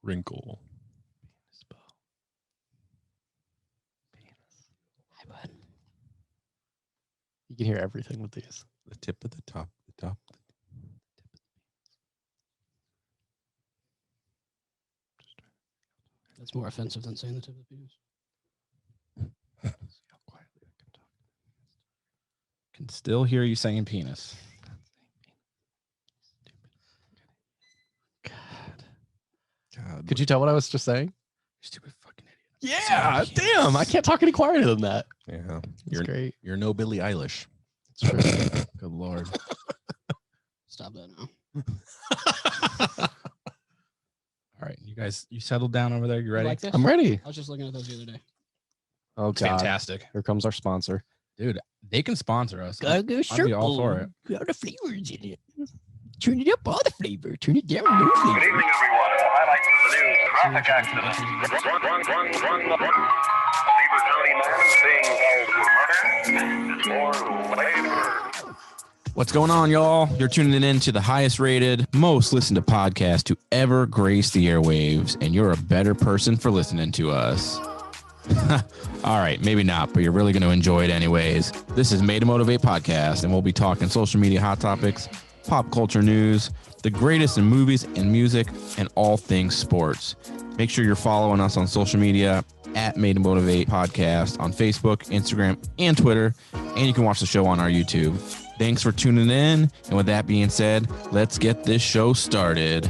Wrinkle. Hi, bud. You can hear everything with these. The tip of the top. The top. That's more offensive than saying the tip of the penis. See how quietly I can talk. Can still hear you saying penis. God. Could you tell what I was just saying? Stupid fucking idiot. Yeah, damn. I can't talk any quieter than that. Yeah. You're great. You're no Billie Eilish. It's true. Good Lord. Stop that now. All right, you guys, you settled down over there. You ready? Like this? I'm ready. I was just looking at those the other day. Oh, It's God. fantastic. Here comes our sponsor. Dude, they can sponsor us. I'd be all for it. Got the flavors in it. Turn it up, all the flavor. Turn it down, no Good flavor. evening, everyone. Highlights of the news. Traffic accident. Run. Beaver County man being held for murder. Or labor. What's going on, y'all? You're tuning in to the highest rated, most listened to podcast to ever grace the airwaves, and you're a better person for listening to us. All right, maybe not, but you're really going to enjoy it anyways. This is Made to Motivate Podcast, and we'll be talking social media hot topics, pop culture news, the greatest in movies and music, and all things sports. Make sure you're following us on social media at Made to Motivate Podcast on Facebook, Instagram, and Twitter, and you can watch the show on our YouTube. Thanks for tuning in, and with that being said, let's get this show started.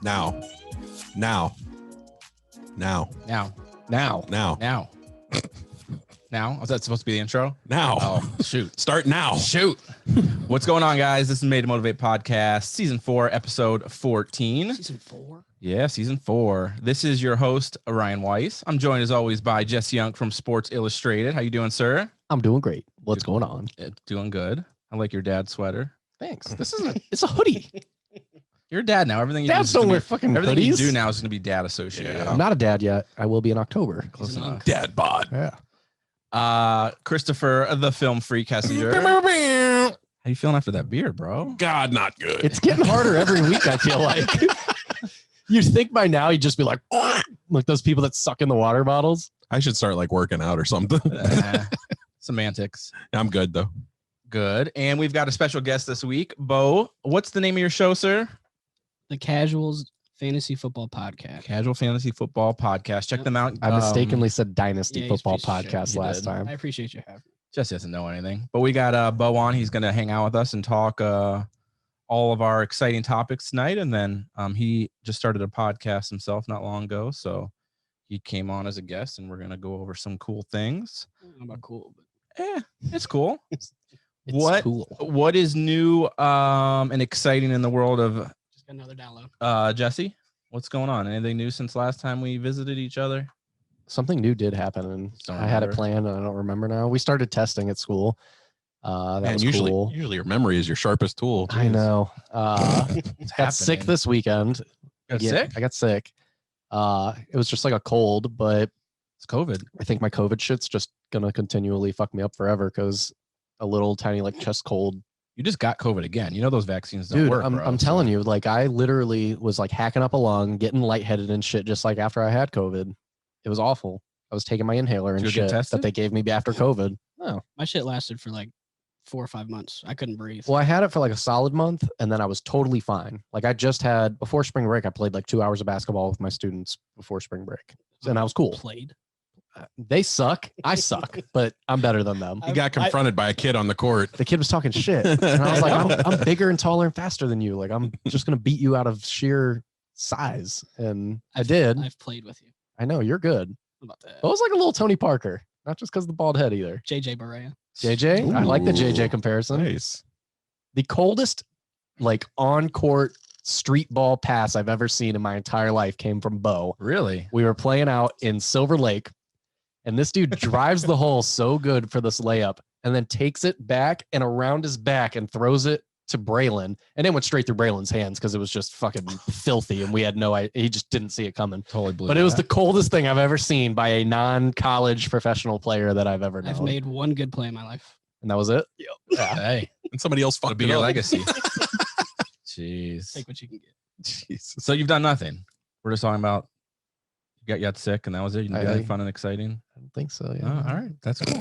Now. Now. Was that supposed to be the intro? Now. Oh, shoot. Start now. Shoot. What's going on, guys? This is Made to Motivate Podcast, Season 4, Episode 14. Season 4? Yeah, Season 4. This is your host, Ryan Weiss. I'm joined, as always, by Unk From Sports Illustrated. How you doing, sir? I'm doing great. What's going on? Doing good. I like your dad's sweater. Thanks. It's a hoodie. You're a dad now. Everything you Dads don't wear fucking everything you hoodies. do now is going to be dad associated. Yeah. I'm not a dad yet. I will be in October. Close enough. Dad bod. Yeah. Christopher, the Film Freak Kessinger. How you feeling after that beer, bro? God, not good. It's getting harder every week, I feel like. You'd think by now you'd just be like those people that suck in the water bottles. I should start like working out or something. Semantics. I'm good though. Good. And we've got a special guest this week. Beau, what's the name of your show, sir? The Casuals Fantasy Football Podcast. Casual Fantasy Football Podcast. Check them out. I mistakenly said Dynasty yeah, he's Football piece of shit. Podcast You last did. time. I appreciate you having me. Jesse doesn't know anything, but we got Beau on. He's going to hang out with us and talk all of our exciting topics tonight. And then he just started a podcast himself not long ago. So he came on as a guest and we're going to go over some cool things. I don't know about cool, but It's cool. It's Cool. cool. What is new and exciting in the world of just got another download. Jesse? What's going on? Anything new since last time we visited each other? Something new did happen, and Don't I had it remember. planned, and I don't remember now. We started testing at school. That Man, was usually cool. your memory is your sharpest tool. I know. It's Got sick happening. this weekend. Got Yeah, sick? I got sick. It was just like a cold, but It's COVID. I think my COVID shit's just gonna continually fuck me up forever because a little tiny like chest cold. You just got COVID again. You know those vaccines don't Dude, work, I'm, bro. I'm telling you, like I literally was like hacking up a lung, getting lightheaded and shit, just like after I had COVID. It was awful. I was taking my inhaler and Did you get shit tested? that they gave me after COVID. Oh, My shit lasted for like 4 or 5 months. I couldn't breathe. well, I had it for like a solid month, and then I was totally fine. Like I just had before spring break, I played like 2 hours of basketball with my students before spring break, and I was cool. Played. They suck. I suck, but I'm better than them. He got confronted by a kid on the court. The kid was talking shit, and I was like, I'm bigger and taller and faster than you. Like I'm just gonna beat you out of sheer size, and I did. I've played with you. I know you're good. How about that? I was like a little Tony Parker, not just because of the bald head either. JJ Barea. JJ, I like the Ooh. JJ comparison. Nice. The coldest, like on court street ball pass I've ever seen in my entire life came from Beau. Really? We were playing out in Silver Lake, and this dude drives the hole so good for this layup, and then takes it back and around his back and throws it to Braylon, and it went straight through Braylon's hands because it was just fucking filthy, and we had no idea. He just didn't see it coming. Totally blew But it was that. the coldest thing I've ever seen by a non-college professional player that I've ever known. I've made one good play in my life. And that was it? Hey, And somebody else it'll fucked be it your up. legacy. Jeez. Take what you can get. Jesus. So you've done nothing. We're just talking about you got sick and that was it. You didn't do I- anything fun and exciting. I don't think so. Oh, Yeah. all right. That's cool.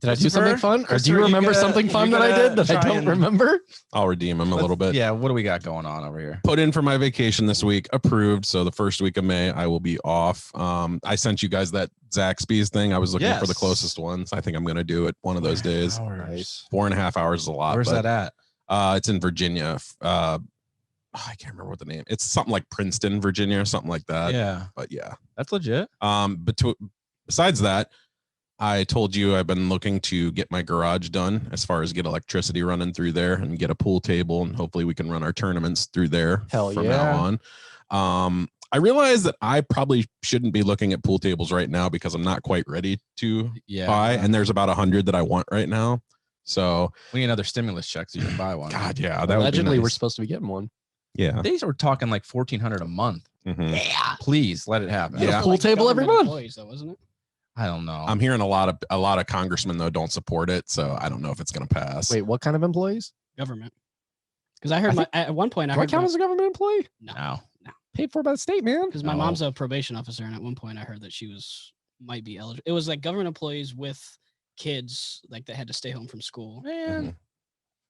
Did I do something Christopher? fun? Or do Christopher, you you remember gonna- something fun you that I gonna did that I try don't and- remember? I'll redeem him a little bit. Yeah. What do we got going on over here? Put in for my vacation this week, approved. So the first week of May, I will be off. I sent you guys that Zaxby's thing. I was looking for the Yes. closest ones. I think I'm going to do it one of those days. Hours. 4.5 hours is a lot. Where's but, that at? It's in Virginia. I can't remember what the name. It's something like Princeton, Virginia, or something like that. Yeah, But yeah. that's legit. Besides that, I told you I've been looking to get my garage done as far as get electricity running through there and get a pool table, and hopefully we can run our tournaments through there Hell from yeah. now on. I realize that I probably shouldn't be looking at pool tables right now because I'm not quite ready to Yeah. buy, and there's about 100 that I want right now. So we need another stimulus check so you can buy one. God, yeah, that would be Allegedly, we're nice. supposed to be getting one. Yeah. These were talking like $1,400 a month. Mhm. Yeah. Please let it happen. Yeah. Pool table every government month. employees, though, wasn't it? I don't know. I'm hearing a lot of congressmen though don't support it, so I don't know if it's going to pass. Wait, what kind of employees? Government. Because I heard at one point I Do I heard count as a government employee? no. Paid for by the state, man. because my No. mom's a probation officer, and at one point I heard that she might be eligible. It was like government employees with kids like that had to stay home from school. Man,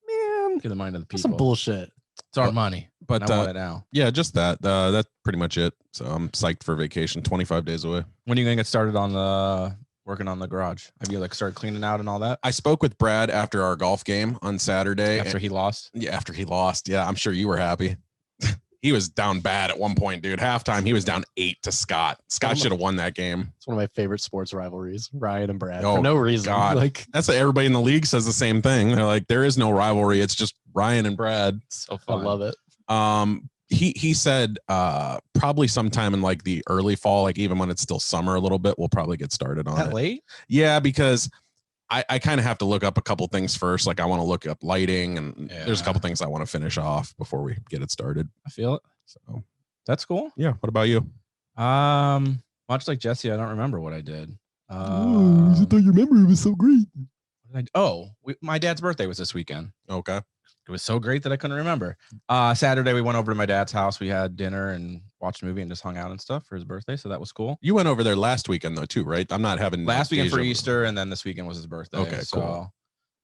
Man, give the mind of the that's people. some bullshit. It's our money. But And I want it now. yeah, just that. That's pretty much it. So I'm psyched for vacation. 25 days away. When are you gonna get started on the working on the garage? Have you like started cleaning out and all that? I spoke with Brad after our golf game on Saturday. After he lost? Yeah, after he lost. Yeah, I'm sure you were happy. He was down bad at one point, dude. Halftime, he was down 8 to Scott. Scott should have won that game. It's one of my favorite sports rivalries, Ryan and Brad. Oh, for no reason. God. Like, That's what everybody in the league says the same thing. They're like, there is no rivalry. It's just Ryan and Brad. So I fun. love it. He said probably sometime in like the early fall, like even when it's still summer a little bit, we'll probably get started on That it. late? Yeah, because I kind of have to look up a couple things first. Like I want to look up lighting, and there's a couple things I want to finish off before we get it started. I feel it. So That's cool. yeah, what about you? Much like Jesse, I don't remember what I did. you remember it was so great. My dad's birthday was this weekend. Okay. It was so great that I couldn't remember. Saturday we went over to my dad's house. We had dinner and watched a movie and just hung out and stuff for his birthday. So that was cool. You went over there last weekend though too, right? I'm not having Last weekend for deja vu. Easter, and then this weekend was his birthday. Okay, so,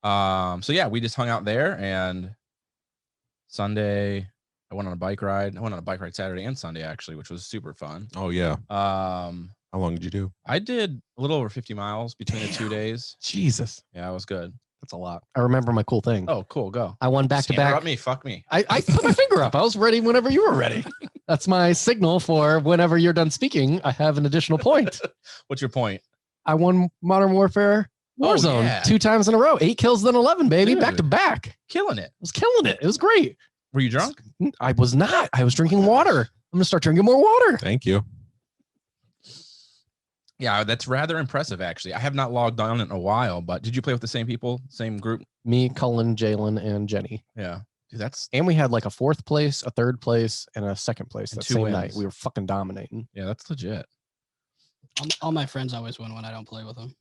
cool. So yeah, we just hung out there, and Sunday I went on a bike ride. I went on a bike ride Saturday and Sunday actually, which was super fun. Oh yeah. How long did you do? I did a little over 50 miles between the 2 days. Jesus. Yeah, it was good. That's a lot. I remember my cool thing. Oh, cool. Go. I won back to Just interrupt back. me. Fuck me. I put my finger up. I was ready whenever you were ready. That's my signal for whenever you're done speaking, I have an additional point. What's your point? I won Modern Warfare Warzone yeah. 2 times in a row. 8 kills, then 11, baby. Dude. Back to back. I Killing it. was killing it. It was great. Were you drunk? I was not. I was drinking water. I'm going to start drinking more water. Thank you. Yeah, that's rather impressive, actually. I have not logged on in a while, but did you play with the same people, same group? Me, Cullen, Jalen, and Jenny. Yeah. Dude, that's And we had like a 4th place, a 3rd place, and a 2nd place And that 2 same wins. night. We were fucking dominating. yeah, that's legit. All my friends always win when I don't play with them.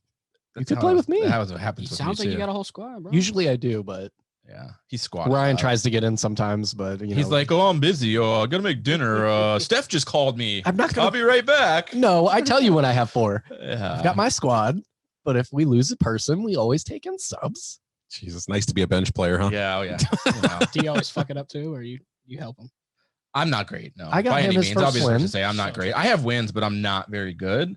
That's could how play it- with me. That was what He happens with sounds me like you too. got a whole squad, bro. Usually I do, but Yeah, he's squad. Ryan tries to get in sometimes, but you know, He's like, "Oh, I'm busy. Oh, I gotta make dinner. Steph just called me. I'm not I'll gonna. be right back." No, I tell you when I have 4. Yeah. I've got my squad, but if we lose a person, we always take in subs. Jesus, nice to be a bench player, huh? Yeah. Oh, yeah. You know, Do you always fuck it up too, or you help them? I'm not great. No, I got by him any his means. I'll first be the first to win. say I'm not great. I have wins, but I'm not very good.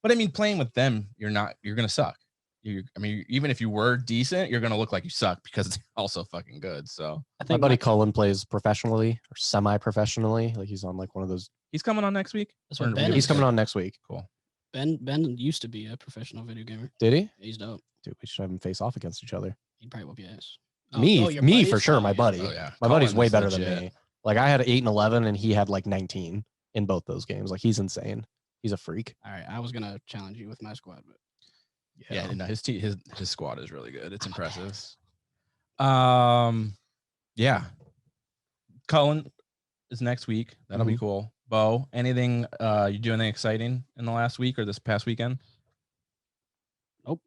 But I mean, playing with them, you're gonna suck. I mean, even if you were decent, you're gonna look like you suck because it's also fucking good. So I My think buddy Cullen plays professionally or semi-professionally. Like he's on like one of those. he's coming on next week. That's what Or- Ben He's is. coming on next week. Cool. Ben used to be a professional video gamer. Did he? He's dope. Dude, we should have him face off against each other. He'd probably whoop your ass. me, your me buddies? for sure. Oh, My yeah. buddy. Oh yeah, My buddy's Colin way is better than legit. me. Like I had 8 and 11, and he had like 19 in both those games. Like he's insane. He's a freak. All right, I was gonna challenge you with my squad, but Yeah, no, his squad is really good. It's impressive. Yeah. Cullen is next week. That'll be cool. Bo, anything you do anything exciting in the last week or this past weekend? Nope.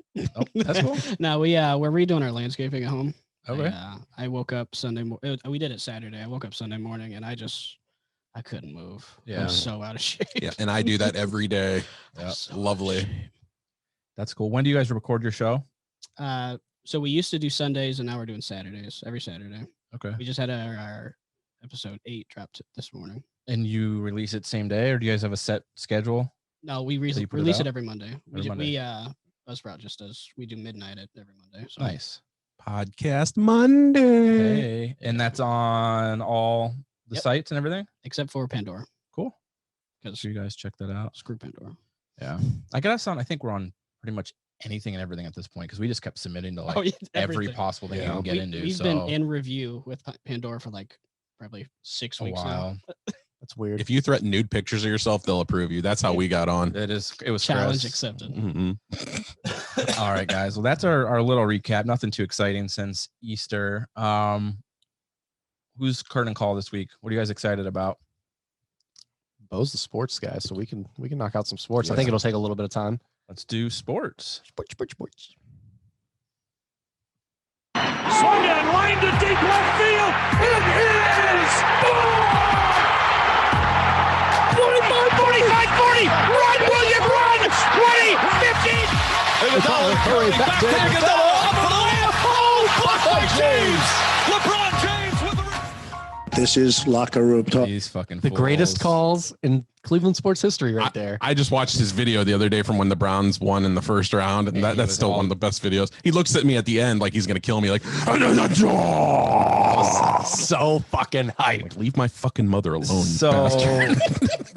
That's cool. No, we're redoing our landscaping at home. Okay. I woke up Sunday. We did it Saturday. I woke up Sunday morning and I couldn't move. I Yeah. was so out of shape. Yeah, and I do that every day. I was so out of Lovely. shape. That's cool. When do you guys record your show? So we used to do Sundays and now we're doing Saturdays, every Saturday. Okay. We just had our episode 8 dropped this morning. And you release it same day, or do you guys have a set schedule? No, we So you put it release out? it every Monday. Every Monday. Buzzsprout just does. We do midnight every Monday. So Nice. Podcast Monday. Hey, and that's on all the Yep. sites and everything? except for Pandora, Cool. because So you guys check that out. screw Pandora. Yeah. I think we're on pretty much anything and everything at this point because we just kept submitting to like yeah, every everything. possible thing you Yeah. can get into. We've So been in review with Pandora for like probably 6 a weeks now. while. That's weird. If you threaten nude pictures of yourself, they'll approve you. That's how we got on. It was Challenge Chris. accepted. Mhm. All right, guys. Well, that's our little recap. Nothing too exciting since Easter. Who's curtain call this week? What are you guys excited about? Bo's the sports guy, so we can knock out some sports. I Yeah. think it'll take a little bit of time. Let's do sports. Sports. Swung and lined to deep left field. It is gone! 45, 40. Run, William, run! 20, 15. Hurry, back to Up for the layup. Oh, blocked by James. LeBron James with the. This is locker room talk. These fucking the greatest fools. calls in Cleveland sports history right there. I just watched his video the other day from when the Browns won in the first round, and Yeah, he that's was still all- one of the best videos. He looks at me at the end like he's gonna kill me, like So fucking hype. like, leave my fucking mother alone. you So bastard.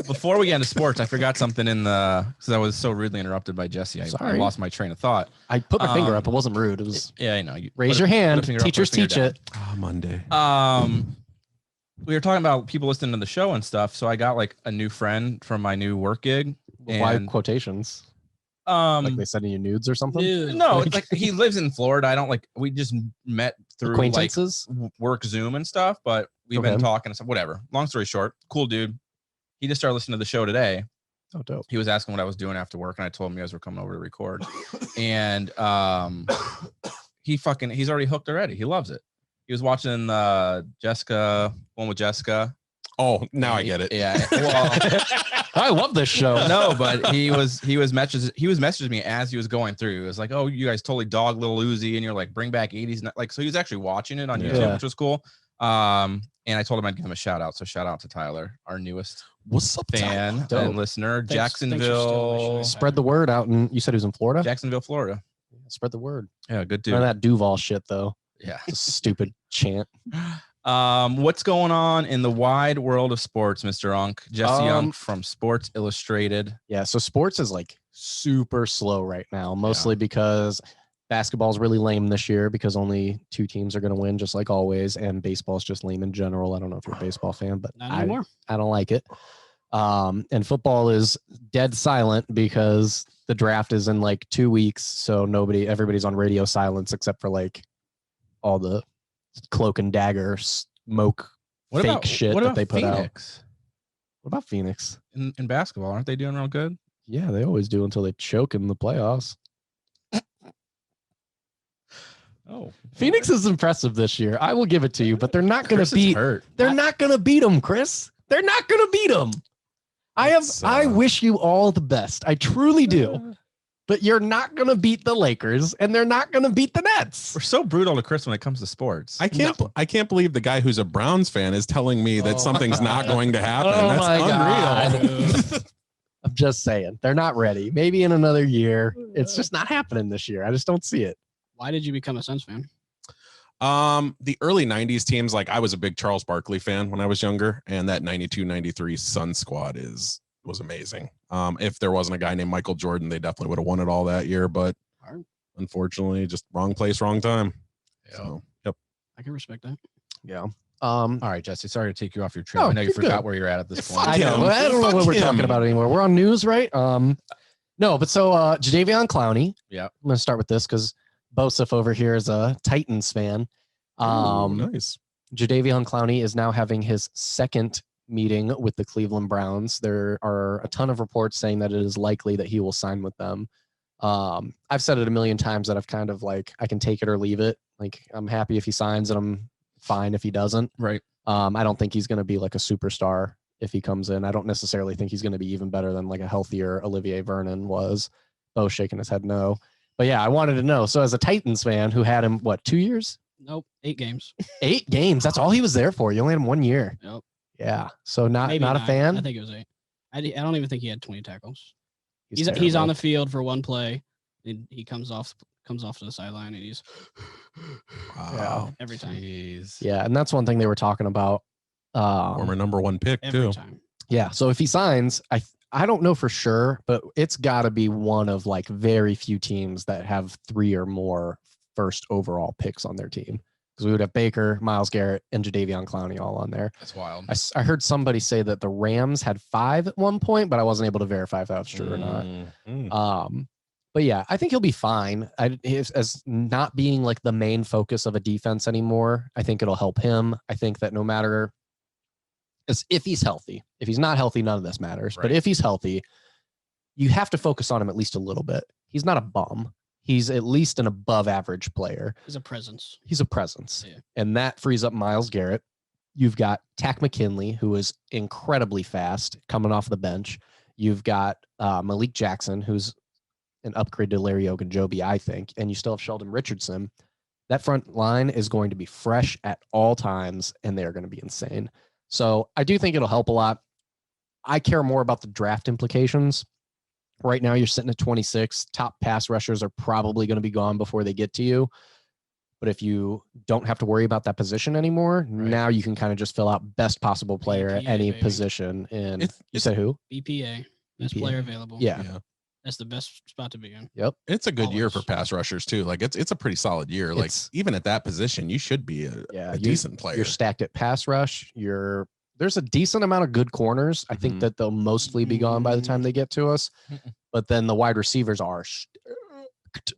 before we get into sports, I forgot something because I was so rudely interrupted by Jesse. I Sorry. lost my train of thought. I put my finger Um, up. It wasn't rude. It was Yeah, I know. You raise put your a- put a hand. finger up, put a Teachers finger teach down. it. Monday. We were talking about people listening to the show and stuff. So I got like a new friend from my new work gig. Why And, quotations? Like um, they sending you nudes or something? Dude. no, it's like he lives in Florida. I don't like. We just met through like Acquaintances? work Zoom and stuff, but we've been Okay. talking and stuff. Whatever. Long story short, cool dude. He just started listening to the show today. Oh, dope. He was asking what I was doing after work, and I told him you guys were coming over to record. And he's already hooked already. He loves it. He was watching Jessica, one with Jessica. Oh, now I get it. Yeah. Well, I love this show. no, but he was messaging me as he was going through. He was like, "Oh, you guys totally dog Little Uzi," and you're like, "Bring back 80s." Like, so he was actually watching it on YouTube, Yeah. which was cool. And I told him I'd give him a shout out. So shout out to Tyler, our newest What's up, fan Dope. and listener, Thanks for still Jacksonville, listening. Spread the word out. And you said he was in Florida? Jacksonville, Florida. Spread the word. Yeah, good dude. None of that Duval shit, though. Yeah. It's a stupid chant. What's going on in the wide world of sports, Mr. Unk? Jesse Unk from Sports Illustrated. Yeah, so sports is like super slow right now, mostly because basketball's really lame this year because only 2 teams are going to win, just like always, and baseball's just lame in general. I don't know if you're a baseball fan, but Not anymore. I don't like it. And football is dead silent because the draft is in like 2 weeks, so everybody's on radio silence except for like all the cloak and dagger smoke fake shit what that about they put out. Phoenix? What about Phoenix? In basketball, aren't they doing real good? Yeah, they always do until they choke in the playoffs. Oh, Phoenix is impressive this year. I will give it to you, but they're not going Chris to is beat. hurt. They're not going to beat them, Chris. They're not going to beat them. I wish you all the best. I truly do. But you're not going to beat the Lakers, and they're not going to beat the Nets. We're so brutal to Chris when it comes to sports. I can't believe the guy who's a Browns fan is telling me that Oh something's my not God. going to happen. Oh That's my unreal. God. I'm just saying. They're not ready. Maybe in another year. It's just not happening this year. I just don't see it. Why did you become a Suns fan? The early 90s teams, like I was a big Charles Barkley fan when I was younger, and that 92-93 Sun squad was amazing. If there wasn't a guy named Michael Jordan, they definitely would have won it all that year, but unfortunately just wrong place, wrong time. So, yep. I can respect that. Yeah. All right, Jesse. Sorry to take you off your trip. No, I know you you're forgot good. where you're at this Fuck point. I know. him. I don't know Fuck what we're him. talking about anymore. We're on news, right? No, but so Jadaveon Clowney. Yeah. I'm going to start with this because Bosif over here is a Titans fan. Ooh, nice. Jadaveon Clowney is now having his second meeting with the Cleveland Browns. There are a ton of reports saying that it is likely that he will sign with them. I've said it a million times that I've kind of like, I can take it or leave it. Like, I'm happy if he signs and I'm fine if he doesn't. Right. I don't think he's going to be like a superstar if he comes in. I don't necessarily think he's going to be even better than like a healthier Olivier Vernon was. Bo's shaking his head no. But yeah, I wanted to know. So as a Titans fan who had him, what, 2 years? Nope, 8 games. 8 games. That's all he was there for. You only had him 1 year. Nope. Yeah. So not Maybe a 9. fan. I think it was 8. I don't even think he had 20 tackles. He's terrible. on the field for one play, and he comes off to the sideline, and he's Wow. every time. Jeez. Yeah, and that's one thing they were talking about. Former number 1 pick Every too. time. Yeah. So if he signs, I don't know for sure, but it's got to be one of like very few teams that have 3 or more first overall picks on their team. Because we would have Baker, Myles Garrett, and Jadaveon Clowney all on there. That's wild. I heard somebody say that the Rams had 5 at one point, but I wasn't able to verify if that was true or not. But yeah, I think he'll be fine. As not being like the main focus of a defense anymore, I think it'll help him. I think that no matter if he's healthy, if he's not healthy, none of this matters. Right. But if he's healthy, you have to focus on him at least a little bit. He's not a bum. He's at least an above average player. He's a presence. He's a presence. Yeah. And that frees up Myles Garrett. You've got Tack McKinley, who is incredibly fast coming off the bench. You've got Malik Jackson, who's an upgrade to Larry Ogunjobi, I think. And you still have Sheldon Richardson. That front line is going to be fresh at all times, and they're going to be insane. So I do think it'll help a lot. I care more about the draft implications. Right now, you're sitting at 26. Top pass rushers are probably going to be gone before they get to you. But if you don't have to worry about that position anymore, now you can kind of just fill out best possible player at BPA, any baby. position. And you said who? BPA, best BPA. player available. Yeah. That's the best spot to be in. It's a good year for Always. pass rushers too. Like it's a pretty solid year. Like It's- even at that position, you should be a decent player. You're stacked at pass rush. There's a decent amount of good corners. I think that they'll mostly be gone by the time they get to us. But then the wide receivers are stacked.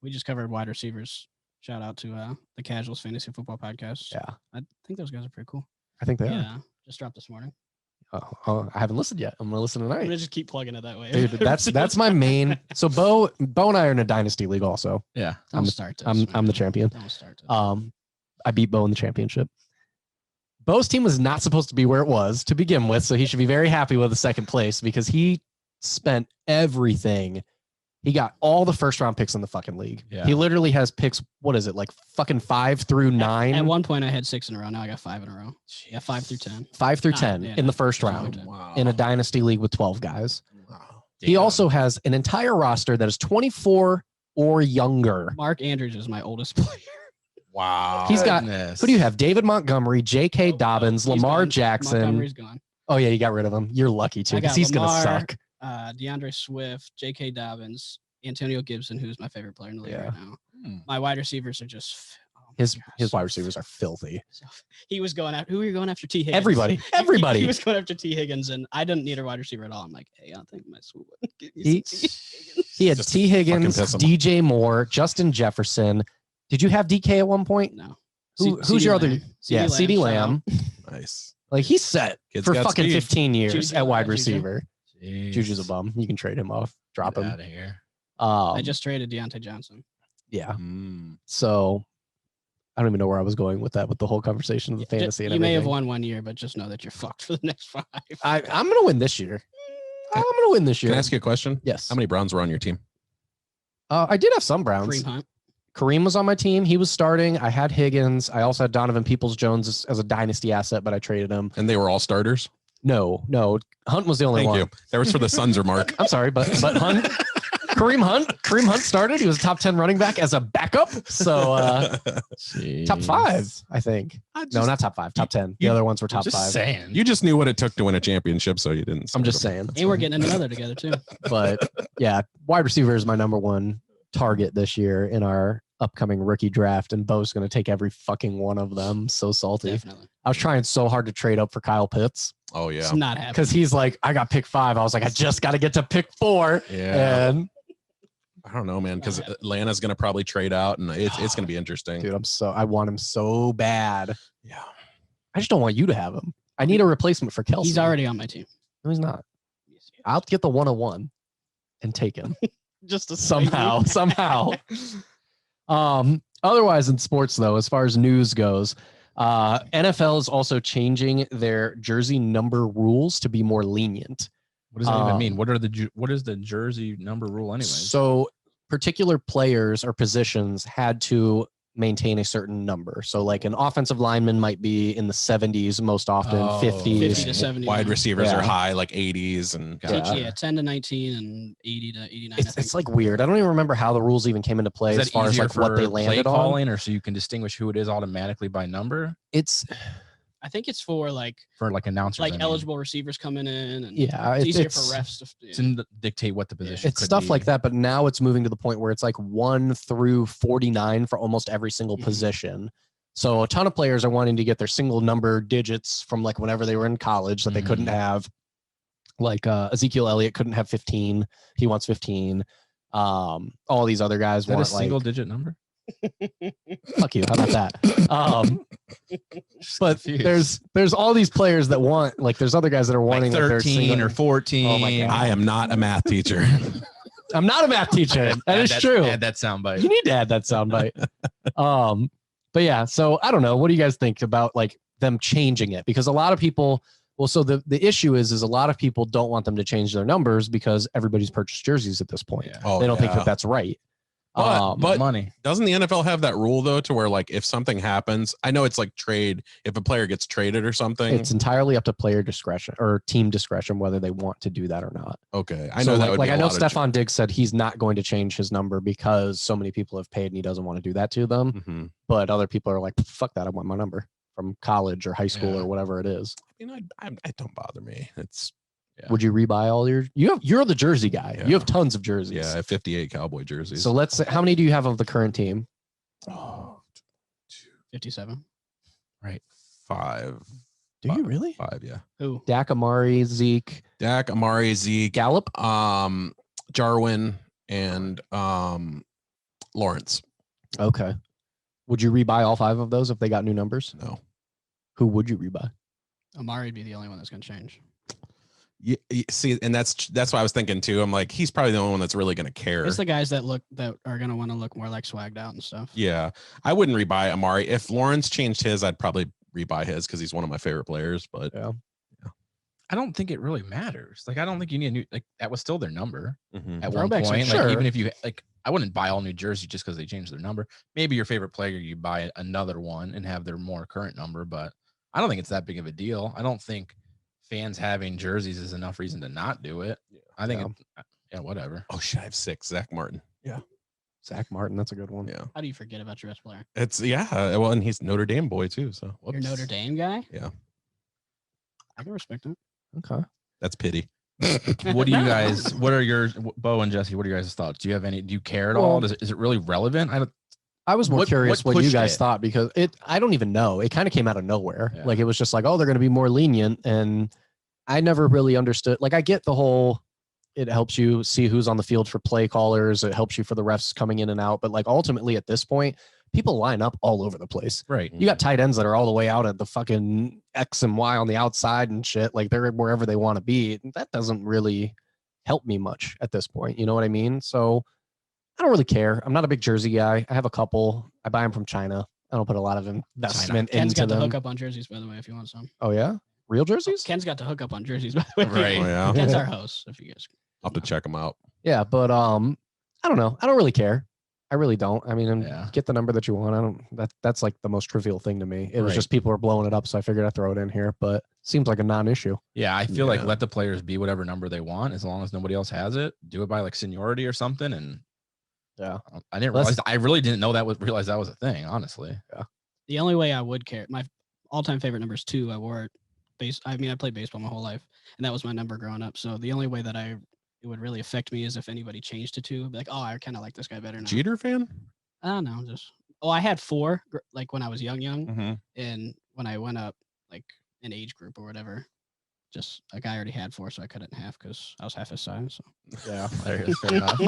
We just covered wide receivers. Shout out to the Casuals Fantasy Football Podcast. Yeah, I think those guys are pretty cool. I think they Yeah, just dropped this morning. are. I haven't listened yet. I'm gonna listen I'm tonight. gonna just keep plugging it that way. Dude, that's my main. So Bo and I are in a dynasty league also. Yeah. Don't I'm- start this. I'm the man. champion. Don't start this. I beat Bo in the championship. Bo's team was not supposed to be where it was to begin with, so he should be very happy with the second place because he spent everything. He got all the first round picks in the fucking league. Yeah. He literally has picks, what is it, like fucking 5 through 9? At one point, I had 6 in a row. Now I got 5 in a row. Yeah, 5 through 10. 5 through Nah, 10 yeah, in the first 5 through round 10. Wow. in a dynasty league with 12 guys. Wow. He also has an entire roster that is 24 or younger. Mark Andrews is my oldest player. Wow. He's got, Goodness. who do you have? David Montgomery, J.K. Dobbins, He's Lamar gone. Jackson. Montgomery's gone. Oh, yeah, you got rid of him. You're lucky too I because got he's going to Lamar, suck. DeAndre Swift, J.K. Dobbins, Antonio Gibson, who's my favorite player in the league Yeah. right now. Hmm. My wide receivers are just His wide receivers are filthy. He was going after. Who were you going after? T. Higgins. Everybody. He was going after T. Higgins, and I didn't need a wide receiver at all. I'm like, hey, I think my swoop. He had Just T. Higgins, fucking piss him DJ Moore, Justin Jefferson. Did you have DK at one point? No. Who's your other? Yeah, CD shout Lamb. Nice. Like he's set Kid's for got fucking speed. 15 years Juju, at wide Juju. receiver. Jeez. Juju's a bum. You can trade him off, drop Get him. out of here. I just traded Deontay Johnson. Yeah. Mm. So I don't even know where I was going with that, with the whole conversation of the fantasy and You may have everything. won one year, but just know that you're fucked for the next 5. I'm gonna win this year. I'm gonna win this year. Can I ask you a question? Yes. How many Browns were on your team? I did have some Browns. Kareem Hunt. Kareem was on my team. He was starting. I had Higgins. I also had Donovan Peoples-Jones as a dynasty asset, but I traded him. And they were all starters? No. Hunt was the only Thank one. you. That was for the Suns or Mark. I'm sorry, but Hunt, Kareem Hunt started. He was a top 10 running back as a backup. So top 5, I think. No, not top 5, top 10. The you- other ones were top Just 5. saying. You just knew what it took to win a championship, so you didn't. I'm start just them. saying. That's And we're fine. getting another together too. But yeah, wide receiver is my number 1 target this year in our upcoming rookie draft, and Bo's going to take every fucking one of them. So salty. Definitely. I was trying so hard to trade up for Kyle Pitts Oh, yeah. It's not happening. because he's like, I got pick 5. I was like, I just got to get to pick 4. Yeah. And I don't know, man, because Atlanta's going to probably trade out, and it's going to be interesting. dude, I want him so bad. Yeah. I just don't want you to have him. I need a replacement for Kelsey. He's already on my team. No, he's not. I'll get the 101 and take him. Just to somehow. Otherwise in sports though, as far as news goes, NFL is also changing their jersey number rules to be more lenient. What does that even mean? What is the jersey number rule anyways? So particular players or positions had to maintain a certain number. So like an offensive lineman might be in the 70s most often, 50s. 50 to 70. Wide receivers are high, like 80s, and 10 to 19 and 80 to 89. It's like weird. I don't even remember how the rules even came into play as far as like what they landed play on. calling, or so you can distinguish who it is automatically by number. I think it's for announcers, like eligible receivers coming in, and it's easier for refs to dictate what the position. It's stuff like that, but now it's moving to the point where it's like 1 through 49 for almost every single position. So a ton of players are wanting to get their single number digits from like whenever they were in college that they couldn't have. Like Ezekiel Elliott couldn't have 15. He wants 15. All these other guys want a single digit number. Fuck you. How about that? But there's all these players that want, like there's other guys that are wanting like 13 or 14. Oh my God. I am not a math teacher. I'm not a math teacher. That is true. Add that soundbite. You need to add that soundbite. But yeah, so I don't know. What do you guys think about like them changing it? Because a lot of people, so the issue is a lot of people don't want them to change their numbers because everybody's purchased jerseys at this point. Yeah. They don't think that that's right. But money. Doesn't the NFL have that rule though, to where like if something happens, I know it's like trade, if a player gets traded or something, it's entirely up to player discretion or team discretion whether they want to do that or not. Okay, I know that would like be I know Stephon Diggs said he's not going to change his number because so many people have paid and he doesn't want to do that to them. Mm-hmm. But other people are like, fuck that, I want my number from college or high school or whatever it is. I mean, it don't bother me. It's Would you rebuy all you're the jersey guy. Yeah. You have tons of jerseys. Yeah, I have 58 Cowboy jerseys. So let's say, how many do you have of the current team? 57. Right. 5. Do you really? 5, yeah. Who? Dak, Amari, Zeke. Dak, Amari, Zeke, Gallup, Jarwin, and Lawrence. Okay. Would you rebuy all 5 of those if they got new numbers? No. Who would you rebuy? Amari would be the only one that's going to change. Yeah, see, and that's what I was thinking too. I'm like, he's probably the only one that's really going to care. It's the guys that are going to want to look more like swagged out and stuff. Yeah, I wouldn't rebuy Amari. If Lawrence changed his, I'd probably rebuy his because he's one of my favorite players. But yeah, I don't think it really matters. Like, I don't think you need a new, like, that was still their number at one Throwbacks, point. sure. Like, even if you, like, I wouldn't buy all New Jersey just because they changed their number. Maybe your favorite player, you buy another one and have their more current number, but I don't think it's that big of a deal. I don't think fans having jerseys is enough reason to not do it. Yeah. I think, whatever. Oh shit, I have 6. Zach Martin. Yeah. Zach Martin, that's a good one. Yeah. How do you forget about your best player? It's well, and he's Notre Dame boy too. So You're Notre Dame guy? Yeah. I can respect him. Okay. That's pity. What do you guys, what are your, Beau and Jesse, what are your guys' thoughts? Do you care at all? Is it really relevant? I was more curious what you guys it? thought because I don't even know. It kind of came out of nowhere. Yeah. Like it was just like, oh, they're going to be more lenient. And I never really understood. Like I get the whole, it helps you see who's on the field for play callers. It helps you for the refs coming in and out. But like ultimately at this point, people line up all over the place. Right. You got tight ends that are all the way out at the fucking X and Y on the outside and shit. Like they're wherever they want to be. That doesn't really help me much at this point. You know what I mean? So I don't really care. I'm not a big jersey guy. I have a couple. I buy them from China. I don't put a lot of investment Ken's into got them. the hookup on jerseys, by the way, if you want some. Oh yeah, real jerseys? Ken's got the hookup on jerseys, by the way. Right. Oh, yeah. Ken's our host, if you guys. I'll have to check them out. Yeah, but I don't know. I don't really care. I really don't. I mean, Yeah. get the number that you want. I don't. That's like the most trivial thing to me. It was Right. just people are blowing it up, so I figured I'd throw it in here. But seems like a non-issue. Yeah, I feel like Yeah. let the players be whatever number they want as long as nobody else has it. Do it by like seniority or something. And Yeah. I didn't Let's- realize. I really didn't know realize that was a thing. Honestly. The only way I would care, my all-time favorite number is 2. I wore it. I played baseball my whole life, and that was my number growing up. So the only way that it would really affect me is if anybody changed to 2. Be like, oh, I kind of like this guy better now. Jeter fan? I don't know. I had 4 like when I was young, Mm-hmm. and when I went up like an age group or whatever, just like I already had 4, so I cut it in half because I was half his size. So. Yeah. There it is. Fair enough.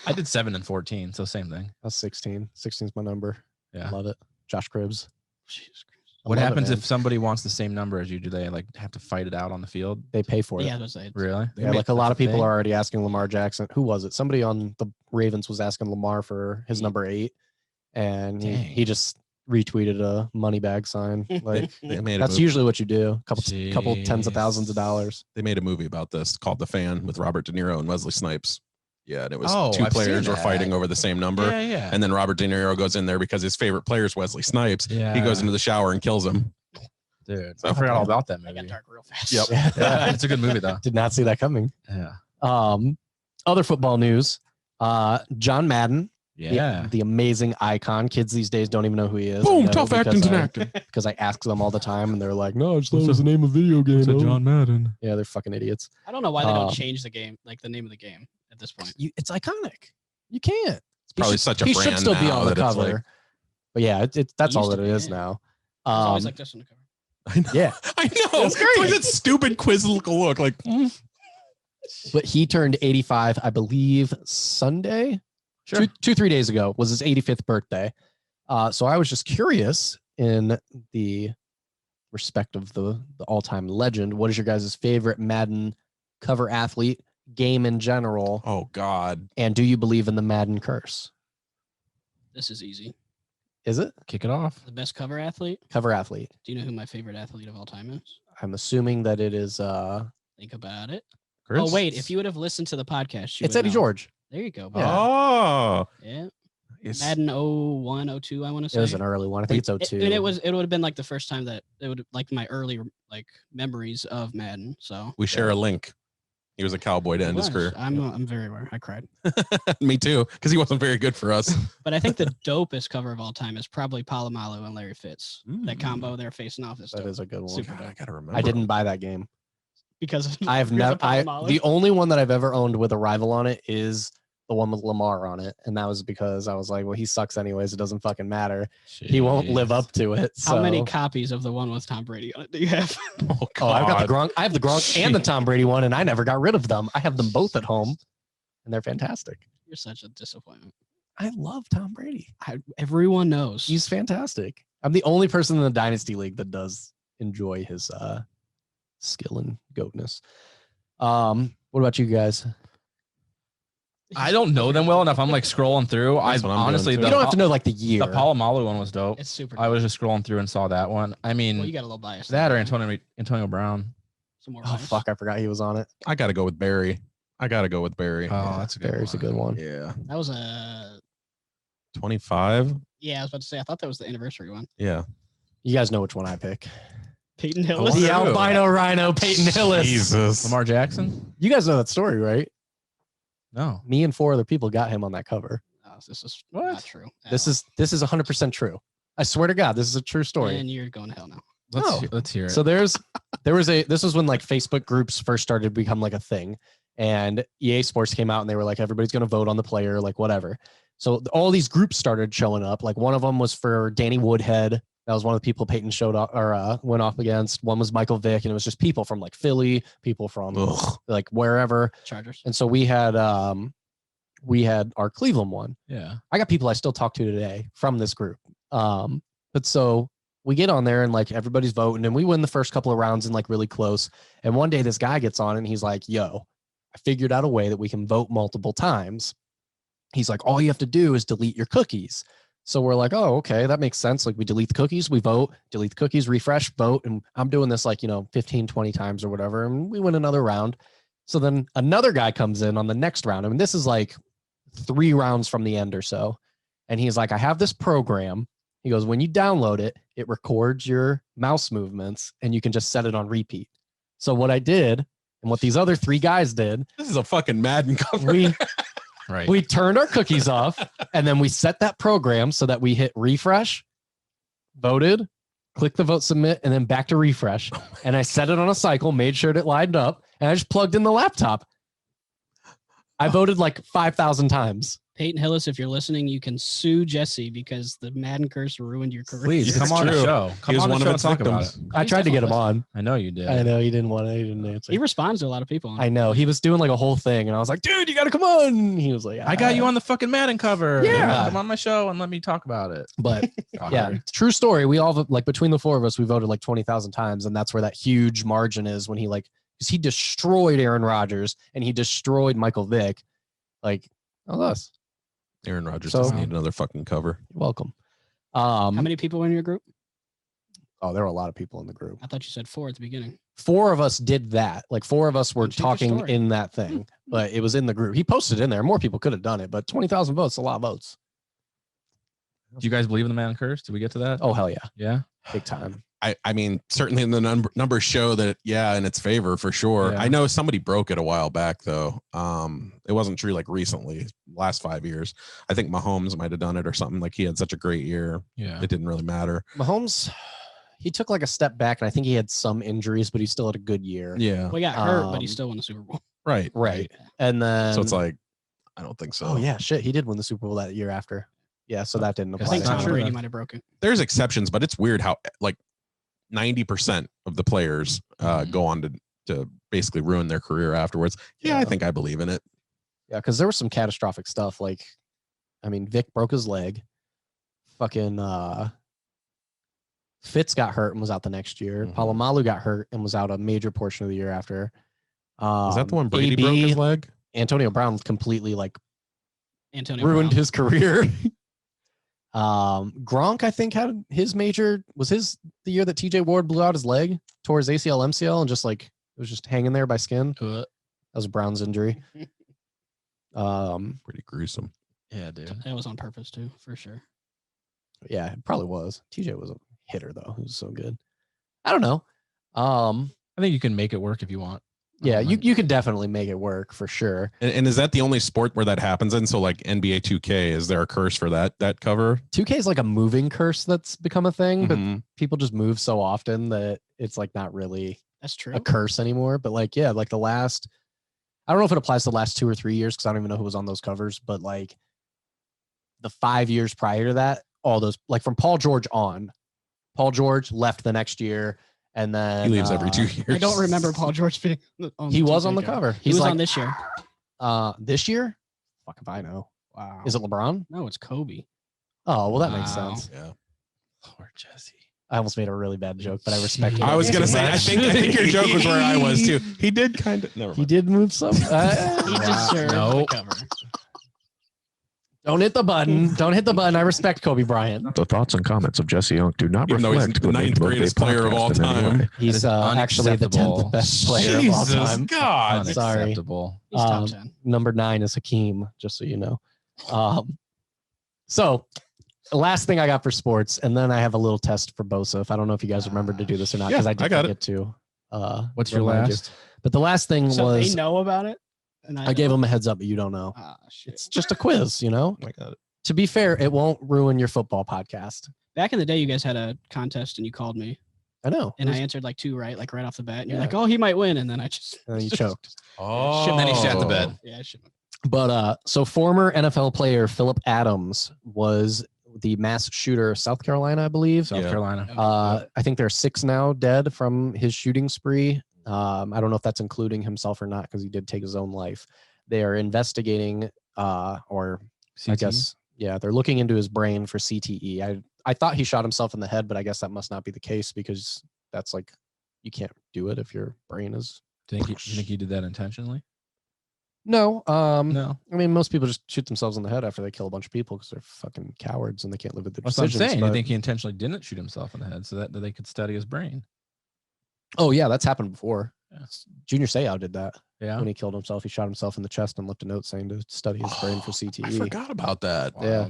I did 7 and 14, so same thing. That's 16. 16's my number. Yeah. Love it. Josh Cribbs. Jesus Christ. What love it, happens man. if somebody wants the same number as you? Do they like have to fight it out on the field? They pay for it? Yeah, I was gonna say, Really? Yeah, like a lot of people are already asking Lamar Jackson. Who was it? Somebody on the Ravens was asking Lamar for his number 8, and he just retweeted a money bag sign. Like They made a that's movie. usually what you do. Couple tens of thousands of dollars. They made a movie about this called The Fan with Robert De Niro and Wesley Snipes. Yeah, and it was Oh, 2 I've players seen were that. fighting over the same number. Yeah, yeah. And then Robert De Niro goes in there because his favorite player is Wesley Snipes. Yeah. He goes into the shower and kills him. Dude, I forgot all about that I got movie. dark real fast. Yep. Yeah, it's a good movie though. Did not see that coming. Yeah. Other football news. John Madden, Yeah. the amazing icon. Kids these days don't even know who he is. I Boom, know tough acting because and acting. Because I ask them all the time, and they're like, "No, I just thought it was the name of a video game." It's a oh." John Madden. Yeah, they're fucking idiots. I don't know why they don't Um, change the game, like the name of the game at this point. It's iconic. You can't. It's probably such a He brand should still be now on the that it's cover. like- But yeah, that's It all used that to it be, is yeah. now. It's always like this on the cover. I know. Yeah, I know. That's It's great. like that stupid quizzical look. Like, but he turned 85, I believe, Sunday. Sure. 3 days ago was his 85th birthday. So I was just curious, in the respect of the all-time legend, what is your guys' favorite Madden cover athlete, game in general, oh God. and do you believe in the Madden Curse? This is easy. Is it Kick it off. The best cover athlete. cover athlete? Do you know who my favorite athlete of all time is? I'm assuming that it is. Think about it. Chris? Oh wait, if you would have listened to the podcast, you It's would Eddie know. George. There you go. Yeah. Bob. Oh. Yeah. It's- Madden 01, 02, I want to say. It was an early one. I think it's 02. And it would have been like the first time that it would like my early like memories of Madden. So we share a link. He was a cowboy to It end his was. career. I'm very aware. I cried. Me too, because he wasn't very good for us. But I think the dopest cover of all time is probably Palomalu and Larry Fitz. That Mm. combo they're facing off is That dope. is a good one. Super God, I dope. gotta remember. I didn't buy that game. Because of I've because never. of Palomalu. The only one that I've ever owned with a rival on it is the one with Lamar on it, and that was because I was like, well, he sucks anyways. It doesn't fucking matter. He won't live up to it. How many so- copies of the one with Tom Brady on it do you have? Oh, Oh, I've got the God. Gronk. I have the Gronk and the Tom Brady one, and I never got rid of them. I have them both at home, and they're fantastic. You're such a disappointment. I love Tom Brady. Everyone knows. He's fantastic. I'm the only person in the Dynasty League that does enjoy his skill and goatness. What about you guys? I don't know them well enough. I'm like scrolling through. I That's what I'm honestly, doing, You too. don't have to know like the year. The Palomalu one was dope. It's super. I was just scrolling through and saw that one. I mean, well, you got a little bias. that or there. Antonio Brown. Some more Oh bias. fuck! I forgot he was on it. I gotta go with Barry. I gotta go with Barry. Oh, that's a good Barry's a good one. Yeah. That was a. 25. Yeah, I was about to say. I thought that was the anniversary one. Yeah. You guys know which one I pick. Peyton Hillis. Oh, The Who? albino rhino, Peyton Hillis. Jesus. Lamar Jackson? You guys know that story, right? No. Me and 4 other people got him on that cover. Oh, this is What? not true. at This all. is 100% true. I swear to God, this is a true story. And you're going to hell now. Let's hear it. So this was when like Facebook groups first started to become like a thing, and EA Sports came out and they were like, everybody's going to vote on the player, like whatever. So all these groups started showing up. Like one of them was for Danny Woodhead. That was one of the people Peyton showed up or went off against. One was Michael Vick, and it was just people from like Philly, people from Ugh. like wherever. Chargers. And so we had our Cleveland one. yeah. I got people I still talk to today from this group. But so we get on there and like everybody's voting and we win the first couple of rounds and like really close. And one day this guy gets on and he's like, yo, I figured out a way that we can vote multiple times. He's like, all you have to do is delete your cookies. So we're like, oh, okay, that makes sense. Like we delete the cookies, we vote, delete the cookies, refresh, vote. And I'm doing this like, 15, 20 times or whatever. And we win another round. So then another guy comes in on the next round. I mean, this is like 3 rounds from the end or so. And he's like, I have this program. He goes, when you download it, it records your mouse movements and you can just set it on repeat. So what I did and what these other 3 guys did, This is a fucking Madden cover. Right. we turned our cookies off and then we set that program so that we hit refresh, voted, click the vote submit, and then back to refresh. And I set it on a cycle, made sure it lined up, and I just plugged in the laptop. I voted like 5,000 times. Peyton Hillis, if you're listening, you can sue Jesse because the Madden Curse ruined your career. Please It's come on the true. show. He Come was on the one show of and its talk about victims. it. I tried to get him on. I know you did. I know he didn't want to. He didn't answer. He responds to a lot of people. I know he was doing like a whole thing, and I was like, "Dude, you got to come on." He was like, I got you on the fucking Madden cover. Yeah. Come on my show and let me talk about it. But yeah, true story. We all like between the four of us, we voted like 20,000 times, and that's where that huge margin is when because he destroyed Aaron Rodgers and he destroyed Michael Vick. Like, that was us. Aaron Rodgers So- doesn't need another fucking cover. You're welcome. How many people were in your group? Oh, there were a lot of people in the group. I thought you said 4 at the beginning. 4 of us did that. Like 4 of us were Change your talking story. in that thing, but it was in the group. He posted in there. More people could have done it, but 20,000 votes, a lot of votes. Do you guys believe in the Madden Curse? Did we get to that? Oh, hell yeah. Yeah. Big time. I mean, certainly in the numbers show that, yeah, in its favor for sure. Yeah. I know somebody broke it a while back though. It wasn't true like recently, last 5 years. I think Mahomes might have done it or something. Like he had such a great year. Yeah. It didn't really matter. Mahomes, he took like a step back, and I think he had some injuries, but he still had a good year. Yeah. Well, he got hurt, but he Um, still won the Super Bowl. Right. Right. And then So it's like, I don't think so. oh yeah, shit, he did win the Super Bowl that year after. Yeah, so that didn't I apply. think to not Tom him. true Brady then. might have broken. There's exceptions, but it's weird how like 90% of the players go on to basically ruin their career afterwards. Yeah, I Yeah. think I believe in it. Yeah, because there was some catastrophic stuff. Like, I mean, Vic broke his leg. Fucking Fitz got hurt and was out the next year. Mhm. Palomalu got hurt and was out a major portion of the year after. Is that the one Brady AB, broke his leg? Antonio Brown completely like Antonio ruined Brown. his career. Gronk, I think, had his major. Was his the year that TJ Ward blew out his leg, tore his ACL, MCL, and just like it was just hanging there by skin? That was Brown's injury. Pretty gruesome. Yeah, dude. That was on purpose too, for sure. Yeah, it probably was. TJ was a hitter though. He was so good. I don't know. I think you can make it work if you want. Yeah, you can definitely make it work for sure. And is that the only sport where that happens in? So like NBA 2K, is there a curse for that cover? 2K is like a moving curse that's become a thing, but Mhm. people just move so often that it's like not really That's true. a curse anymore. But like, yeah, like I don't know if it applies to the last 2 or 3 years because I don't even know who was on those covers, but like the 5 years prior to that, all those, like from Paul George on, Paul George left the next year, and then He leaves every 2 years. I don't remember Paul George being on He the was 2K on the cover. cover. He was like, on this year. This year? Fuck if I know. Wow. Is it LeBron? No, it's Kobe. Oh, well, that makes Wow. sense. Yeah. Lord Jesse. I almost made a really bad joke, but I respect it. I was gonna say, I think your joke was where I was too. He did kind of. Never He mind. did move some. He Wow. deserved No. the cover. Don't hit the button. Don't hit the button. I respect Kobe Bryant. The thoughts and comments of Jesse Unk do not Even though he's reflect the Good ninth Neighborhood greatest Day player of all podcast in any time. way. He's is actually the 10th unacceptable. best player of all Jesus time. God. Sorry. Unacceptable. He's top Um, 10. Number 9 is Hakeem, just so you know. So the last thing I got for sports, and then I have a little test for Bosa. I don't know if you guys remember to do this or not, because Yeah, I did I got forget to. What's your remind you. last? But the last thing So was they know about it? And I gave them a heads up, but you don't know. Ah, shit. It's just a quiz, you know? I got it. To be fair, it won't ruin your football podcast. Back in the day, you guys had a contest and you called me, I know. and I answered like 2 right, like right off the bat. And you're Yeah. like, "Oh, he might win," and then I just And then you choked. Oh. Then he shat the bed. Yeah, I should. But so former NFL player Philip Adams was the mass shooter of South Carolina, I believe. South Yeah. Carolina. I think there are 6 now dead from his shooting spree. I don't know if that's including himself or not because he did take his own life. They are investigating, or I CT? guess, yeah, they're looking into his brain for CTE. I thought he shot himself in the head, but I guess that must not be the case because that's like you can't do it if your brain is. Do you think he did that intentionally? No, No. I mean, most people just shoot themselves in the head after they kill a bunch of people because they're fucking cowards and they can't live with their That's what I'm decisions. saying. You but- think he intentionally didn't shoot himself in the head so that they could study his brain? Oh yeah, that's happened before. Yeah. Junior Seau did that Yeah. when he killed himself. He shot himself in the chest and left a note saying to study his brain for I CTE. forgot about that. Yeah.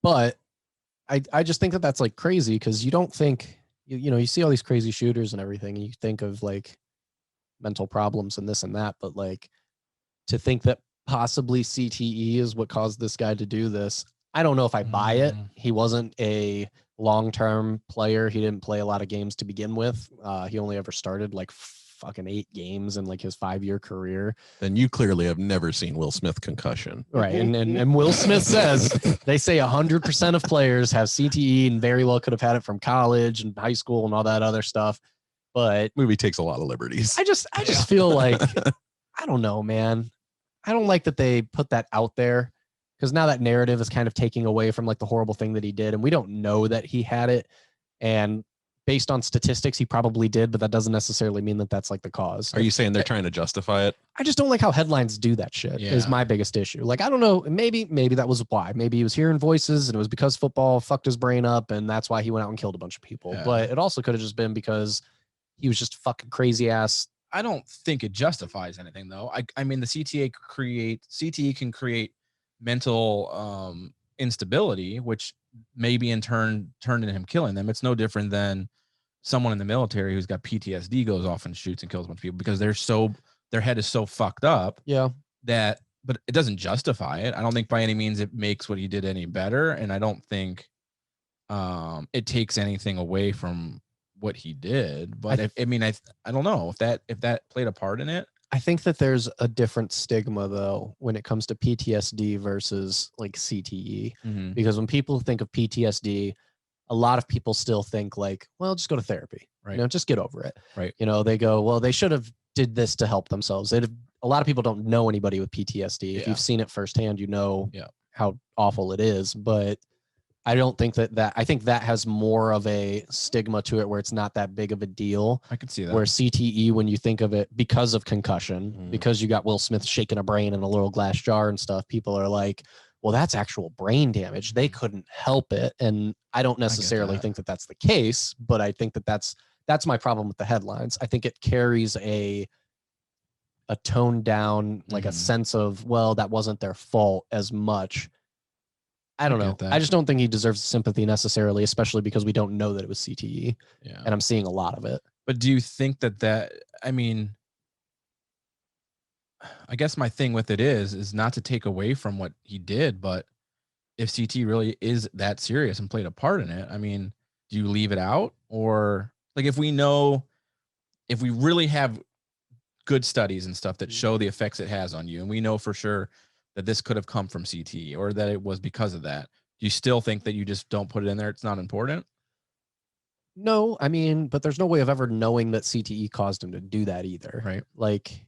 But I just think that that's like crazy because you don't think you know you see all these crazy shooters and everything and you think of like mental problems and this and that, but like to think that possibly CTE is what caused this guy to do this. I don't know if I buy it. Mm. He wasn't a long-term player. He didn't play a lot of games to begin with. He only ever started like fucking 8 games in like his 5-year career. Then you clearly have never seen Will Smith concussion. Right. And Will Smith says they say 100% of players have CTE and very well could have had it from college and high school and all that other stuff. But Movie takes a lot of liberties. I just feel like, I don't know, man. I don't like that they put that out there, because now that narrative is kind of taking away from like the horrible thing that he did. And we don't know that he had it. And based on statistics, he probably did, but that doesn't necessarily mean that that's like the cause. Are you saying they're trying to justify it? I just don't like how headlines do that shit. Yeah. Is my biggest issue. Like, I don't know, maybe that was why. Maybe he was hearing voices and it was because football fucked his brain up and that's why he went out and killed a bunch of people. Yeah. But it also could have just been because he was just fucking crazy ass. I don't think it justifies anything though. I mean, the CTE can create mental instability, which maybe in turn turned into him killing them. It's no different than someone in the military who's got PTSD goes off and shoots and kills a bunch of people because their head is so fucked up. Yeah. But it doesn't justify it. I don't think by any means it makes what he did any better. And I don't think it takes anything away from what he did. But I don't know if that played a part in it. I think that there's a different stigma though when it comes to PTSD versus like CTE, because when people think of PTSD, a lot of people still think like, well, just go to therapy, Right. just get over it. Right. They go, well, they should have did this to help themselves. A lot of people don't know anybody with PTSD. If Yeah. you've seen it firsthand, Yeah. how awful it is. But I don't think I think that has more of a stigma to it where it's not that big of a deal. I could see that. Where CTE, when you think of it because of concussion, because you got Will Smith shaking a brain in a little glass jar and stuff, people are like, well, that's actual brain damage. They couldn't help it. And I don't necessarily think that that's the case, but I think that that's my problem with the headlines. I think it carries a toned down, like a sense of, well, that wasn't their fault as much. I don't know. I just don't think he deserves sympathy necessarily, especially because we don't know that it was CTE. Yeah. And I'm seeing a lot of it. But do you think I mean, I guess my thing with it is not to take away from what he did, but if CT really is that serious and played a part in it, I mean, do you leave it out? Or like if we really have good studies and stuff that show the effects it has on you, and we know for sure that this could have come from CTE or that it was because of that, do you still think that you just don't put it in there? It's not important? No, I mean, but there's no way of ever knowing that CTE caused him to do that either. Right. Like,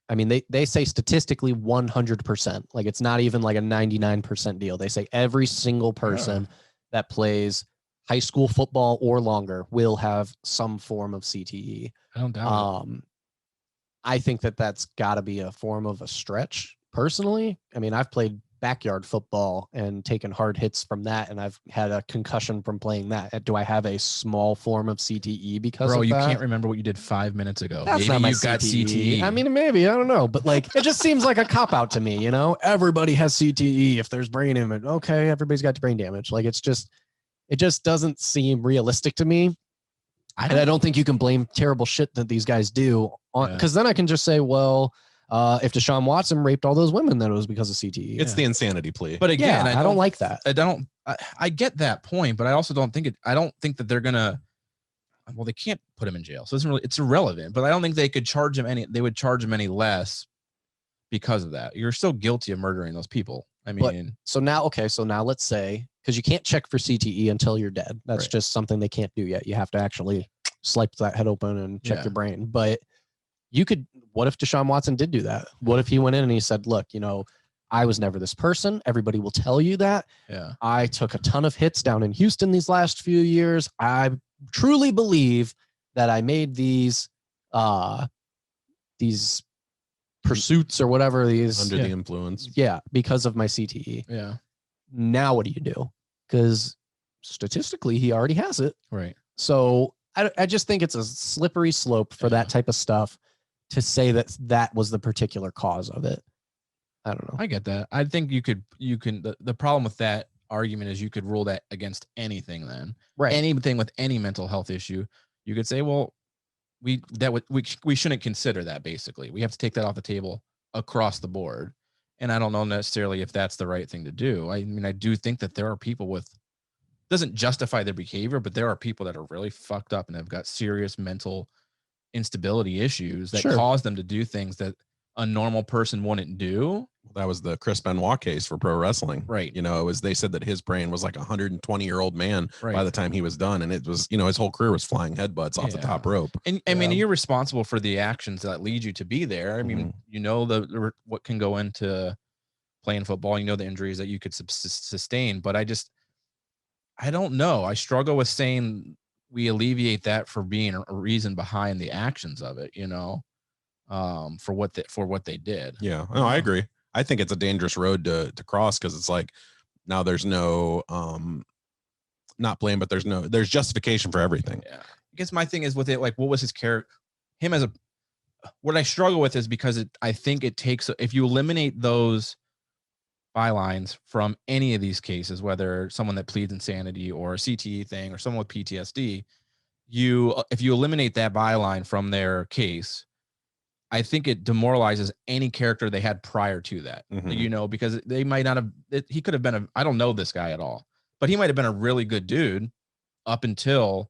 I mean, they say statistically 100%. Like, it's not even like a 99% deal. They say every single person that plays high school football or longer will have some form of CTE. I don't doubt it. I think that that's got to be a form of a stretch, personally. I mean, I've played backyard football and taken hard hits from that, and I've had a concussion from playing that. Do I have a small form of CTE because of that? Bro, you can't remember what you did 5 minutes ago. That's Maybe not my you've got CTE. I mean, maybe, I don't know, but like, it just seems like a cop out to me. Everybody has CTE if there's brain damage. Okay, everybody's got brain damage. Like, it just doesn't seem realistic to me. And I don't think you can blame terrible shit that these guys do on, because then I can just say, well, if Deshaun Watson raped all those women, then it was because of CTE. It's the insanity plea. But again, I don't like that. I get that point, but I also don't think that they're gonna. Well, they can't put him in jail, so it's irrelevant. But I don't think they could charge him they would charge him any less because of that. You're still guilty of murdering those people. I mean, so now let's say, because you can't check for CTE until you're dead. That's Right. just something they can't do yet. You have to actually slice that head open and check your brain. But what if Deshaun Watson did do that? What if he went in and he said, look, I was never this person. Everybody will tell you that. yeah, I took a ton of hits down in Houston these last few years. I truly believe that I made these pursuits or whatever these under the influence. Yeah, because of my CTE. yeah, Now what do you do? Because statistically he already has it. right. So I just think it's a slippery slope for that type of stuff to say that was the particular cause of it. I don't know. I get that. I think you can. The problem with that argument is you could rule that against anything. Then Right. anything with any mental health issue, you could say, well, we shouldn't consider that. Basically, we have to take that off the table across the board. And I don't know necessarily if that's the right thing to do. I mean, I do think that there are people doesn't justify their behavior, but there are people that are really fucked up and have got serious mental instability issues that Sure. caused them to do things that a normal person wouldn't do. That was the Chris Benoit case for pro wrestling. Right. You know, it was, they said that his brain was like a 120-year-old man by Right. the time he was done. And it was, you know, his whole career was flying headbutts off the Yeah. top rope. And I mean, you're responsible for the actions that lead you to be there. I mean, you know, what can go into playing football, you know, the injuries that you could sustain, but I don't know. I struggle with saying we alleviate that for being a reason behind the actions of it, you know, for what they did. Yeah, no, I agree. I think it's a dangerous road to cross, because it's like now there's no not blame, but there's justification for everything. Yeah. I guess my thing is with it, like, what was his character? What I struggle with is because I think it takes, if you eliminate those bylines from any of these cases, whether someone that pleads insanity or a CTE thing or someone with PTSD, if you eliminate that byline from their case, I think it demoralizes any character they had prior to that, you know, because they might not have, he could have been I don't know this guy at all, but he might have been a really good dude up until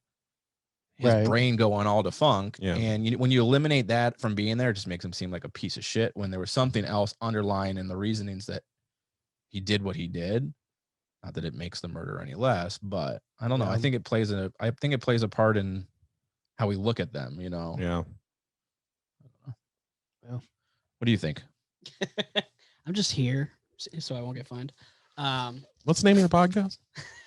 his brain going all defunct. Yeah. And when you eliminate that from being there, it just makes him seem like a piece of shit when there was something else underlying in the reasonings that he did what he did. Not that it makes the murder any less, but I don't know. I think it plays a part in how we look at them, you know? Yeah. What do you think? I'm just here so I won't get fined. What's the name of your podcast?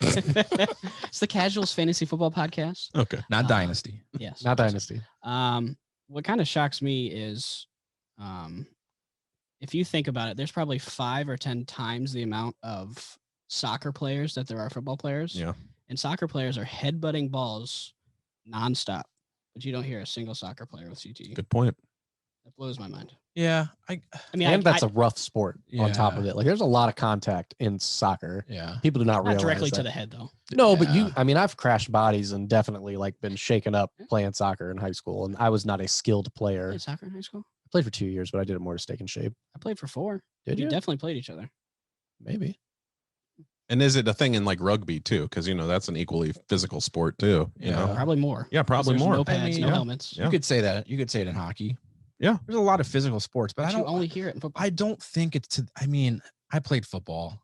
It's the Casuals Fantasy Football Podcast. Okay. Not Dynasty. Yes. Not Dynasty. What kind of shocks me is if you think about it, there's probably 5 or 10 times the amount of soccer players that there are football players. Yeah. And soccer players are headbutting balls nonstop, but you don't hear a single soccer player with CTE. Good point. That blows my mind. Yeah. I mean, And that's a rough sport on top of Yeah. it. Like, there's a lot of contact in soccer. Yeah. People do not not realize directly that. to the head though. No, but Yeah. I mean, I've crashed bodies and definitely like been shaken up playing soccer in high school, and I was not a skilled You player. played soccer in high school? I played for 2 years, but I did it more to stay in shape. I played for 4. Did We you? definitely played each other. Maybe. And is it a thing in like rugby too? Because, you know, that's an equally physical sport too. You Yeah. know? Probably more. Yeah, probably There's more. No pads, no yeah. helmets. Yeah. You could say that. You could say it in hockey. Yeah. There's a lot of physical sports, but But I you don't only hear it in football. I don't think it's I played football.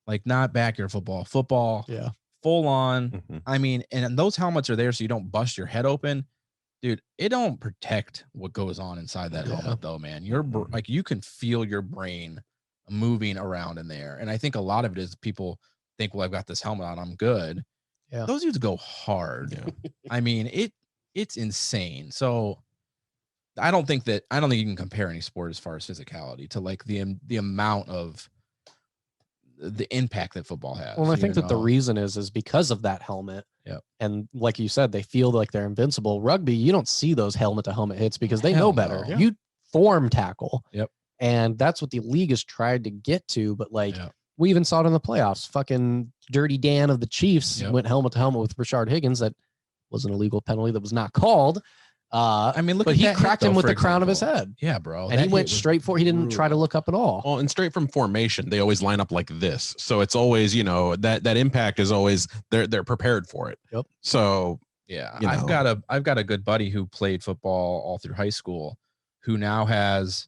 Like, not backyard football. Yeah. Full on. Mhm. I mean, and those helmets are there so you don't bust your head open. Dude, it don't protect what goes on inside that helmet though, man. Like, you can feel your brain moving around in there. And I think a lot of it is people think, well, I've got this helmet on, I'm good. Yeah. Those dudes go hard. Yeah. I mean, it's insane. So I don't think you can compare any sport as far as physicality to like the amount of the impact that football has. Well, I think you that the know? reason is because of that helmet. Yep. And like you said, they feel like they're invincible. Rugby, you don't see those helmet to helmet hits because they know Hell better. no. You form tackle. Yep. And that's what the league has tried to get to. But like, Yep. we even saw it in the playoffs. Fucking Dirty Dan of the Chiefs Yep. went helmet to helmet with Rashard Higgins. That was an illegal penalty that was not called. I mean, look but at he that hit, cracked him though, with for the crown of his example. head. Yeah, bro. And he That went hit was straight for. He didn't try to brutal. look up at all. Well, and straight from formation, they always line up like this. So it's always, you know, that impact is always they're prepared for it. Yep. So Yeah, you I've know. got a good buddy who played football all through high school, who now has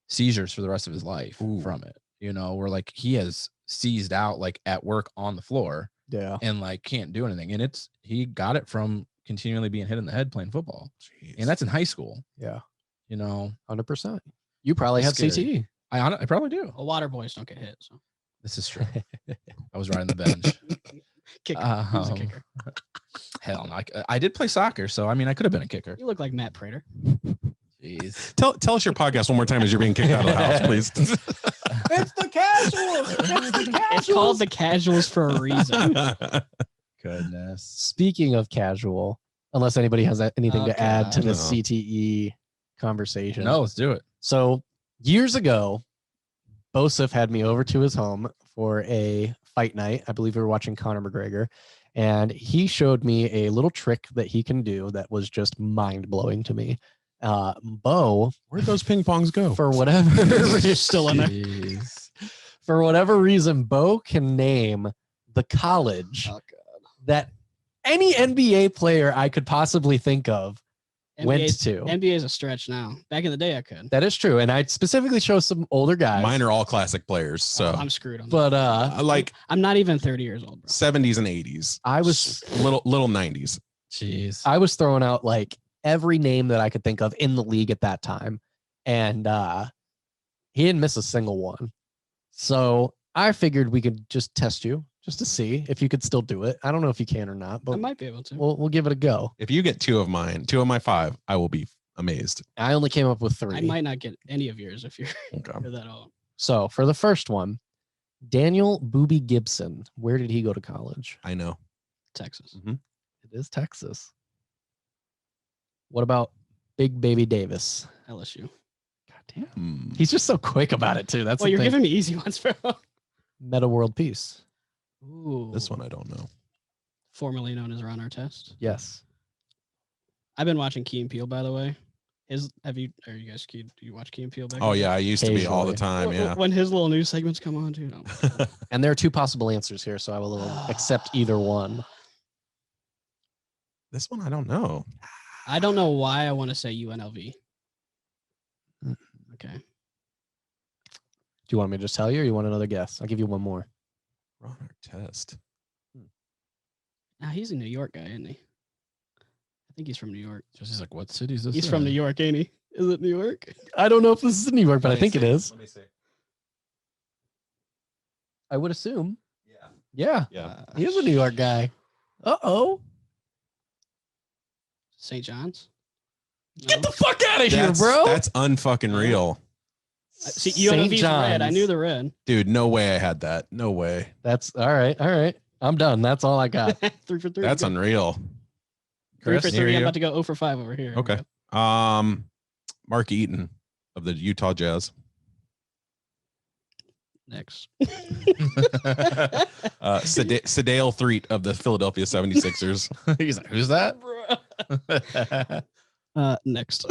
seizures for the rest of his life from it. You know, where like he has seized out like at work on the floor Yeah. and like can't do anything, and he got it from continually being hit in the head playing football, and that's in high school. Yeah. You know, 100%. You probably have Scary. CTE. I probably do. Well, water boys don't get hit. So This is true. I was riding the bench. kicker. He was a Um, kicker. Hell no. I did play soccer, so I mean, I could have been a kicker. You look like Matt Prater. Jeez. tell us your podcast one more time as you're being kicked out of the house, please. It's the casuals. It's the casuals. It's called the Casuals for a reason. Goodness. Speaking of casual, unless anybody has anything to Okay. add to the No. CTE conversation. No, let's do it. So years ago, Bosef had me over to his home for a fight night. I believe we were watching Conor McGregor, and he showed me a little trick that he can do that was just mind blowing to me. Bo, Where'd those ping pongs go? for whatever You're still in there. Jeez. for whatever reason, Bo can name the college Oh, that any NBA player I could possibly think of went to. NBA is a stretch now. Back in the day, I could. That is true. And I specifically chose some older guys. Mine are all classic players. So I'm screwed on But like I'm not even 30 years old, bro. 70s and 80s. I was little 90s. Jeez. I was throwing out like every name that I could think of in the league at that time. And he didn't miss a single one. So I figured we could just test you just to see if you could still do it. I don't know if you can or not, I but might be able to. we'll give it a go. If you get 2 of my 5, I will be amazed. I only came up with 3. I might not get any of yours if you're Okay. that old. So for the first one, Daniel Booby Gibson. Where did he go to college? I know. Texas. Mhm. It is Texas. What about Big Baby Davis? LSU. God damn. Hmm. He's just so quick about it too. That's Well, the you're thing. giving me easy ones, bro. Meta World Peace. Ooh. This one I don't know. Formerly known as Ron Artest. Yes. I've been watching Key and Peele, by the way. Are you guys do you watch Key and Peele back? Oh in the yeah, I used to be all the Occasionally. time. Yeah. When his little news segments come on, dude. Oh. And there are 2 possible answers here, so I will accept either one. This one I don't know. I don't know why I want to say UNLV. Okay. Do you want me to just tell you or you want another guess? I'll give you one more. Ron Artest. Now he's a New York guy, isn't he? I think he's from New York. Jesse's like, what city is this? He's from New York, ain't he? Is it New York? I don't know if this is in New York, but I Let me think it see. is. Let me see. I would assume. Yeah. Yeah. Yeah. He is a New York guy. Uh-oh. St. John's? Get the fuck out of here, That's, bro. that's unfucking real. See, St. UNLV's red. I John's. knew the red. Dude, no way I had that. No way. That's all right. All right. I'm done. That's all I got. 3 for 3. That's Good. unreal. 3 for Chris, 3. I'm you? about to go 0 for 5 over here. Okay. Mark Eaton of the Utah Jazz. Next. Sadale Threet of the Philadelphia 76ers. He's like, who's that? Next.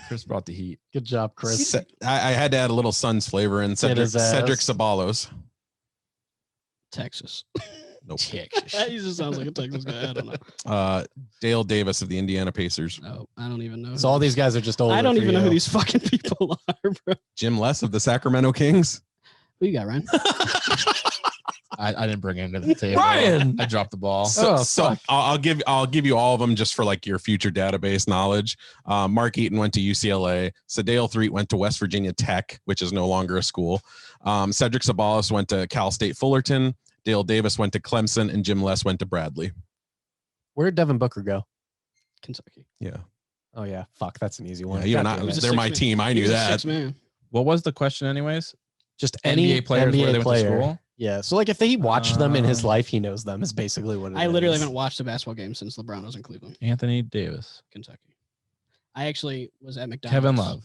Chris brought the heat. Good job, Chris. I had to add a little Suns flavor in. Get his ass. Cedric Sabalos. Texas. Nope. He just sounds like a Texas guy. I don't know. Dale Davis of the Indiana Pacers. No, I don't even know. So all these guys are just old. I don't even know who these fucking people are, bro. Jim Les of the Sacramento Kings. Who you got, Ryan? I didn't bring him to the table. Ryan! I dropped the ball. So, Oh, so fuck. I'll give you all of them just for like your future database knowledge. Mark Eaton went to UCLA. Sadale Threet went to West Virginia Tech, which is no longer a school. Cedric Sabalos went to Cal State Fullerton. Dale Davis went to Clemson, and Jim Les went to Bradley. Where did Devin Booker go? Kentucky. Yeah, Oh yeah, fuck, that's an easy one. yeah. You God and I, damn it. He's a they're my 6 man. team. I knew He's a that. 6 man. What was the question, anyways? Just any NBA players where they went to player. school? Yeah. So like if he watched them in his life, he knows them is basically what it is. I literally haven't watched a basketball game since LeBron was in Cleveland, Anthony Davis. Kentucky. I actually was at McDonald's. Kevin Love.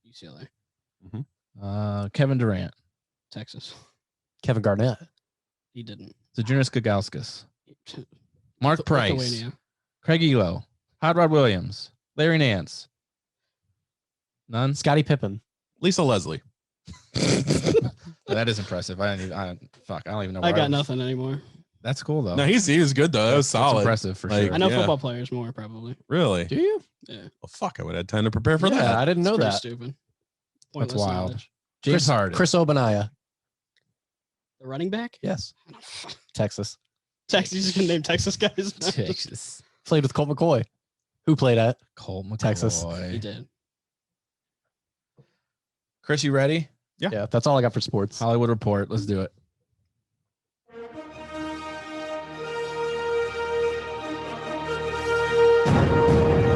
UCLA. Kevin Durant. Texas. Kevin Garnett. He didn't. Zajunas Gagauskas. Mark Price. Lithuania. Craig Elo. Hot Rod Williams. Larry Nance. None? Scottie Pippen. Lisa Leslie. That is impressive. I don't even know. I where got nothing anymore. That's cool though. No, he was good though. That was That's solid. impressive for Like, sure. I know Yeah. football players more, probably. Really? Do you? Yeah. Well, fuck, I would have had time to prepare for Yeah, that. I didn't know It's pretty that. stupid. That's Pointless wild. knowledge. James Harden. Chris Obanaya. The running back? Yes. Texas. Texas. You just gonna name Texas guys? Texas. Played with Colt McCoy. Who played at? Colt McCoy. Texas. He did. Chris, you ready? Yeah, that's all I got for sports. Hollywood Report. Let's do it.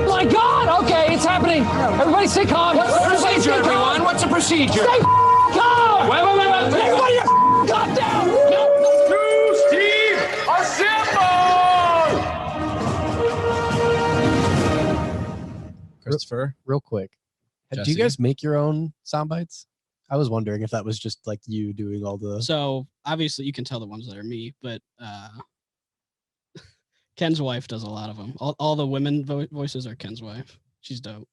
My God! Okay, it's happening. Everybody stay calm. What's the procedure, everyone? What's the procedure? Stay calm! Wait. Everybody calm down! Two, Steve, assemble! Christopher. Real quick. Do you Jesse? guys make your own sound bites? I was wondering if that was just like you doing all the. So obviously you can tell the ones that are me, but Ken's wife does a lot of them. All the women voices are Ken's wife. She's dope.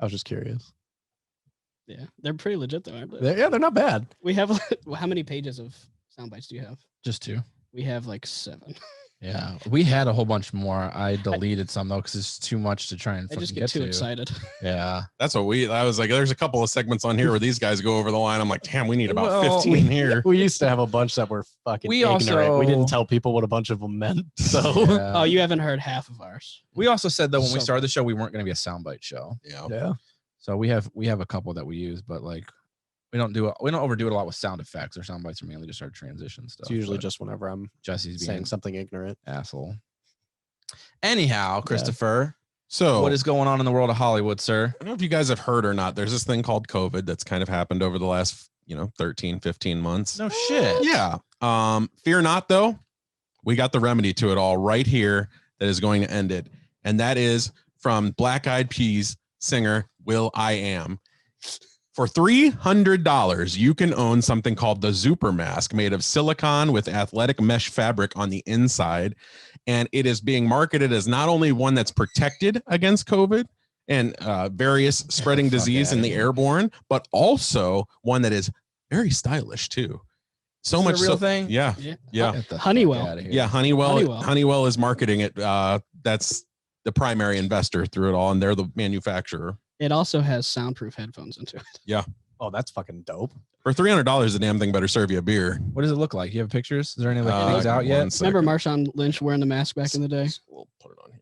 I was just curious. Yeah, they're pretty legit though, aren't they? They're not bad. We have how many pages of sound bites do you have? Just two. We have like 7. Yeah, we had a whole bunch more. I deleted some though because it's too much to try and I fucking just get get too to. excited. Yeah, That's what I was like, there's a couple of segments on here where these guys go over the line. I'm like, damn, we need about Well, 15 here. We used to have a bunch that were fucking We ignorant. also- We didn't tell people what a bunch of them meant. So yeah. Oh, you haven't heard half of ours. We also said that when we So started the show, we weren't going to be a soundbite show. Yeah. yeah. So we have a couple that we use, but like we don't overdo it a lot with sound effects. Our sound bites are mainly just our transition stuff. It's usually but just whenever I'm Jesse's saying being something ignorant. asshole. Anyhow, Christopher, So what is going on in the world of Hollywood, sir? I don't know if you guys have heard or not. There's this thing called COVID that's kind of happened over the last, 13, 15 months. No shit. Yeah. Fear not, though. We got the remedy to it all right here that is going to end it. And that is from Black Eyed Peas singer Will.I.AM. For $300, you can own something called the Zuper Mask, made of silicone with athletic mesh fabric on the inside. And it is being marketed as not only one that's protected against COVID and various spreading disease in the airborne, but also one that is very stylish too. So Is it much a real so, thing? Yeah. Yeah. Get the fuck Honeywell. outta here. Yeah. Honeywell is marketing it. That's the primary investor through it all. And they're the manufacturer. It also has soundproof headphones into it. Oh, that's fucking dope. For $300, the damn thing better serve you a beer. What does it look like? You have pictures? Is there any like things out yet? Remember Marshawn Lynch wearing the mask back in the day? We'll put it on here.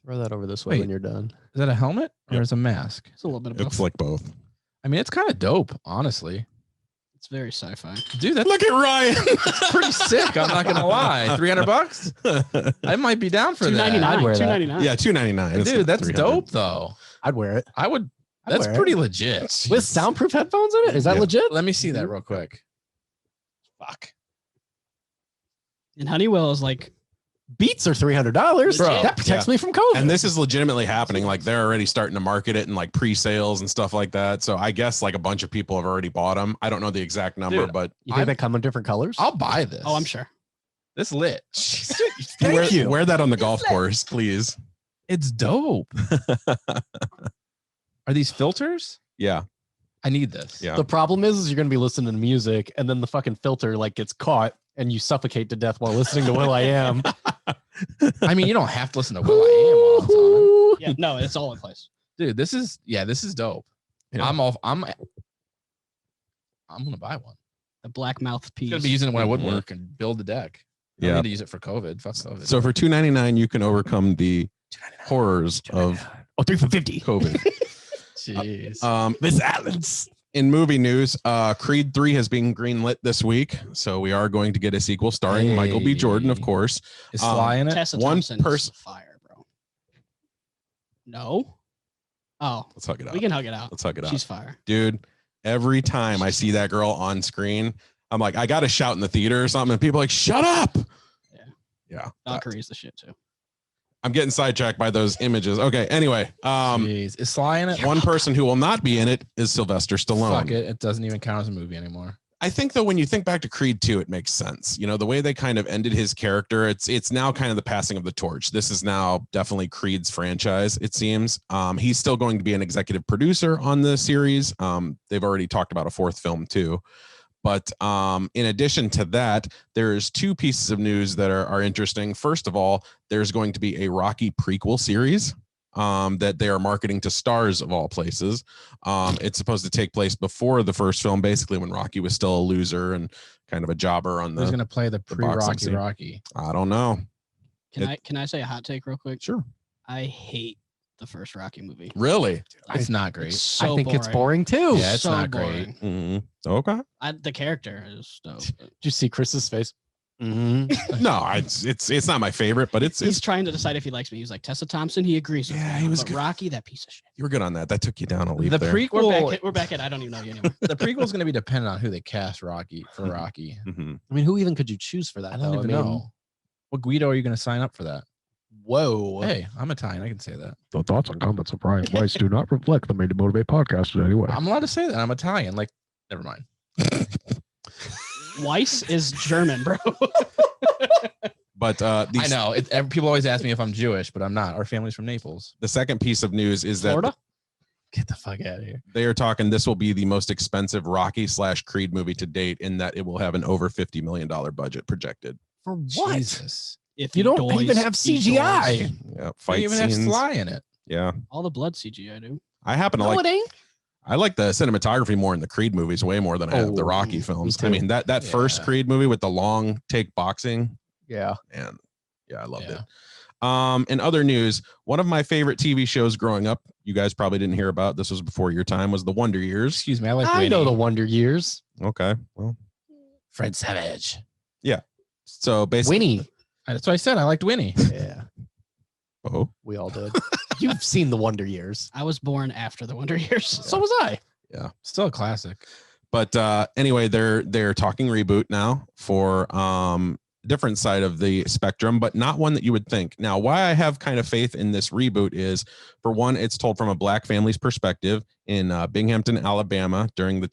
Throw that over this way Wait. when you're done. Is that a helmet or Yep. is it a mask? It's a little bit of It's both. like both. I mean, it's kind of dope, honestly. It's very sci-fi. Dude, that's Look at Ryan. pretty sick. I'm not gonna lie. $300? I might be down for that. I'd wear $2.99. that. $2.99. Yeah, $299. It's Dude, not that's 300. dope though. I'd wear it. I would. I'd That's wear it. pretty legit. With soundproof headphones in it? Is that Yeah. legit? Let me see that real quick. Fuck. And Honeywell is like, Beats are $300. Bro. That protects me from COVID. And this is legitimately happening. Like they're already starting to market it and like pre-sales and stuff like that. So I guess like a bunch of people have already bought them. I don't know the exact number, Dude, but you think they come in different colors? I'll buy this. oh, I'm sure. This lit. Thank you. wear that on the golf course, please. It's dope. Are these filters? Yeah. I need this. Yeah. The problem is you're going to be listening to music and then the fucking filter like gets caught and you suffocate to death while listening to Will.I.AM. I mean, you don't have to listen to Will.I.AM all the time. Yeah, no, it's all in place. Dude, this is dope. Yeah. I'm gonna buy one. The black mouth piece. I'm gonna be using it when I Mhm. woodwork and build the deck. I don't Yeah. need to use it for COVID. Fuck COVID. So for $299, you can overcome the horrors of 3 for $50. COVID. jeez. Miss Allen's. In movie news, Creed 3 has been greenlit this week. So we are going to get a sequel starring Michael B. Jordan, of Hey. course. Is Sly in it? Tessa one Thompson is person- fire, bro. No? Oh, Let's hug it out. we can hug it out. Let's hug it out. She's fire. Dude, every time I see that girl on screen, I'm like, I got to shout in the theater or something. And people are like, shut up. Yeah. Yeah. Valkyrie's the shit too. I'm getting sidetracked by those images. Okay. Anyway, Jeez. Is Sly in it? one person who will not be in it is Sylvester Stallone. Fuck it. It doesn't even count as a movie anymore. I think though, when you think back to Creed 2, it makes sense. You know, the way they kind of ended his character, it's now kind of the passing of the torch. This is now definitely Creed's franchise, it seems. He's still going to be an executive producer on the series. They've already talked about a fourth film too. But in addition to that, there's two pieces of news that are interesting. First of all, there's going to be a Rocky prequel series that they are marketing to stars of all places. It's supposed to take place before the first film, basically when Rocky was still a loser and kind of a jobber on Who's the. gonna play the boxing pre-Rocky scene. Rocky? I don't know. Can I say a hot take real quick? Sure. I hate the first Rocky movie. Really? It's not great. It's so I think it's boring too. Yeah, it's so not boring. great. Mhm. Okay. The character is dope. Did you see Chris's face? Mm-hmm. No, it's not my favorite, but He's it's trying to decide if he likes me. He's like Tessa Thompson. He agrees with Yeah, me. he was But good. Rocky, that piece of shit. you were good on that. That took you down a leap The there. prequel. We're back at I don't even know you anymore. The prequel is gonna be dependent on who they cast Rocky for Rocky. Mhm. I mean, who even could you choose for that? I don't though? even mean, know. What Guido are you gonna sign up for that? Whoa. Hey, I'm Italian. I can say that. The thoughts and comments of Ryan Weiss do not reflect the Made to Motivate podcast in any way. I'm allowed to say that. I'm Italian. Like, never mind. Weiss is German, bro. But I these, know. People always ask me if I'm Jewish, but I'm not. Our family's from Naples. the second piece of news is that Florida? Get the fuck out of here. they are talking this will be the most expensive Rocky / Creed movie to date in that it will have an over $50 million budget projected For what? Jesus. If You he don't even dies, have he CGI. dies. Yeah, They fight even have scenes. Sly in it. Yeah, All the blood CGI, dude. I happen to No, like. it ain't. I like the cinematography more in the Creed movies, way more than I have the Oh, Rocky me films. too. I mean that first Yeah. Creed movie with the long take boxing, Yeah. and yeah, I loved Yeah. it. In other news, one of my favorite TV shows growing up, you guys probably didn't hear about. This was before your time. Was The Wonder Years? Excuse me. I like I Winnie. know the Wonder Years. Okay, well, Fred Savage. so basically, Winnie. That's what I said. I liked Winnie. Yeah, oh, we all did. You've seen the Wonder Years. I was born after the Wonder Years. So was I. Still a classic. but anyway, they're talking reboot now for different side of the spectrum, but not one that you would think. Now, why I have kind of faith in this reboot is, for one, it's told from a black family's perspective in Binghamton, Alabama, during the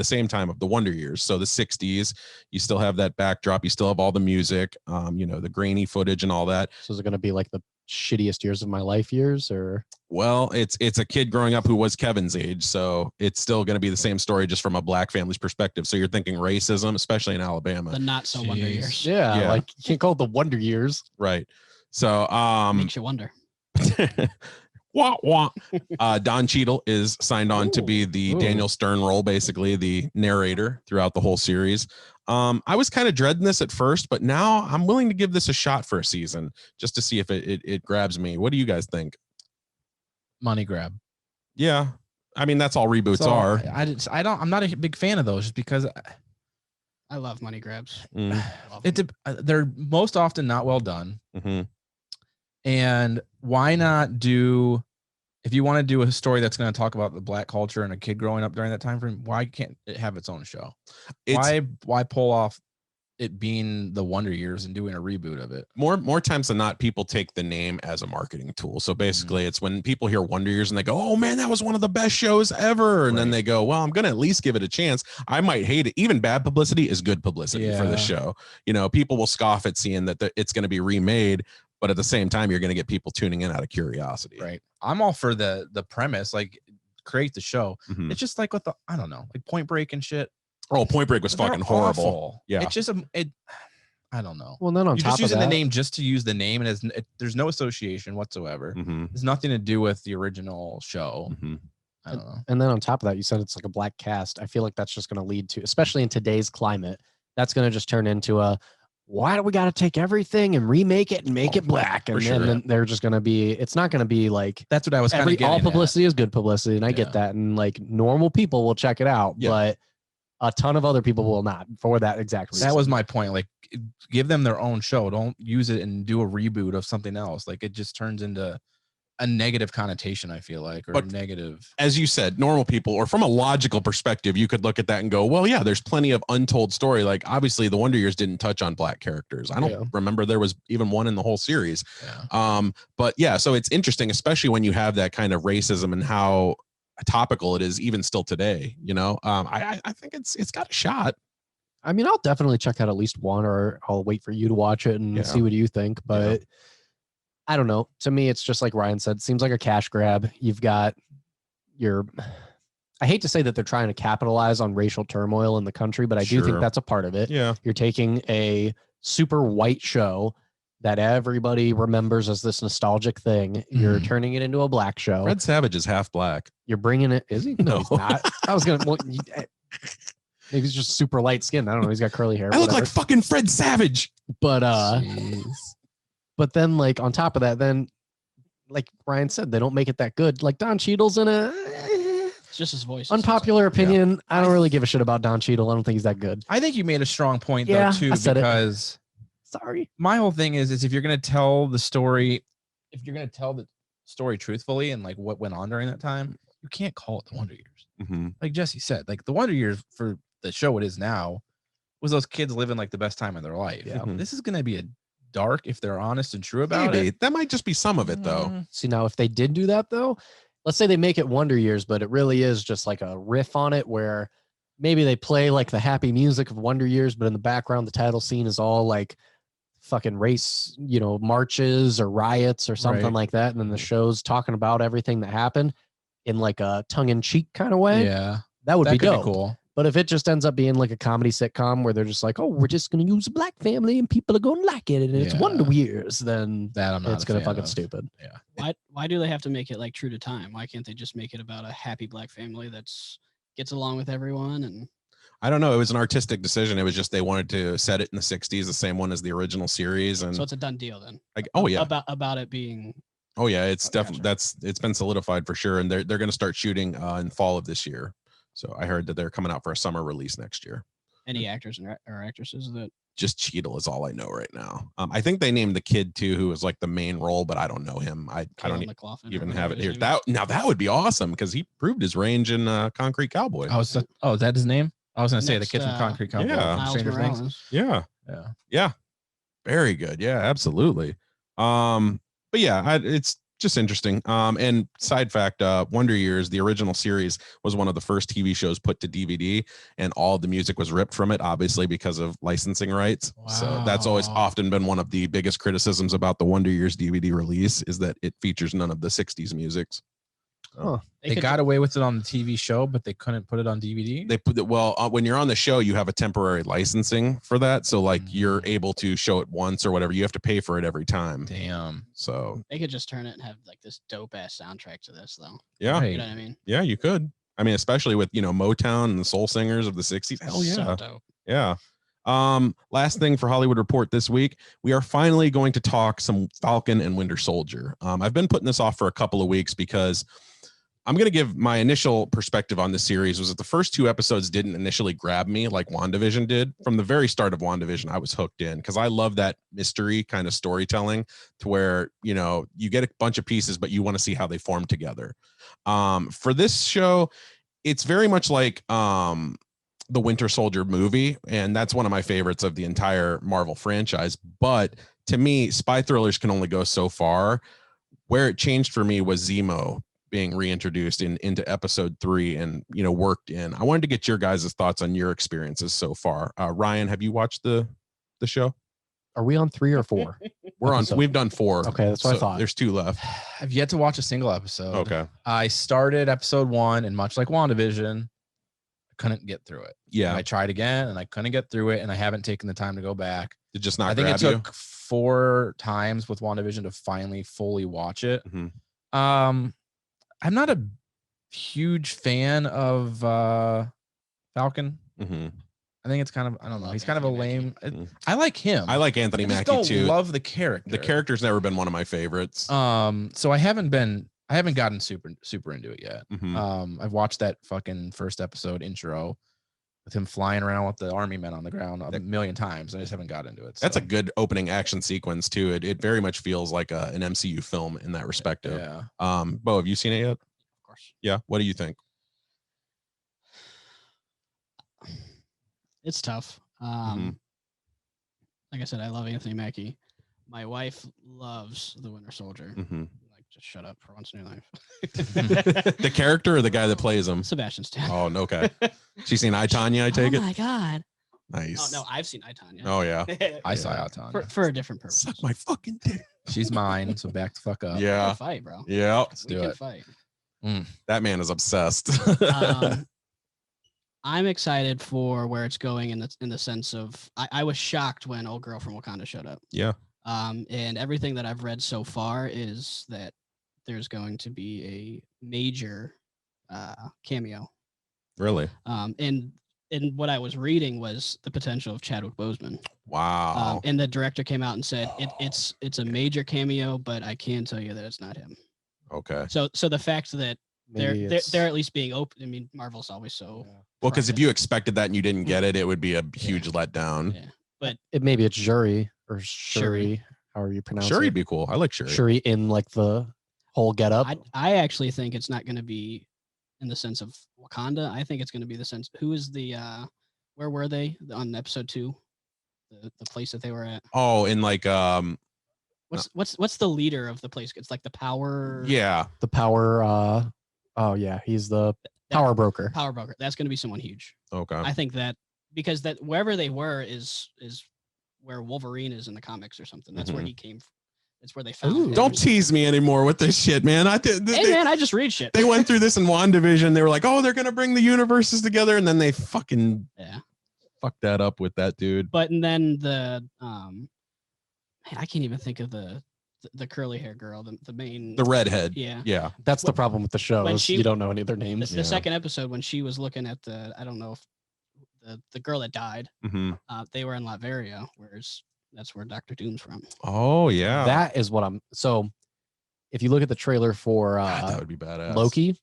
same time of the Wonder Years. So the 60s, you still have that backdrop, you still have all the music, the grainy footage and all that. So is it going to be like the shittiest years of my life years, or? Well, it's a kid growing up who was Kevin's age, so it's still going to be the same story, just from a black family's perspective. So you're thinking racism, especially in Alabama. The not so Wonder Jeez. Years. Yeah, like you can't call it the Wonder Years. Right. So Makes you wonder. wah, wah. Don Cheadle is signed on to be the Ooh. Daniel Stern role, basically the narrator throughout the whole series. I was kind of dreading this at first, but now I'm willing to give this a shot for a season just to see if it grabs me. What do you guys think? Money grab. Yeah, I mean that's all reboots So, are. I'm not a big fan of those, just because I love money grabs. Mm, Love them. they're most often not well done. mhm. And why not do, if you want to do a story that's going to talk about the black culture and a kid growing up during that time frame, why can't it have its own show? Why pull off it being the Wonder Years and doing a reboot of it? More times than not, people take the name as a marketing tool. So basically, it's when people hear Wonder Years and they go, "Oh man, that was one of the best shows ever," and then Right. they go, "Well, I'm gonna at least give it a chance. I might hate it. Even bad publicity is good publicity for the Yeah. show. People will scoff at seeing that it's going to be remade, but at the same time, you're going to get people tuning in out of curiosity. Right. I'm all for the premise, like create the show. Mhm. It's just like with the, I don't know, like Point Break and shit. Oh, Point Break was They're fucking horrible. awful. Yeah. It's just I don't know. Well, then on You're top just using of that, the name just to use the name, and there's no association whatsoever. Mhm. There's nothing to do with the original show. Mhm. I don't know. and then on top of that, you said it's like a black cast. I feel like that's just going to lead to, especially in today's climate, that's going to just turn into a, why do we got to take everything and remake it and make it black? And for then sure. they're just going to be, it's not going to be like, That's what I was kind of all getting at. publicity is good publicity. And I Yeah. get that. And like normal people will check it out, Yeah. but a ton of other people will not for that exact reason. That was my point. Like, give them their own show. Don't use it and do a reboot of something else. Like, it just turns into a negative connotation, I feel like, or But- a negative. As you said, normal people, or from a logical perspective, you could look at that and go, well, yeah, there's plenty of untold story. Like obviously the Wonder Years didn't touch on black characters. I don't Yeah. remember there was even one in the whole series. Yeah. But yeah, so it's interesting, especially when you have that kind of racism and how topical it is even still today. I think it's got a shot. I mean, I'll definitely check out at least one, or I'll wait for you to watch it and Yeah. see what you think. But I don't know. To me, it's just like Ryan said, it seems like a cash grab. You've got I hate to say that they're trying to capitalize on racial turmoil in the country, but I do Sure. think that's a part of it. Yeah. You're taking a super white show that everybody remembers as this nostalgic thing. You're Mhm. turning it into a black show. Fred Savage is half black. You're bringing it. Is he? No, he's No. not. I was going to, maybe he's just super light skinned. I don't know. He's got curly hair. I look whatever. like fucking Fred Savage. But Jeez. but then like on top of that, then like Ryan said, they don't make it that good. Like Don Cheadle's in a It's just his voice. unpopular opinion. I don't really give a shit about Don Cheadle. I don't think he's that good. I think you made a strong point Yeah, though too, I said it. because Sorry. my whole thing is if you're going to tell the story, if you're going to tell the story truthfully and like what went on during that time, you can't call it the Wonder Years. Mm-hmm. Like Jesse said, like the Wonder Years for the show it is now was those kids living like the best time of their life. Yeah. Mhm. This is going to be a dark if they're honest and true about Maybe it. that might just be some of it though. Mm, See, now if they did do that though, let's say they make it Wonder Years, but it really is just like a riff on it where maybe they play like the happy music of Wonder Years, but in the background, the title scene is all like fucking race, marches or riots or something Right. like that. And then the show's talking about everything that happened in like a tongue in cheek kind of way. Yeah, That would that be could dope. be cool. But if it just ends up being like a comedy sitcom where they're just like, oh, we're just going to use a black family and people are going to like it and it's Yeah. Wonder Years, then That I'm not. it's going to fucking stupid. Yeah. Why do they have to make it like true to time? Why can't they just make it about a happy black family gets along with everyone? And I don't know. It was an artistic decision. It was just they wanted to set it in the 60s, the same one as the original series. And so it's a done deal then. like, oh yeah, about it being. oh yeah, it's definitely Gotcha. it's been solidified for sure. And they're going to start shooting in fall of this year. So I heard that they're coming out for a summer release next year. Any actors or actresses that Just Cheadle is all I know right now. I think they named the kid too, who was like the main role, but I don't know him. I don't McLaughlin even or have it whatever here. his name is? That would be awesome because he proved his range in Concrete Cowboy. Oh, is that his name? I was gonna say the Next, kid from Concrete Cowboy. yeah. Miles Stranger Things. Morales. Yeah, Yeah. yeah, very good. Yeah, absolutely. But yeah, it's just interesting. And side fact, Wonder Years, the original series, was one of the first TV shows put to DVD, and all the music was ripped from it, obviously because of licensing rights. So that's always Wow. often been one of the biggest criticisms about the Wonder Years DVD release is that it features none of the 60s musics. They could got away with it on the TV show, but they couldn't put it on DVD. They put it when you're on the show, you have a temporary licensing for that. So like you're able to show it once or whatever. You have to pay for it every time. Damn. So They could just turn it and have like this dope ass soundtrack to this though. yeah, Right. You know what I mean? yeah, you could. I mean, especially with Motown and the soul singers of the 60s. Hell yeah. So dope. Yeah. Last thing for Hollywood Report this week, we are finally going to talk some Falcon and Winter Soldier. I've been putting this off for a couple of weeks because I'm going to give my initial perspective on this series was that the first 2 episodes didn't initially grab me like WandaVision did. From the very start of WandaVision, I was hooked in because I love that mystery kind of storytelling to where, you get a bunch of pieces, but you want to see how they form together. For this show, it's very much like the Winter Soldier movie, and that's one of my favorites of the entire Marvel franchise. But to me, spy thrillers can only go so far. Where it changed for me was Zemo being reintroduced into episode 3 and worked in. I wanted to get your guys' thoughts on your experiences so far. Ryan, have you watched the show? Are we on 3 or 4? We've done 4. Okay, that's what I thought. There's 2 left. I've yet to watch a single episode. Okay. I started episode 1, and much like WandaVision, I couldn't get through it. Yeah. I tried again, and I couldn't get through it, and I haven't taken the time to go back. It just not I think grab it took 4 times with WandaVision to finally fully watch it. Mhm. I'm not a huge fan of Falcon. Mm-hmm. I think it's kind of, I don't know. He's kind of a lame. Mackie. I like him. I like Anthony I just Mackie don't too. love the character. The character's never been one of my favorites. So I haven't gotten super into it yet. Mhm. I've watched that fucking first episode intro with him flying around with the army men on the ground a million times. I just haven't got into it. That's so. a good opening action sequence too. It very much feels like an MCU film in that respect. Yeah. Beau, have you seen it yet? Of course. Yeah. What do you think? It's tough. Mhm. Like I said, I love Anthony Mackie. My wife loves the Winter Soldier. Mhm. Like, just shut up for once in your life. The character or the guy that plays him? Sebastian Stan. Oh, no, okay. She's seen I, Tonya, I take oh it? my god. Nice. Oh no, I've seen I, Tonya. Oh, yeah. I saw out on. for a different purpose. Suck my fucking dick. She's mine. So back the fuck up. We can Yeah. fight, bro. Yeah. Let's We do can it. fight. That man is obsessed. I'm excited for where it's going in the sense of I was shocked when Old Girl from Wakanda showed up. Yeah. And everything that I've read so far is that there's going to be a major cameo. Really? And what I was reading was the potential of Chadwick Boseman. Wow. And the director came out and said it's a major cameo, but I can tell you that it's not him. Okay. So the fact that Maybe they're at least being open. I mean, Marvel's always so. Well, because if private. you expected that and you didn't get it, it would be a huge letdown. Yeah, but maybe it's Shuri or Shuri. Shuri, however you pronounce Shuri'd it. be cool. I like Shuri. Shuri in like the whole getup. I actually think it's not going to be in the sense of Wakanda. I think it's going to be the sense. Who is the? Where were they on episode 2? The place that they were at. Oh, in like What's the leader of the place? It's like the power. yeah. The power. Oh yeah, he's the power broker. Power broker. That's going to be someone huge. Okay. I think that because that wherever they were is where Wolverine is in the comics or something. That's where Mhm. he came. It's where they found Ooh. him. Don't tease me anymore with this shit, man. Hey man, I just read shit. They went through this in WandaVision. They were like, oh, they're going to bring the universes together. And then they fucking fucked that up with that dude. But and then the man, I can't even think of the curly hair girl, the main, The redhead. Yeah. That's the problem with the show. When Is she- you don't know any of their names. The second episode when she was looking at I don't know if the girl that died, they were in Latveria, whereas that's where Dr. Doom's from. Oh, yeah. That is what I'm. So if you look at the trailer for God, that would be badass. Loki,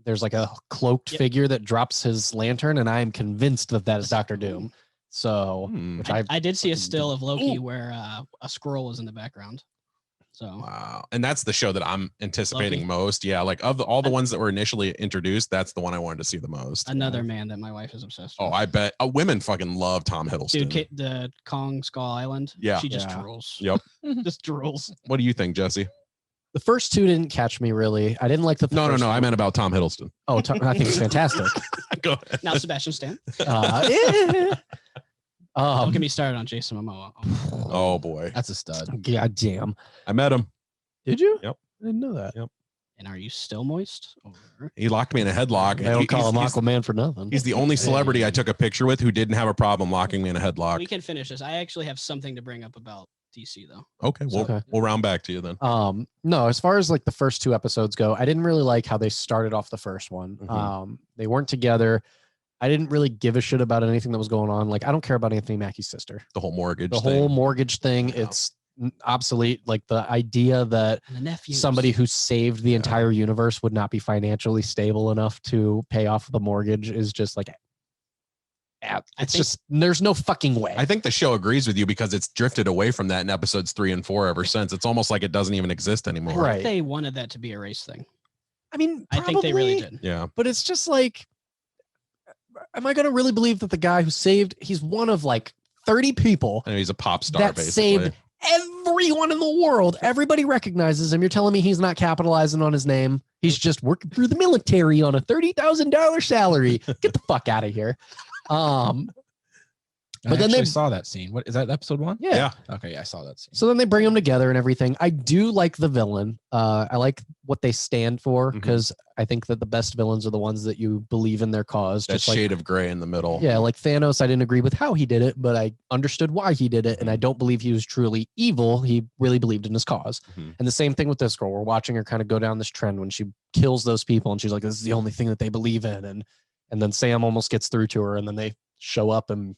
there's like a cloaked figure that drops his lantern, and I am convinced that is Dr. Doom. So, which I did see a still of Loki where a squirrel was in the background. So wow. And that's the show that I'm anticipating Loki? most. Yeah. Like of all the ones that were initially introduced, that's the one I wanted to see the most. Another man that my wife is obsessed with. Oh, I bet women fucking love Tom Hiddleston. Dude, the Kong Skull Island. Yeah. She just drools. Yep. Just drools. What do you think, Jesse? the first two didn't catch me really. I didn't like the No. first I one. meant about Tom Hiddleston. Oh, I think it's fantastic. Go ahead. Now Sebastian Stan. Yeah. Don't get me started on Jason Momoa. Oh boy. That's a stud. God damn. I met him. Did you? Yep. I didn't know that. Yep. And are you still moist? Or... He locked me in a headlock. They don't call him he's- Aquaman for nothing. He's the only celebrity I took a picture with who didn't have a problem locking me in a headlock. We can finish this. I actually have something to bring up about DC though. Okay, we'll round back to you then. No, as far as like the first two episodes go, I didn't really like how they started off the first one. Mhm. They weren't together. I didn't really give a shit about anything that was going on. Like, I don't care about Anthony Mackie's sister. The whole mortgage The thing. whole mortgage thing, Yeah. it's obsolete. Like the idea that And the nephew. somebody who saved the entire universe would not be financially stable enough to pay off the mortgage is just like, it's just, there's no fucking way. I think the show agrees with you because it's drifted away from that in episodes 3 and 4 ever since. It's almost like it doesn't even exist anymore. Right. They wanted that to be a race thing. I mean, I think they really probably, did. Yeah. But it's just like, am I going to really believe that the guy who saved, he's one of like 30 people And he's a pop star, that basically. saved everyone in the world. Everybody recognizes him. You're telling me he's not capitalizing on his name. He's just working through the military on a $30,000 salary. Get the fuck out of here. But then then they- saw that scene. What is that, episode 1? Yeah. Okay, I saw that scene. So then they bring them together and everything. I do like the villain. I like what they stand for Mhm. because I think that the best villains are the ones that you believe in their cause. That just like, shade of gray in the middle. yeah, like Thanos, I didn't agree with how he did it, but I understood why he did it. And I don't believe he was truly evil. He really believed in his cause. Mhm. And the same thing with this girl. We're watching her kind of go down this trend when she kills those people and she's like, this is the only thing that they believe in. And then Sam almost gets through to her and then they show up and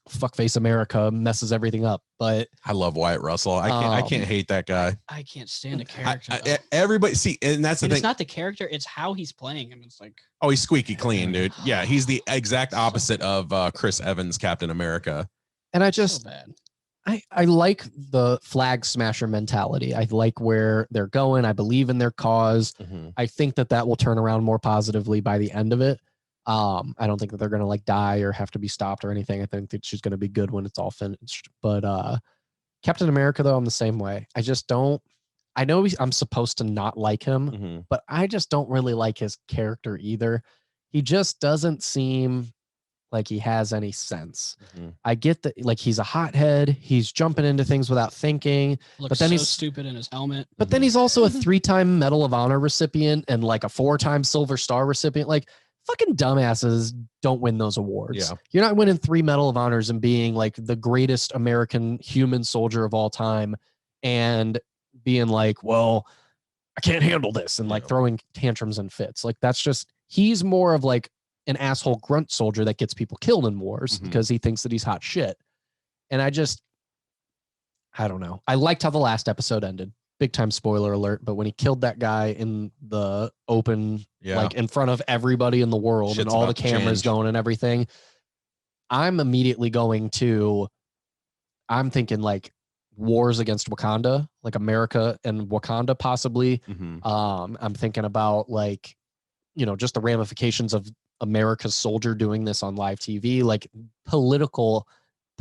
fuckface America messes everything up. But I love Wyatt Russell. I can't hate that guy. I can't stand the character. though. Everybody see, and that's the And thing. it's not the character, it's how he's playing him. It's like Oh, he's squeaky clean, dude. Yeah, he's the exact opposite of Chris Evans, Captain America. and I so just bad. I like the flag smasher mentality. I like where they're going. I believe in their cause. I think that will turn around more positively by the end of it. I don't think that they're gonna like die or have to be stopped or anything. I think that she's gonna be good when it's all finished. But Captain America, though, I'm the same way. I just don't. I know I'm supposed to not like him, but I just don't really like his character either. He just doesn't seem like he has any sense. I get that, like, he's a hothead. He's jumping into things without thinking. Looks then so he's- stupid in his helmet. But then he's also a 3-time Medal of Honor recipient and like a 4-time Silver Star recipient. Like, fucking dumbasses don't win those awards. Yeah. You're not winning 3 Medal of Honors and being like the greatest American human soldier of all time and being like, well, I can't handle this and like throwing tantrums and fits. Like, that's just, he's more of like an asshole grunt soldier that gets people killed in wars because he thinks that he's hot shit. And I don't know. I liked how the last episode ended. Big time spoiler alert, but when he killed that guy in the open, like in front of everybody in the world and Shit's all the about to cameras change. going and everything, I'm immediately going to, I'm thinking like wars against Wakanda, like America and Wakanda possibly. I'm thinking about like, you know, just the ramifications of America's soldier doing this on live TV, like political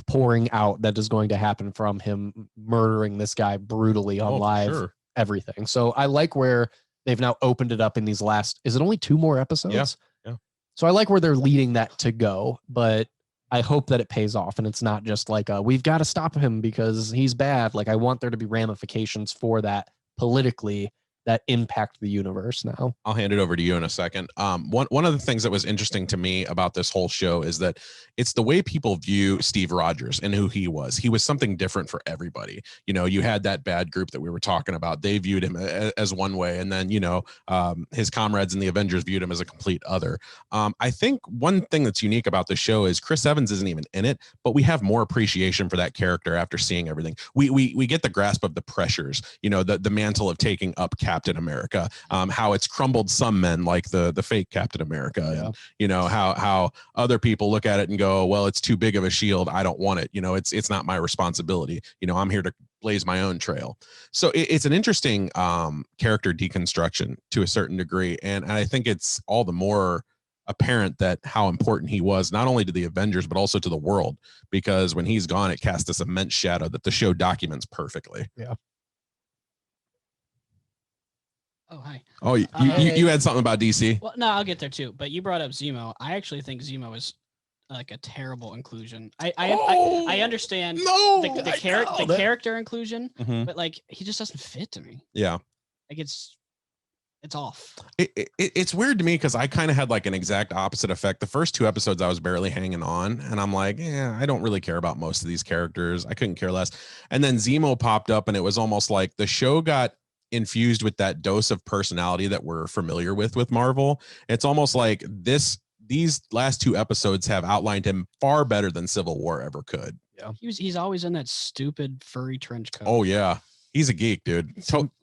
pouring out that is going to happen from him murdering this guy brutally on live everything. So I like where they've now opened it up in these last, is it only 2 more episodes? Yeah. So I like where they're leading that to go, but I hope that it pays off and it's not just like we've got to stop him because he's bad. Like I want there to be ramifications for that politically that impact the universe now. I'll hand it over to you in a second. One of the things that was interesting to me about this whole show is that it's the way people view Steve Rogers and who he was. He was something different for everybody. You know, you had that bad group that we were talking about. They viewed him as one way. And then, his comrades in the Avengers viewed him as a complete other. I think one thing that's unique about the show is Chris Evans isn't even in it, but we have more appreciation for that character after seeing everything. We get the grasp of the pressures, the mantle of taking up Captain America, how it's crumbled some men like the fake Captain America, and how other people look at it and go, well, it's too big of a shield. I don't want it. It's not my responsibility. I'm here to blaze my own trail. So it's an interesting character deconstruction to a certain degree. And I think it's all the more apparent that how important he was, not only to the Avengers, but also to the world, because when he's gone, it casts this immense shadow that the show documents perfectly. Yeah. Oh, hi. Oh, you had something about DC? Well, no, I'll get there too. But you brought up Zemo. I actually think Zemo is like a terrible inclusion. I understand the character inclusion, but like he just doesn't fit to me. Yeah. Like it's off. It's weird to me because I kind of had like an exact opposite effect. The first 2 episodes I was barely hanging on, and I'm like, I don't really care about most of these characters. I couldn't care less. And then Zemo popped up, and it was almost like the show got infused with that dose of personality that we're familiar with Marvel. It's almost like these last 2 episodes have outlined him far better than Civil War ever could. Yeah. He's always in that stupid furry trench coat. Oh yeah. He's a geek, dude.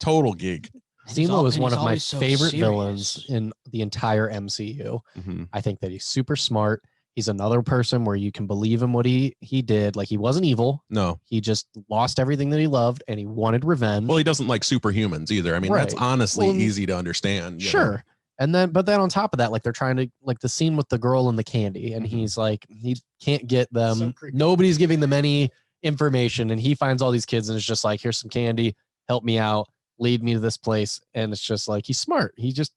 Total geek. Zemo is one of my so favorite serious villains in the entire MCU. Mm-hmm. I think that he's super smart. He's another person where you can believe him what he did. Like he wasn't evil. No. He just lost everything that he loved and he wanted revenge. Well, he doesn't like superhumans either. I mean, Right. that's honestly easy to understand. Sure. And but then on top of that, like they're trying to, like the scene with the girl and the candy, and he's like, he can't get them. So creepy. Nobody's giving them any information, and he finds all these kids and it's just like, here's some candy, help me out, lead me to this place. And it's just like, he's smart. He just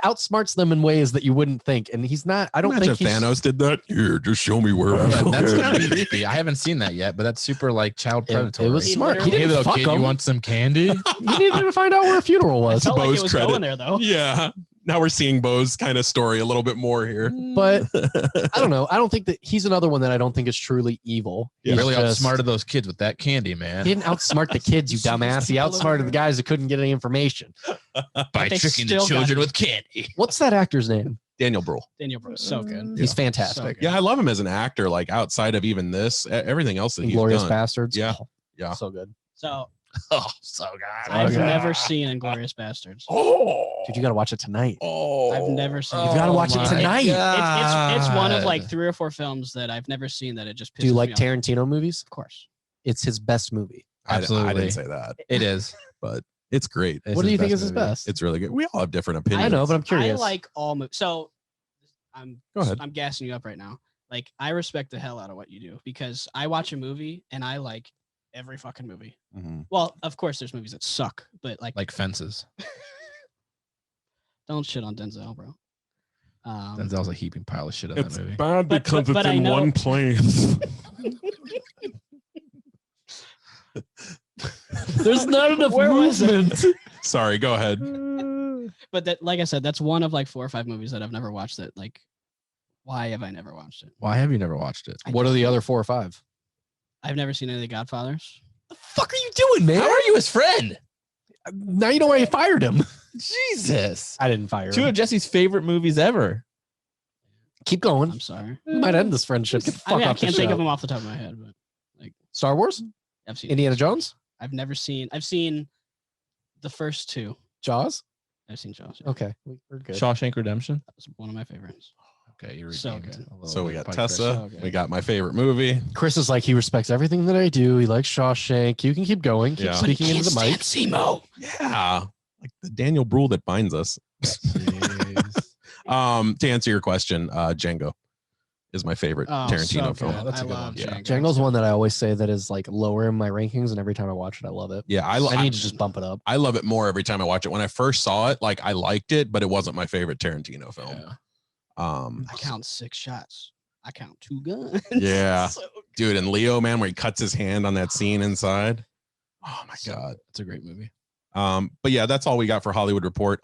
outsmarts them in ways that you wouldn't think. And he's not, I don't think Thanos did that. Here, just show me where I'm That's kind of creepy. I haven't seen that yet, but that's super like child predatory. It was smart. He Hey, didn't little fuck kid, you him. want some candy? He needed to find out where a funeral was. Felt like Bo's it was credit. going there though. Yeah. Now we're seeing Bo's kind of story a little bit more here. But I don't know. I don't think that he's another one that I don't think is truly evil. Yeah. He's Really just- outsmarted those kids with that candy, man. He didn't outsmart the kids, you dumbass. He outsmarted the guys that couldn't get any information. By they tricking the still got children it. with candy. What's that actor's name? Daniel Bruhl. Daniel Brooks, so good. He's fantastic. So Yeah, I love him as an actor. Like outside of even this, everything else that he's Glorious done. Bastards. Yeah. Oh, Yeah. so good. So Oh, so good. I've good. never seen Inglorious Bastards. Oh, Dude, you got to watch it tonight. I've never seen. You've got to watch it my tonight. It's one of like God. 3 or 4 films that I've never seen that it just pisses Do you like me off. Tarantino movies? Of course. It's his best movie. I Absolutely. didn't say that, It is. but it's great. It's What do his you think best is his movie. best? It's really good. We all have different opinions. I know, but I'm I curious. like all movies. So Go ahead. I'm gassing you up right now. Like I respect the hell out of what you do because I watch a movie and I like every fucking movie. Mhm. Well, of course there's movies that suck, but like Fences. don't shit on Denzel, bro. Denzel's a heaping pile of shit in that movie. bad but I know- place. There's not enough Where was it? movement. Sorry, go ahead. But that, like I said, that's one of like 4 or 5 movies that I've never watched. That like, why have I never watched it? Why have you never watched it? What are the other 4 or 5? I've never seen any of the Godfathers. The fuck are you doing, man? How are you his friend? Now you know why you fired him. Jesus. I didn't fire 2 him. of Jesse's favorite movies ever. Keep going. I'm sorry. We might end this friendship. Get the fuck I mean, I off the can't think show. of them off the top of my head, but Star Wars? I've seen Indiana Jones? I've never seen. I've seen the first 2. Jaws? I've seen Jaws. Yeah. Okay, we're good. Shawshank Redemption. That was one of my favorites. Okay, you're So redeemed good. a little So we bit got by Chris. Tessa. Okay. We got my favorite movie. Chris is like, he respects everything that I do. He likes Shawshank. You can keep going. Keep Yeah. speaking into the mic. Zemo. Yeah, like the Daniel Bruhl that binds us. Jeez. To answer your question, Django is my favorite Oh, Tarantino so film. good. That's a I good love one. Yeah. Django. Django's one that I always say that is like lower in my rankings, and every time I watch it, I love it. Yeah, I need to just bump it up. I love it more every time I watch it. When I first saw it, like I liked it, but it wasn't my favorite Tarantino film. Yeah. I count 6 shots. I count 2 guns. Yeah. So Dude, and Leo, man, where he cuts his hand on that scene inside. Oh my God. It's a great movie. But yeah, that's all we got for Hollywood Report.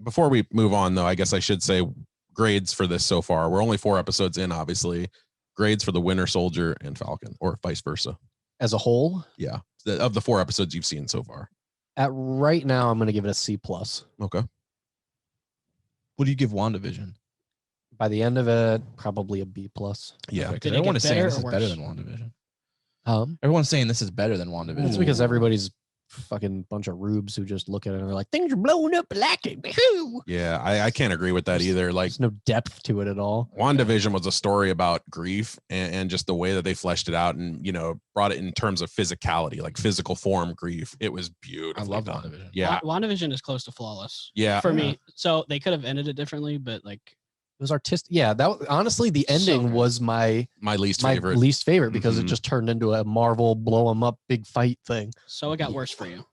Before we move on, though, I guess I should say grades for this so far. We're only 4 episodes in, obviously. Grades for the Winter Soldier and Falcon, or vice versa. As a whole, Yeah, of the 4 episodes you've seen so far. at right now, I'm going to give it a C+. Okay. What do you give WandaVision? By the end of it, probably a B+. Yeah. Okay, 'cause Did it everyone get is saying better this or is better worse? than WandaVision. Everyone's Everyone's saying this is better than WandaVision. it's because everybody's fucking bunch of rubes who just look at it and they're like, things are blowing up like it. Woohoo!" Yeah, I can't agree with that either. Like, There's no depth to it at all. WandaVision was a story about grief and just the way that they fleshed it out and, brought it in terms of physicality, like physical form grief. It was beautiful. I love WandaVision. Yeah. WandaVision is close to flawless. Yeah. For me. So they could have ended it differently, but like It was artistic. Yeah, honestly, the So ending good. was my least favorite. least favorite because it Mhm. just turned into a Marvel blow 'em up big fight thing. so it got worse for you.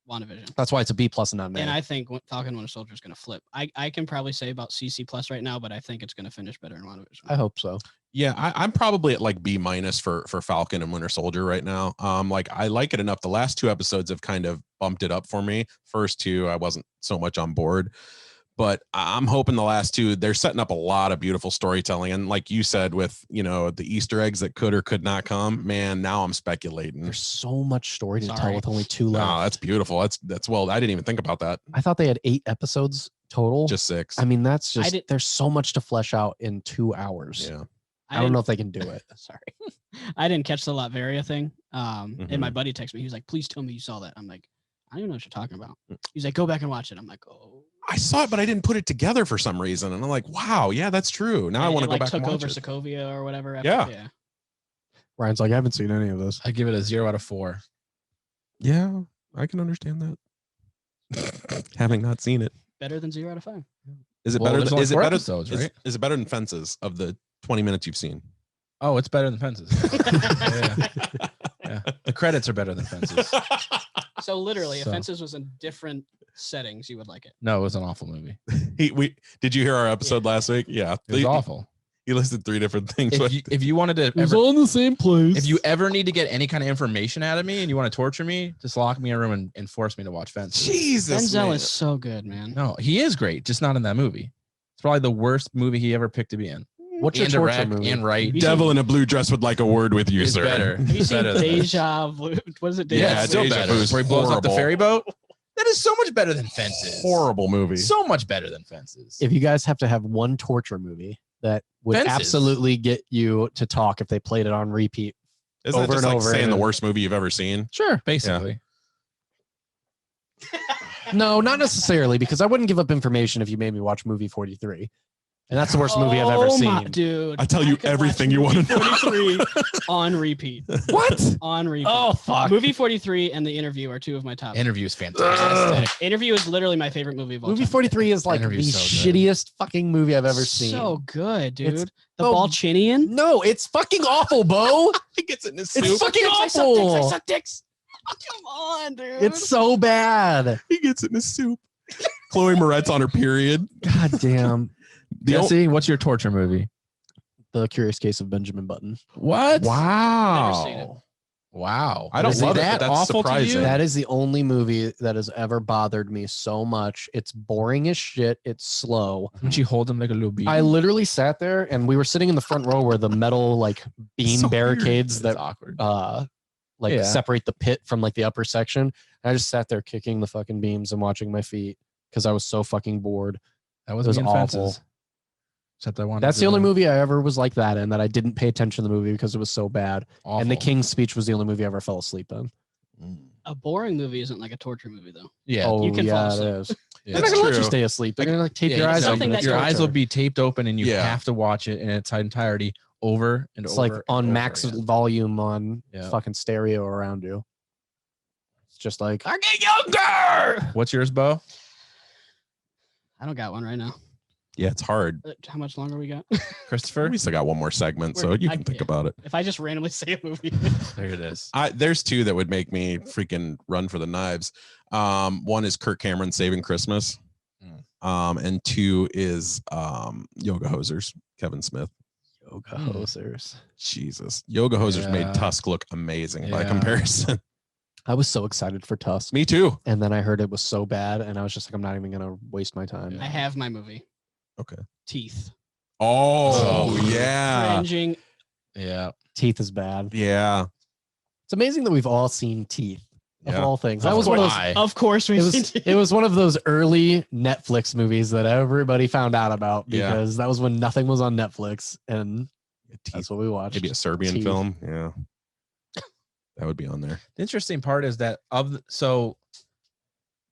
WandaVision. That's why it's a B+ and not an A. And I think Falcon Winter Soldier is going to flip. I can probably say about CC+ right now, but I think it's going to finish better in WandaVision. I hope so. Yeah, I'm probably at like B- for Falcon and Winter Soldier right now. Like I like it enough. The last 2 episodes have kind of bumped it up for me. First 2, I wasn't so much on board, but I'm hoping the last 2, they're setting up a lot of beautiful storytelling. And like you said, with the Easter eggs that could or could not come, man, now I'm speculating. There's so much story to tell Sorry. with only 2 left. No, that's beautiful. That's well, I didn't even think about that. I thought they had 8 episodes total. Just 6. I mean, that's I just did- there's so much to flesh out in 2 hours. Yeah. I don't know if they can do it. Sorry. I didn't catch the Latveria thing. Mm-hmm. And my buddy texted me. He was like, please tell me you saw that. I'm like, I don't even know what you're talking about. He's like, go back and watch it. I'm like, oh. I saw it, but I didn't put it together for some reason. And I'm like, wow, yeah, that's true. Now I And want it, to go back took and watch over it. Sokovia or whatever. Yeah. Ryan's like, I haven't seen any of this. I give it a 0 out of 4. Yeah, I can understand that. Having not seen it. Better than 0 out of 5. Is it Well, better there's than only is it 4 better episodes, is, right? is it better than Fences of the 20 minutes you've seen? Oh, it's better than Fences. Yeah. The credits are better than Fences. So literally, if So- Fences was in different settings, you would like it. No, it was an awful movie. Did you hear our episode last week? Yeah. It was awful. He listed 3 different things. If you wanted to It was ever, all in the same place. if you ever need to get any kind of information out of me and you want to torture me, just lock me in a room and force me to watch Fences. Jesus, Denzel man. is so good, man. No, he is great, just not in that movie. It's probably the worst movie he ever picked to be in. What's your And torture direct movie? and right. Devil in a blue dress would like a word with you, It's sir. better. Have you seen Better than this. Deja Vu? What is it? Yeah, Deja still Vu? Deja better. Vu is Where he blows up the horrible. ferry boat. That is so much better than Fences. Horrible movie. So much better than Fences. If you guys have to have one torture movie that would Fences. absolutely get you to talk if they played it on repeat. Isn't it over just and like over saying the and- worst movie you've ever seen? Sure, basically. No, not necessarily, because I wouldn't give up information if you made me watch movie 43. And that's the worst movie I've ever Oh seen. my- dude. I tell you could everything watch you wanna movie know. 43 on repeat. What? On repeat. Oh, fuck. Movie 43 and The Interview are 2 of my top. Interview is fantastic. Interview is literally my favorite movie of all Movie time. 43 is like the Interview's so good. shittiest fucking movie I've ever seen. So good, dude. It's the so- Balchinian. No, it's fucking awful, Bo. He gets it in his It's soup. fucking I suck awful. dicks. I suck dicks. Come on, dude. It's so bad. He gets it in his soup. Chloe Moretz on her period. God damn. The ol- Jesse, what's your torture movie? The Curious Case of Benjamin Button. What? Wow. Never seen it. Wow. I don't Is love it, that but that's awful to you? surprising. That is the only movie that has ever bothered me so much. It's boring as shit. It's slow. Wouldn't you hold him like a little beat? I literally sat there and we were sitting in the front row where the metal like beam So weird. barricades It's that awkward. like Yeah. separate the pit from like the upper section. And I just sat there kicking the fucking beams and watching my feet because I was so fucking bored. That was it was me in awful. Fences. Except I wanted That's to the only do movie I ever was like that in, that I didn't pay attention to the movie because it was so bad. awful. And The King's Speech was the only movie I ever fell asleep in. A boring movie isn't like a torture movie, though. Yeah. Oh, You can fall yeah, it asleep. is. yeah. They're not That's gonna let you true. stay asleep. They're gonna like tape Yeah, your eyes it's open. something It's that your eyes will torture. be taped open and you Yeah. have to watch it in its entirety over and It's over. like and on over max again. volume on Yeah. fucking stereo around you. It's just like I get younger. What's yours, Bo? I don't got one right now. Yeah, it's hard. How much longer we got? Christopher? We still got one more segment, so We're- you I- can think yeah. about it. If I just randomly say a movie. There it is. There's 2 that would make me freaking run for the knives. One is Kirk Cameron Saving Christmas. And 2 is Yoga Hosers, Kevin Smith. Yoga hosers. Jesus. Yoga hosers Yeah. made Tusk look amazing by Yeah. comparison. I was so excited for Tusk. Me too. And then I heard it was so bad, and I was just like, I'm not even gonna waste my time. I have my movie. Okay. Teeth. Oh, Oh, yeah. Cringing. Yeah. Teeth is bad. Yeah. It's amazing that we've all seen Teeth of Yeah. all things. That Of was one of those. course. Of course we It was one of those early Netflix movies that everybody found out about Yeah. because that was when nothing was on Netflix, and Teeth. that's what we watched. Maybe a Serbian Teeth. film. Yeah. That would be on there. The interesting part is that so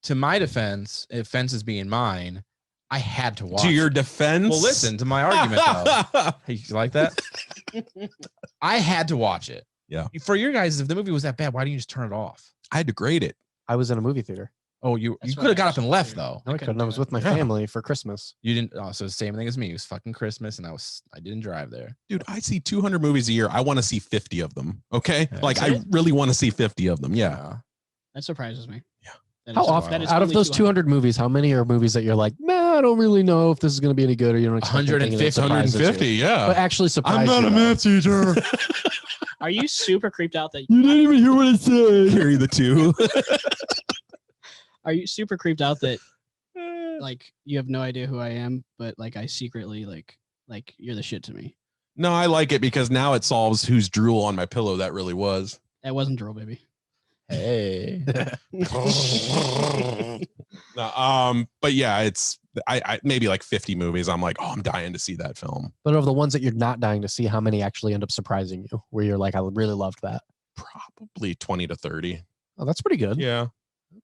to my defense, if Fences being mine, I had to watch To your it. defense. Well, listen to my argument though. Hey, you like that? I had to watch it. Yeah. For your guys, if the movie was that bad, why didn't you just turn it off? I had to grade it. I was in a movie theater. Oh, you That's could what have got I up and was left doing. though. No, I couldn't couldn't. I do was it. with my Yeah. family for Christmas. You didn't. Oh, so the same thing as me. It was fucking Christmas, and I didn't drive there. Dude, I see 200 movies a year. I want to see 50 of them. Okay. Yeah. Like, That's I it? really want to see 50 of them. Yeah. That surprises me. Yeah. That How is- often, that is out of only those 200 movies, how many are movies that you're like, man, I don't really know if this is going to be any good, or you don't expect anything, and it 150, surprises you? yeah. But actually surprised you, though. math teacher. Are you super creeped out that You didn't even hear what I said. Carry the two. are you super creeped out that like you have no idea who I am, but like I secretly like you're the shit to me. No, I like it because now it solves whose drool on my pillow that really was. That wasn't Drill Baby. Hey. No, but yeah, it's I maybe like 50 movies. I'm like, oh, I'm dying to see that film. But of the ones that you're not dying to see, how many actually end up surprising you, where you're like, I really loved that? Probably 20 to 30. Oh, that's pretty good. Yeah.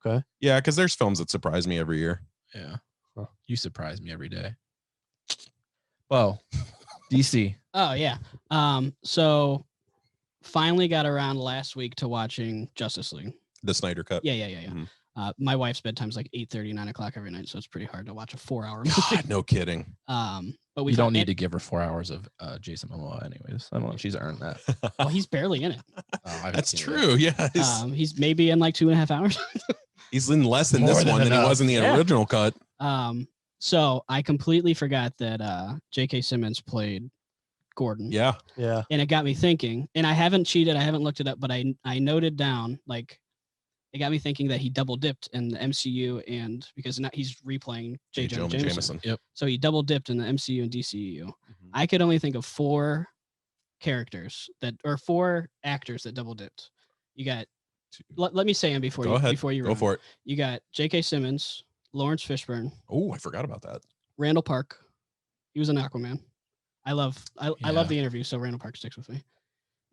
Okay. Yeah, because there's films that surprise me every year. Yeah. You surprise me every day. Well, DC. Oh yeah. So finally got around last week to watching Justice League. The Snyder Cut. Yeah. Mhm. My wife's bedtime's like 8:30, 9 o'clock every night, so it's pretty hard to watch a 4-hour movie. God, no kidding. But we You don't need to give her 4 hours of Jason Momoa anyways. I don't know if she's earned that. Well, he's barely in it. Oh, I haven't That's seen it true. Yeah. He's maybe in like 2.5 hours. He's in less than More this than one than he enough. was in the Yeah. original cut. So I completely forgot that J.K. Simmons played Gordon. Yeah. Yeah. And it got me thinking, and I haven't cheated, I haven't looked it up, but I noted down, like, it got me thinking that he double dipped in the MCU, and because now he's replaying J. Jonah Jameson. Yep. So he double dipped in the MCU and DCU. I could only think of 4 characters or 4 actors that double dipped. You got, let me say them before Go you ahead. before you Go run. for it. You got J.K. Simmons, Lawrence Fishburne, Oh, I forgot about that. Randall Park. He was an Aquaman. I love Yeah. the interview, so Randall Park sticks with me.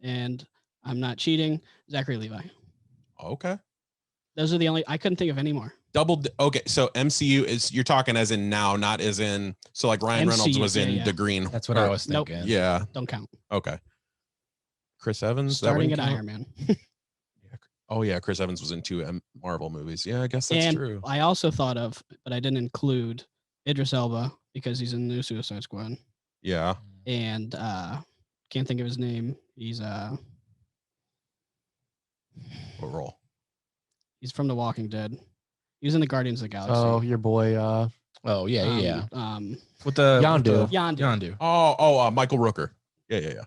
And I'm not cheating. Zachary Levi. Okay. Those are the only. I couldn't think of any more. Okay, so MCU is you're talking as in now, not as in so like Ryan Reynolds MCU, was in yeah. The Green. That's what or- I was Nope. thinking. Yeah. Don't count. Okay. Chris Evans. that Starting wouldn't at count? Iron Man. Oh yeah, Chris Evans was in 2 Marvel movies. Yeah, I guess that's And true. I also thought of, but I didn't include Idris Elba because he's in the new Suicide Squad. Yeah. And can't think of his name. He's What role? he's from The Walking Dead. He was in the Guardians of the Galaxy. Oh, your boy, Oh yeah, yeah. With Yondu. Yondu. Yondu. Michael Rooker. Yeah.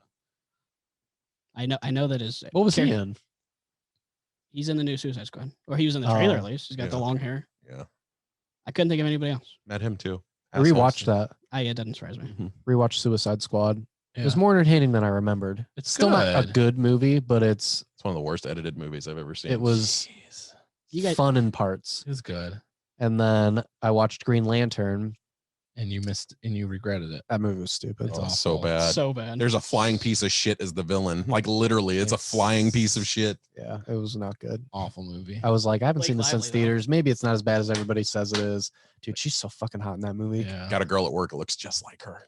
I know that is. what was he in? He's in the new Suicide Squad, or he was in the trailer Oh. at least. He's got the Yeah. long hair. Yeah. I couldn't think of anybody else. Met him too. I rewatched that. Yeah, it doesn't surprise me. Rewatched Suicide Squad. Yeah. It was more entertaining than I remembered. It's still not a good. good movie, but it's It's one of the worst edited movies I've ever seen. it was Jeez. You guys, fun in parts. It was good. And then I watched Green Lantern. And you missed and you regretted it. That movie was stupid. It's awful. so bad. so bad. There's a flying piece of shit as the villain. Like literally, it's a flying piece of shit. Yeah, it was not good. Awful movie. I was like, I haven't Blake seen this since Lively, though. theaters. Maybe it's not as bad as everybody says it is. Dude, she's so fucking hot in that movie. Yeah. Got a girl at work that looks just like her.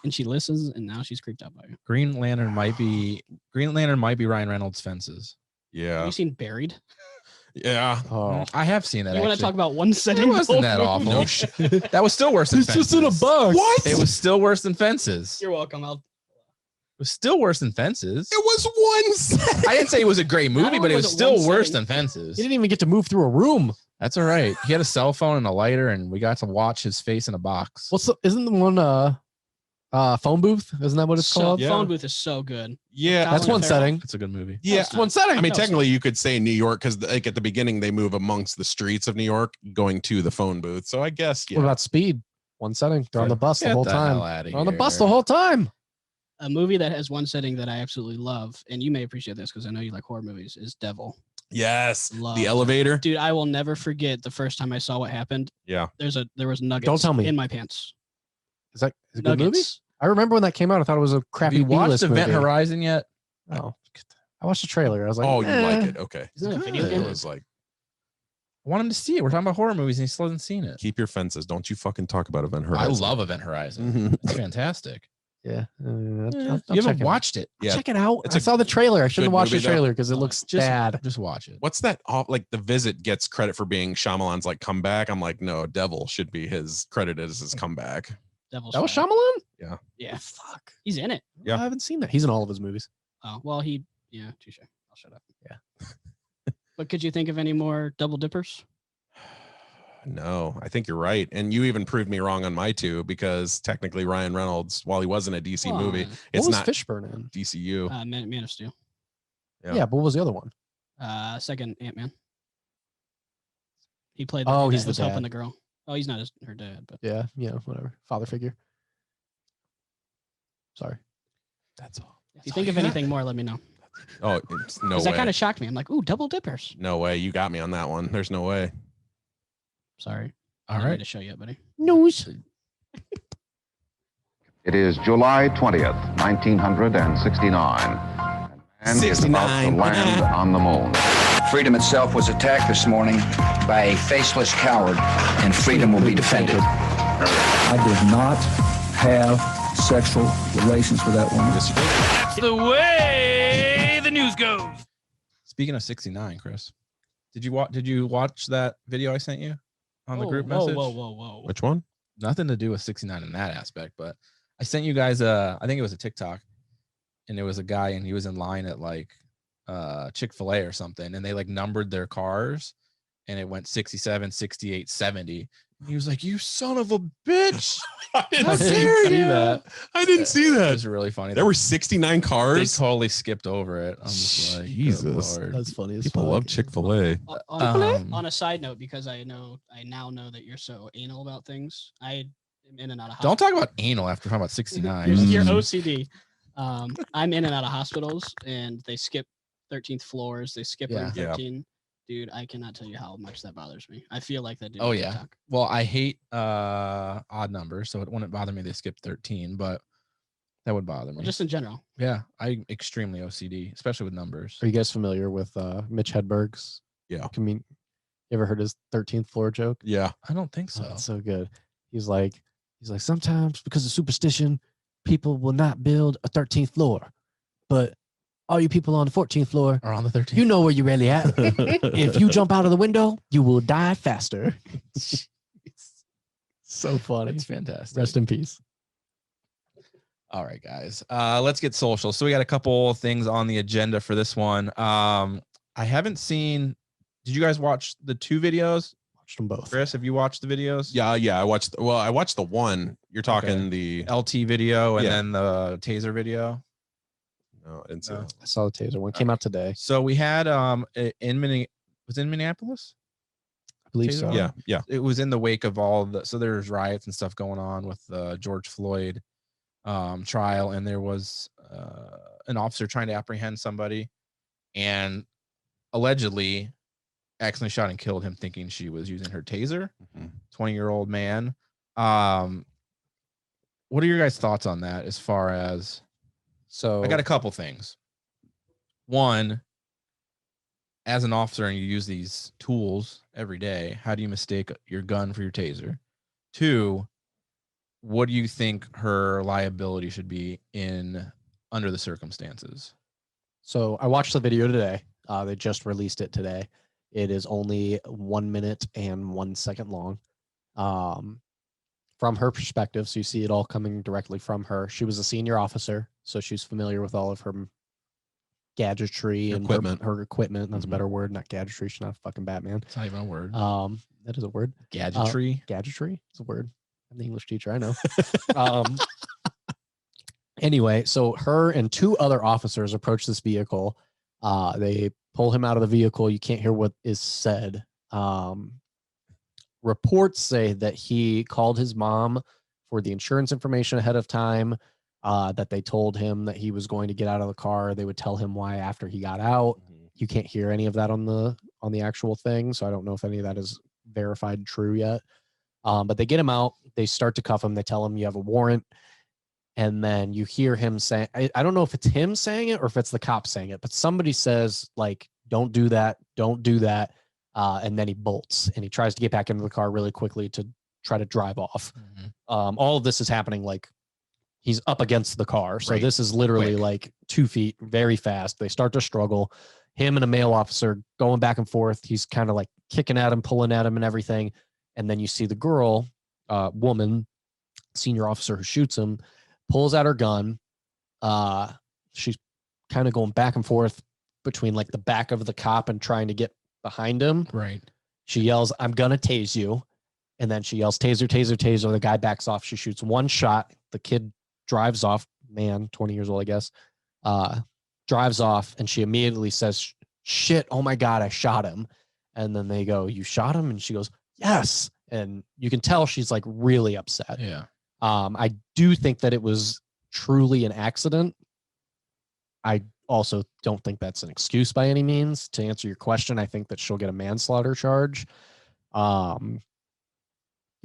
And she listens, and now she's creeped out by you. Green Lantern might be Ryan Reynolds' Fences. Have Yeah. you seen Buried? Yeah. Oh, I have seen that. You want to actually. talk about one setting? It wasn't that awful. No shit. That was still worse than Fences. box. What? It was still worse than Fences. It You're welcome. was still worse than Fences. It was one set. I didn't say it was a great movie, only but it was was it still one worse setting. than Fences. He didn't even get to move through a room. That's all right. He had a cell phone and a lighter, and we got to watch his face in a box. Isn't the one Phone booth, isn't that what it's called? Yeah. Phone booth is so good. Yeah, That's one setting. It's a good movie. Yeah, That's one setting. I mean, No, technically, you could say New York because, like, at the beginning, they move amongst the streets of New York, going to the phone booth. So I guess, yeah. What about Speed? One setting. They're on the bus the whole time. They're on the bus the whole time. A movie that has one setting that I absolutely love, and you may appreciate this because I know you like horror movies, is Devil. Yes, Love the elevator. Dude, I will never forget the first time I saw what happened. Yeah, there was nuggets. Don't tell me. In my pants. Is that a good movie? Nuggets. I remember when that came out. I thought it was a crappy. Have you watched B-list Event movie. Horizon yet? No, I watched the trailer. I was like, oh, you like it? Okay. Isn't it a video Good. game? It was like, I want him to see it. We're talking about horror movies and he still hasn't seen it. keep your fences. Don't you fucking talk about Event I Horizon. love Event Horizon. Mhm. It's fantastic. Yeah, You haven't watched it. Yeah. Check it out. It's I a saw the trailer. I shouldn't have good watched the movie, though. trailer because it looks bad. Just watch it. What's that? Like, The Visit gets credit for being Shyamalan's like comeback. I'm like, no, Devil should be his credited as his comeback. Devil's That was Fire. Shyamalan. Yeah, Fuck. he's in it. Yeah. I haven't seen that. He's in all of his movies. Oh well, yeah, touche. I'll shut up. Yeah. But could you think of any more double dippers? No, I think you're right. And you even proved me wrong on my two because technically Ryan Reynolds, while he wasn't a DC Come movie, on. it's what was not Fishburne in? DCU. Man of Steel. Yeah. Yeah, but what was the other one? Second Ant-Man. He played. Oh, dude he's that the was helping dad. the girl. Oh, he's not her dad, but Yeah, whatever. Father figure. Sorry. That's all. if you think of anything more, let me know. Oh, it's no Because way. that kind of shocked me. I'm like, ooh, double dippers. No way. You got me on that one. There's no way. Sorry. All I didn't mean right. to show you, buddy. News. It is July 20th, 1969. And is about to 69. land on the moon. Freedom itself was attacked this morning by a faceless coward, and freedom will be defended. I did not have sexual relations with that woman. That's the way the news goes. Speaking of 69, Chris, did you watch that video I sent you on the group whoa, message? Whoa. Which one? Nothing to do with 69 in that aspect, but I sent you guys I think it was a TikTok, and it was a guy and he was in line at like Chick-fil-A or something, and they like numbered their cars and it went 67, 68, 70. And he was like, "You son of a bitch." I How dare see you? that. I didn't see It that. was really funny. There were 69 They cars. totally skipped over it. I'm just like, good Jesus. Lord. That's funny. As People fuck. love Chick-fil-A. On a side note, because I now know that you're so anal about things, I am in and out of Don't talk about anal after talking about 69. You're OCD. I'm in and out of hospitals, and they skip 13th floors. They skip room Yeah. 13. Dude, I cannot tell you how much that bothers me. I feel like that dude. Oh on yeah. TikTok. Well, I hate odd numbers, so it wouldn't bother me they skipped 13, but that would bother me. Well, just in general. Yeah, I'm extremely OCD, especially with numbers. Are you guys familiar with Mitch Hedberg's? Yeah. You ever heard his 13th floor joke? Yeah. I don't think Oh, so. it's so good. He's like, sometimes because of superstition, people will not build a 13th floor, but all you people on the 14th floor, Or on the 13th. you know where you're really at. If you jump out of the window, you will die faster. So funny. It's fantastic. Rest in peace. All right, guys. Let's get social. So we got a couple things on the agenda for this one. I haven't seen. Did you guys watch the two videos? Watched them both. Chris, have you watched the videos? Yeah. I watched the one. You're talking Okay. the LT video and Yeah. then the taser video. no, it's No. I saw the taser one. Came out today. So we had was it in Minneapolis? I believe Taser so. one? yeah. It was in the wake of all the, so there's riots and stuff going on with the George Floyd trial, and there was an officer trying to apprehend somebody and allegedly accidentally shot and killed him thinking she was using her taser. Mhm. 20-year-old man. What are your guys' thoughts on that? As far as, So I got a couple things. One, as an officer and you use these tools every day, how do you mistake your gun for your taser? Two, what do you think her liability should be under the circumstances? So I watched the video today. They just released it today. It is only 1 minute and 1 second long. From her perspective, so you see it all coming directly from her. She was a senior officer, so she's familiar with all of her gadgetry and Equipment. her equipment. That's Mhm. a better word, not gadgetry. She's not a fucking Batman. It's not even a word. That is a word. Gadgetry. Gadgetry is a word. I'm the English teacher. I know. Anyway, so her and two other officers approach this vehicle. They pull him out of the vehicle. You can't hear what is said. Reports say that he called his mom for the insurance information ahead of time, that they told him that he was going to get out of the car. They would tell him why after he got out. You can't hear any of that on the actual thing, so I don't know if any of that is verified true yet. But they get him out. They start to cuff him. They tell him you have a warrant. And then you hear him saying, I don't know if it's him saying it or if it's the cop saying it, but somebody says, like, don't do that. Don't do that. And then he bolts and he tries to get back into the car really quickly to try to drive off. All of this is happening like he's up against the car. So this is literally like 2 feet, very fast. They start to struggle. Him and a male officer going back and forth. He's kind of like kicking at him, pulling at him and everything. And then you see the girl, woman, senior officer who shoots him, pulls out her gun. She's kind of going back and forth between like the back of the cop and trying to get behind him. Right. She yells, "I'm going to tase you." And then she yells, "Taser, taser, taser." The guy backs off. She shoots one shot. The kid drives off. Man, 20 years old, I guess. Drives off. And she immediately says, "Shit. Oh my God, I shot him." And then they go, "You shot him?" And she goes, "Yes." And you can tell she's like really upset. Yeah. I do think that it was truly an accident. I also don't think that's an excuse by any means. To answer your question, I think that she'll get a manslaughter charge. Your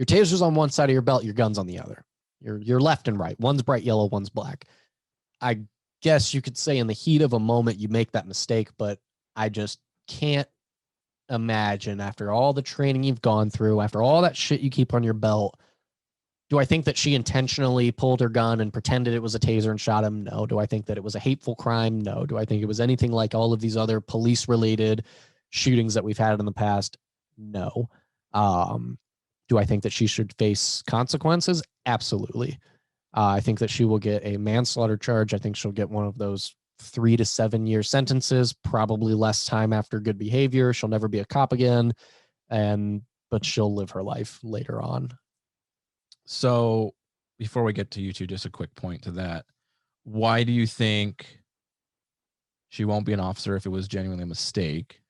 taser's on one side of your belt, your gun's on the other. You're left and right. One's bright yellow, one's black. I guess you could say in the heat of a moment you make that mistake, but I just can't imagine after all the training you've gone through, after all that shit you keep on your belt. Do I think that she intentionally pulled her gun and pretended it was a taser and shot him? No. Do I think that it was a hateful crime? No. Do I think it was anything like all of these other police-related shootings that we've had in the past? No. Do I think that she should face consequences? Absolutely. I think that she will get a manslaughter charge. I think she'll get one of those 3 to 7 year sentences, probably less time after good behavior. She'll never be a cop again, but she'll live her life later on. So before we get to you two, just a quick point to that. Why do you think she won't be an officer if it was genuinely a mistake?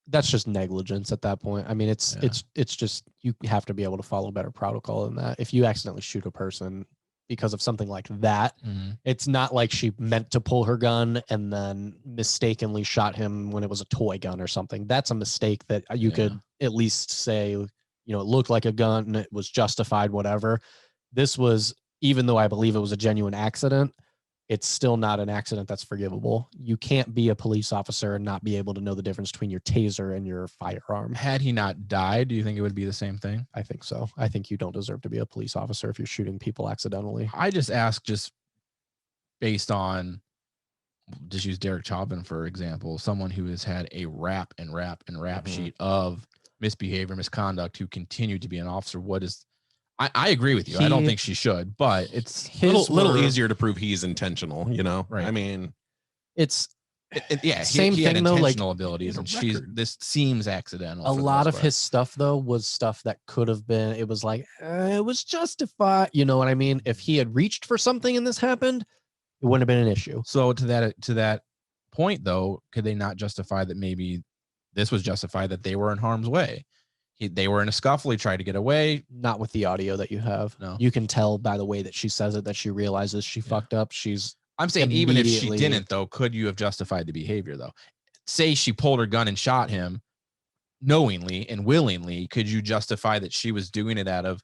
That's just negligence at that point. I mean, it's just, you have to be able to follow better protocol than that. If you accidentally shoot a person because of something like that, it's not like she meant to pull her gun and then mistakenly shot him when it was a toy gun or something. That's a mistake that you could at least say, it looked like a gun, it was justified, whatever. This was, even though I believe it was a genuine accident, it's still not an accident that's forgivable. You can't be a police officer and not be able to know the difference between your taser and your firearm. Had he not died, do you think it would be the same thing? I think so. I think you don't deserve to be a police officer if you're shooting people accidentally. I just ask, just based on, just use Derek Chauvin, for example, someone who has had a rap sheet of misbehavior, misconduct, who continued to be an officer. What is, I agree with you. I don't think she should, but it's a little easier to prove he's intentional, Right. I mean, it's same thing had though, like intentional abilities, and this seems accidental. A lot of his stuff though was stuff that could have been, it was like, it was justified. You know what I mean? If he had reached for something and this happened, it wouldn't have been an issue. So to that point though, could they not justify that maybe this was justified, that they were in harm's way? They were in a scuffle. He tried to get away. Not with the audio that you have. No. You can tell by the way that she says it that she realizes she fucked up. I'm saying even if she didn't though, could you have justified the behavior though? Say she pulled her gun and shot him knowingly and willingly. Could you justify that she was doing it out of,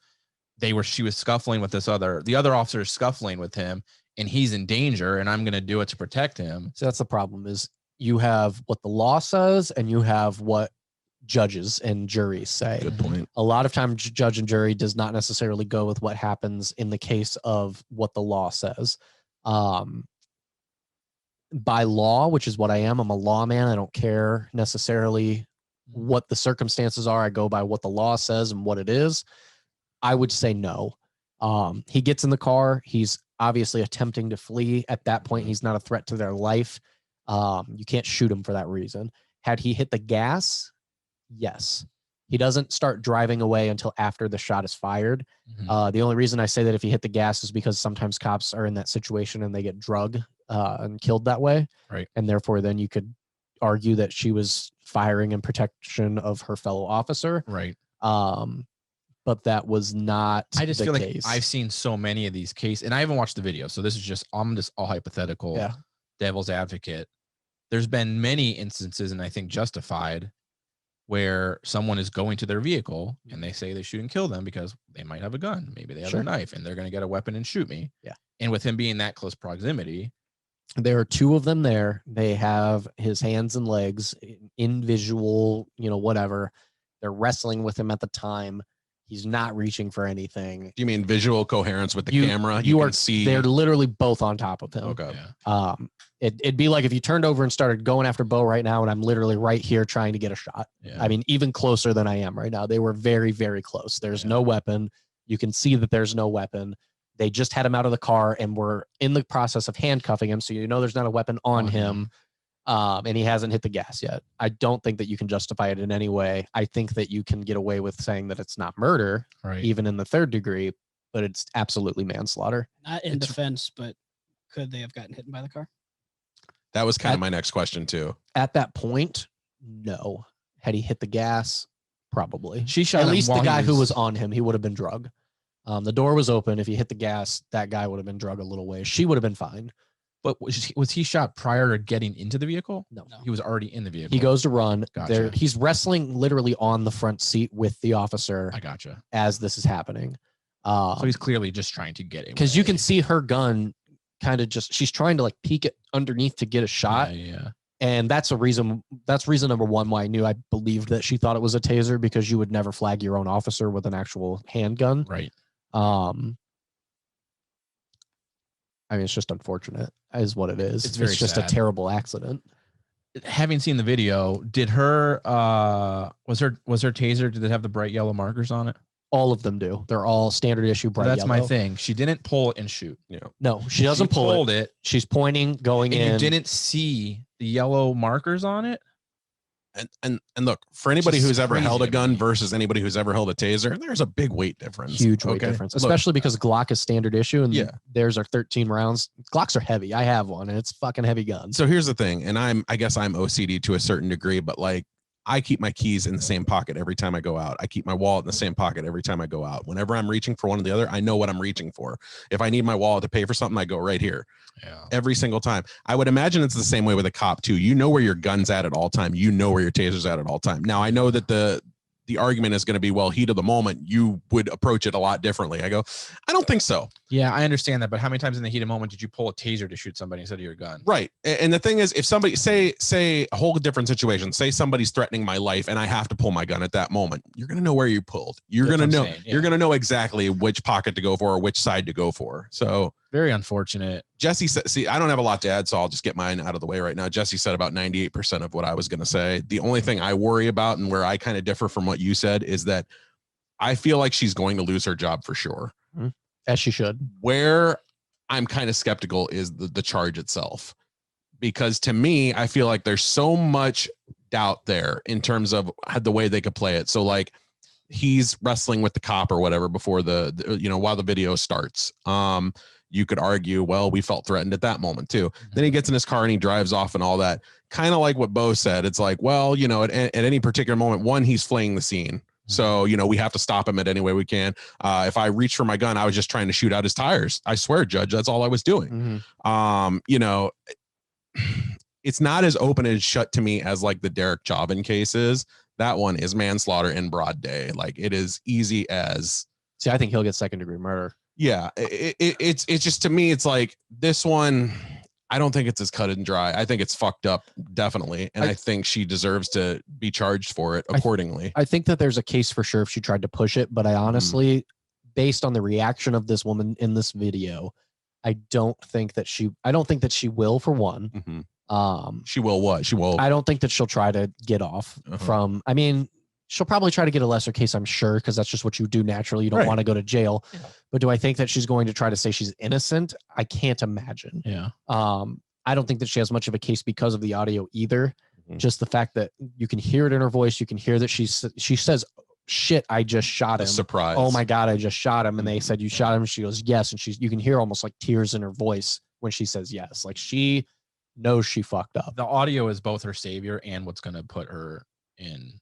she was scuffling with the other officer is scuffling with him and he's in danger and I'm going to do it to protect him? So that's the problem, is you have what the law says and you have what judges and juries say. Good point. A lot of times judge and jury does not necessarily go with what happens in the case of what the law says. By law, which is what I am, I'm a lawman. I don't care necessarily what the circumstances are. I go by what the law says and what it is. I would say no. He gets in the car. He's obviously attempting to flee. At that point, he's not a threat to their life. You can't shoot him for that reason. Had he hit the gas? Yes. He doesn't start driving away until after the shot is fired. Mhm. The only reason I say that if he hit the gas is because sometimes cops are in that situation and they get drugged and killed that way. Right. And therefore, then you could argue that she was firing in protection of her fellow officer. Right. But that was not I just the feel case. like I've seen so many of these cases, and I haven't watched the video, so this is just I'm just all hypothetical. Yeah. Devil's advocate. There's been many instances, and I think justified, where someone is going to their vehicle and they say they shoot and kill them because they might have a gun, maybe they have a knife, and they're going to get a weapon and shoot me. Yeah. And with him being that close proximity, there are two of them there. They have his hands and legs in visual, whatever. They're wrestling with him at the time. He's not reaching for anything. Do you mean visual coherence with the camera? You can see. They're literally both on top of him. Okay. yeah. It'd be like if you turned over and started going after Beau right now, and I'm literally right here trying to get a shot. Yeah. I mean, even closer than I am right now. They were very, very close. There's no weapon. You can see that there's no weapon. They just had him out of the car and were in the process of handcuffing him. So there's not a weapon on him. And he hasn't hit the gas yet. I don't think that you can justify it in any way. I think that you can get away with saying that it's not murder, Right. even in the third degree, but it's absolutely manslaughter. Not in defense, but could they have gotten hit by the car? That was kind of my next question too. At that point, no. Had he hit the gas, probably. She shot At him least the while he guy who was on him, he would have been drugged. The door was open. If he hit the gas, that guy would have been drugged a little ways. She would have been fine. But was he shot prior to getting into the vehicle? No. He was already in the vehicle. He goes to run. Gotcha. He's wrestling literally on the front seat with the officer I gotcha. as this is happening. So he's clearly just trying to get it. Because you can see her gun kind of she's trying to like peek it underneath to get a shot. Yeah. And that's reason number one why I knew I believed that she thought it was a taser, because you would never flag your own officer with an actual handgun. Right. I mean, it's just unfortunate, is what it is. It's very just sad. a terrible accident. Having seen the video, did her was her taser? Did it have the bright yellow markers on it? All of them do. They're all standard issue bright That's yellow. my thing. She didn't pull it and shoot. No, she doesn't pull pulled it. She's pointing, going And in. you didn't see the yellow markers on it. And look, for anybody Just who's ever crazy held a to gun me. versus anybody who's ever held a taser, there's a big weight difference. Huge weight difference, especially because Glock is standard issue and Yeah. theirs are 13 rounds. Glocks are heavy. I have one and it's fucking heavy gun. So here's the thing, and I guess I'm OCD to a certain degree, but like I keep my keys in the same pocket every time I go out. I keep my wallet in the same pocket every time I go out. Whenever I'm reaching for one or the other, I know what I'm reaching for. If I need my wallet to pay for something, I go right here. Yeah. Every single time. I would imagine it's the same way with a cop too. You know where your gun's at all time. You know where your taser's at all time. Now I know that the argument is going to be, well, heat of the moment, you would approach it a lot differently. I go, I don't think so. Yeah, I understand that, but how many times in the heat of the moment did you pull a taser to shoot somebody instead of your gun? Right. And the thing is, if somebody say a whole different situation, say somebody's threatening my life and I have to pull my gun at that moment, you're going to know where you pulled. You're going to know, you're going to know exactly which pocket to go for or which side to go for. So very unfortunate. Jesse said, see, I don't have a lot to add, so I'll just get mine out of the way right now. Jesse said about 98% of what I was going to say. The only thing I worry about and where I kind of differ from what you said is that I feel like she's going to lose her job for sure. As she should. Where I'm kind of skeptical is the charge itself, because to me, I feel like there's so much doubt there in terms of the way they could play it. So like he's wrestling with the cop or whatever before the while the video starts. You could argue, well, we felt threatened at that moment too. Then he gets in his car and he drives off and all that. Kind of like what Beau said. It's like, well, at any particular moment, one, he's fleeing the scene. So, we have to stop him at any way we can. If I reach for my gun, I was just trying to shoot out his tires. I swear, Judge, that's all I was doing. It's not as open and shut to me as like the Derek Chauvin case is. That one is manslaughter in broad day. Like it is easy as. See, I think he'll get second degree murder. Yeah, it's just, to me, it's like this one. I don't think it's as cut and dry. I think it's fucked up, definitely, and I think she deserves to be charged for it accordingly. I think that there's a case for sure if she tried to push it, but I honestly, based on the reaction of this woman in this video, I don't think that she will, for one. She will what? She will. I don't think that she'll try to get off from. I mean, she'll probably try to get a lesser case, I'm sure, because that's just what you do naturally. You don't want to go to jail. Yeah. But do I think that she's going to try to say she's innocent? I can't imagine. Yeah. I don't think that she has much of a case because of the audio either. Just the fact that you can hear it in her voice. You can hear that she says shit, I just shot him. Surprise. Oh my God, I just shot him. And they said, you shot him. She goes, yes. And you can hear almost like tears in her voice when she says yes. Like she knows she fucked up. The audio is both her savior and what's going to put her in.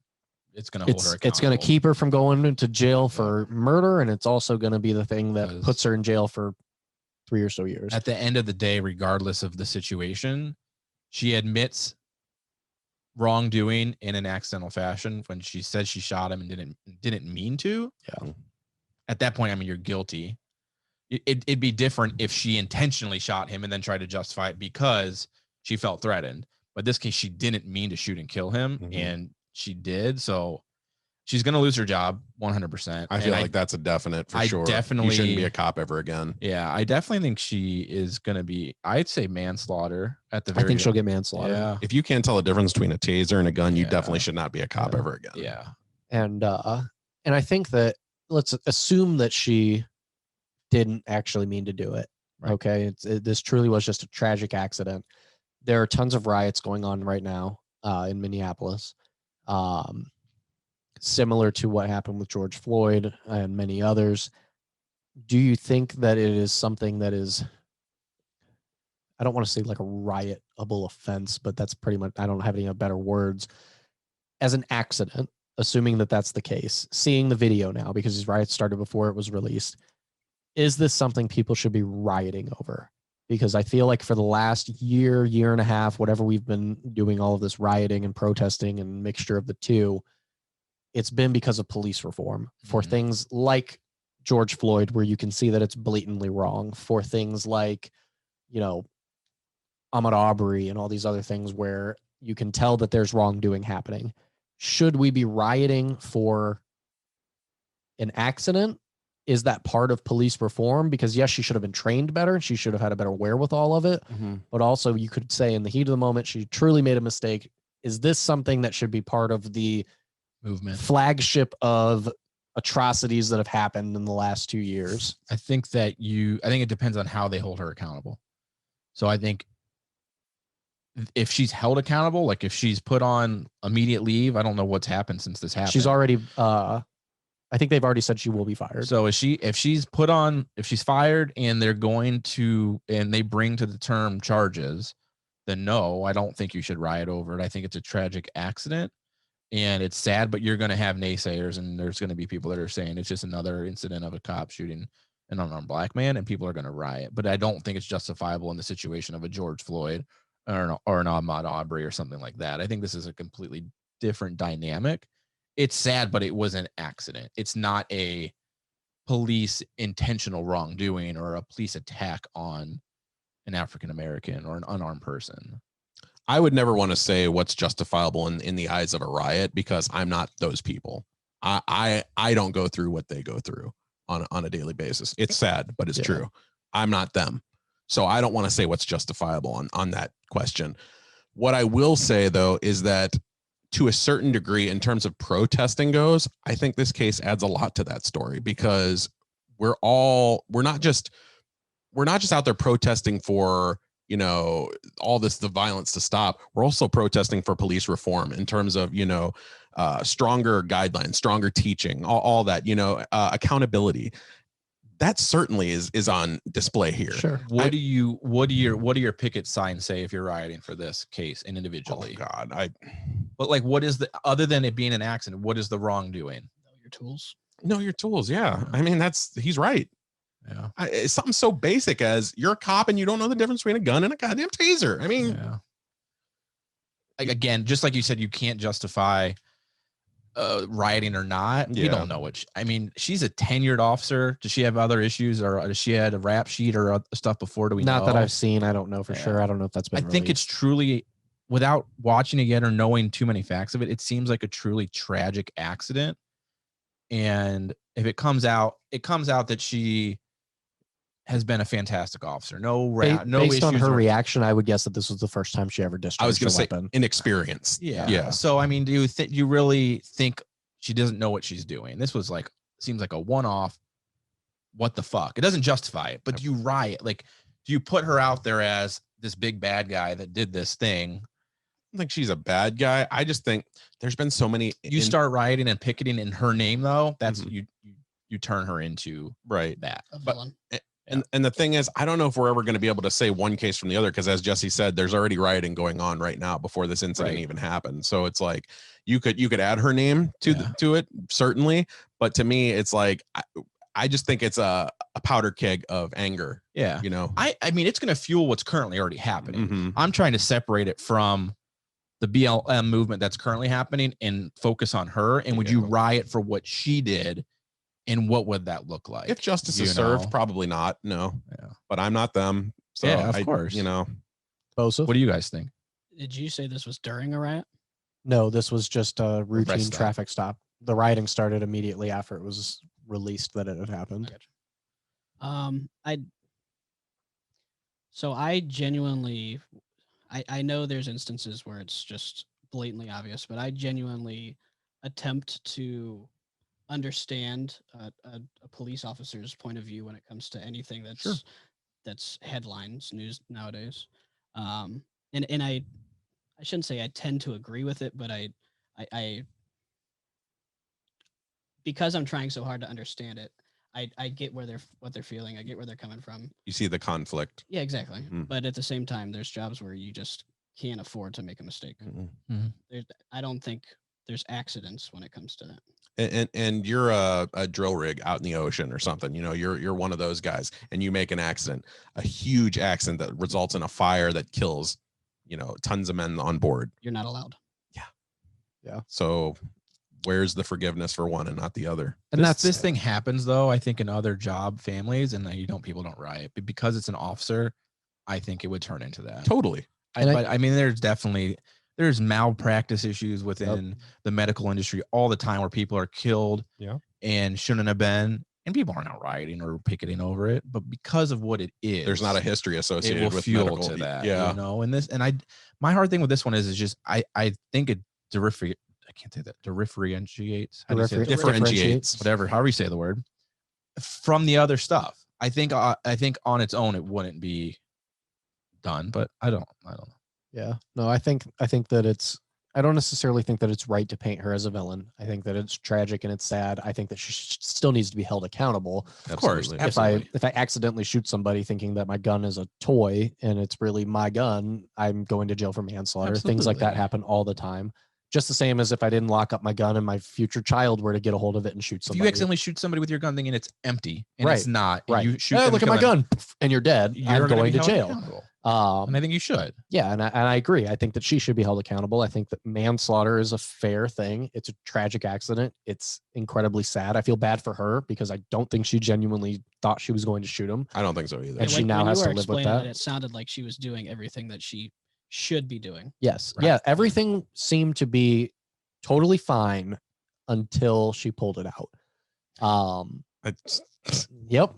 It's going to hold her accountable. It's going to keep her from going into jail for murder. And it's also going to be the thing that puts her in jail for 3 or so years. At the end of the day, regardless of the situation, she admits wrongdoing in an accidental fashion when she said she shot him and didn't mean to. Yeah. At that point, I mean, you're guilty. It'd be different if she intentionally shot him and then tried to justify it because she felt threatened. But in this case, she didn't mean to shoot and kill him, and she did. So she's going to lose her job 100%. I feel like that's a definite for sure. Definitely you shouldn't be a cop ever again. Yeah, I definitely think she is going to be, I'd say manslaughter at the very I think she'll get manslaughter. Yeah. If you can't tell the difference between a taser and a gun, you definitely should not be a cop ever again. Yeah. And I think that let's assume that she didn't actually mean to do it. Right. Okay. This truly was just a tragic accident. There are tons of riots going on right now in Minneapolis. Similar to what happened with George Floyd and many others. Do you think that it is something that is, I don't want to say like a riotable offense, but that's pretty much, I don't have any better words, as an accident, assuming that that's the case, seeing the video now, because these riots started before it was released, is this something people should be rioting over? Because I feel like for the last year and a half, whatever we've been doing all of this rioting and protesting and mixture of the two, it's been because of police reform for things like George Floyd, where you can see that it's blatantly wrong, for things like, Ahmaud Arbery and all these other things where you can tell that there's wrongdoing happening. Should we be rioting for an accident? Is that part of police reform? Because yes, she should have been trained better. She should have had a better wherewithal of it. But also you could say in the heat of the moment, she truly made a mistake. Is this something that should be part of the movement flagship of atrocities that have happened in the last 2 years? I think it depends on how they hold her accountable. So I think if she's held accountable, like if she's put on immediate leave, I don't know what's happened since this happened. She's already, I think they've already said she will be fired. So if she's fired and they bring to the term charges, then no, I don't think you should riot over it. I think it's a tragic accident and it's sad, but you're going to have naysayers and there's going to be people that are saying it's just another incident of a cop shooting an unarmed black man and people are going to riot. But I don't think it's justifiable in the situation of a George Floyd or an Ahmaud Arbery or something like that. I think this is a completely different dynamic. It's sad, but it was an accident. It's not a police intentional wrongdoing or a police attack on an African-American or an unarmed person. I would never want to say what's justifiable in the eyes of a riot because I'm not those people. I don't go through what they go through on a daily basis. It's sad, but it's true. I'm not them. So I don't want to say what's justifiable on that question. What I will say, though, is that to a certain degree, in terms of protesting goes, I think this case adds a lot to that story because we're not just out there protesting for, all the violence to stop. We're also protesting for police reform in terms of, stronger guidelines, stronger teaching, all that, accountability. That certainly is on display here. Sure. What do your picket signs say if you're rioting for this case and individually? Oh God, But like, what is other than it being an accident? What is the wrongdoing? Know your tools. Yeah. I mean, he's right. Yeah. It's something so basic as you're a cop and you don't know the difference between a gun and a goddamn taser. I mean, like, again, just like you said, you can't justify rioting or not. We don't know what she's a tenured officer. Does she have other issues or does she had a rap sheet or stuff before? Do we know? Not that I've seen. I don't know for sure. I don't know if that's been think it's truly, without watching it yet or knowing too many facts of it, it seems like a truly tragic accident. And if it comes out that she has been a fantastic officer. Based on her reaction, I would guess that this was the first time she ever discharged. I was going to say weapon. inexperienced. Yeah. So, I mean, do you really think she doesn't know what she's doing? This was seems like a one-off. What the fuck? It doesn't justify it, but do you riot? Like, do you put her out there as this big bad guy that did this thing? don't think she's a bad guy. I just think there's been so many. You start rioting and picketing in her name, though. That's you turn her into that. A But villain. and the thing is, I don't know if we're ever going to be able to say one case from the other, because as Jesse said, there's already rioting going on right now before this incident even happened. So it's like you could add her name to it, certainly, but to me, it's like I just think it's a powder keg of anger. Yeah, you know, I mean, it's going to fuel what's currently already happening. Mm-hmm. I'm trying to separate it from the BLM movement that's currently happening and focus on her. And would you riot for what she did? And what would that look like? If justice is served, probably not. No, but I'm not them. So of course. you know, Bosa, what do you guys think? Did you say this was during a riot? No, this was just a routine traffic stop. The rioting started immediately after it was released that it had happened. I genuinely, I know there's instances where it's just blatantly obvious, but I genuinely attempt to understand a police officer's point of view when it comes to anything that's headlines news nowadays. And I shouldn't say I tend to agree with it, but I because I'm trying so hard to understand it, I get what they're feeling. I get where they're coming from. You see the conflict. Yeah, exactly. But at the same time, there's jobs where you just can't afford to make a mistake. I don't think there's accidents when it comes to that. And you're a drill rig out in the ocean or something, you know, you're one of those guys, and you make an accident, a huge accident that results in a fire that kills, you know, tons of men on board. You're not allowed. Yeah. So where's the forgiveness for one and not the other? And this thing happens, though, I think, in other job families, and people don't riot, but because it's an officer, I think it would turn into that. Totally. But I mean, there's malpractice issues within the medical industry all the time where people are killed and shouldn't have been, and people aren't out rioting or picketing over it, but because of what it is, there's not a history associated with fuel medical to that. Yeah. You know, my hard thing with this one is just, I think it differentiates, whatever, however you say the word, from the other stuff. I think on its own, it wouldn't be done, but I don't know. Yeah, no, I think that I don't necessarily think that it's right to paint her as a villain. I think that it's tragic and it's sad. I think that she still needs to be held accountable. Of course. If I accidentally shoot somebody thinking that my gun is a toy and it's really my gun, I'm going to jail for manslaughter. Absolutely. Things like that happen all the time. Just the same as if I didn't lock up my gun and my future child were to get a hold of it and shoot somebody. If you accidentally shoot somebody with your gun thinking it's empty and it's not, and you shoot look at my gun and you're dead, I'm going to jail. And I think you should. Yeah, and I agree. I think that she should be held accountable. I think that manslaughter is a fair thing. It's a tragic accident. It's incredibly sad. I feel bad for her because I don't think she genuinely thought she was going to shoot him. I don't think so either. And she now has to live with that. It sounded like she was doing everything that she should be doing. Yes. Right. Yeah. Everything seemed to be totally fine until she pulled it out. Yep.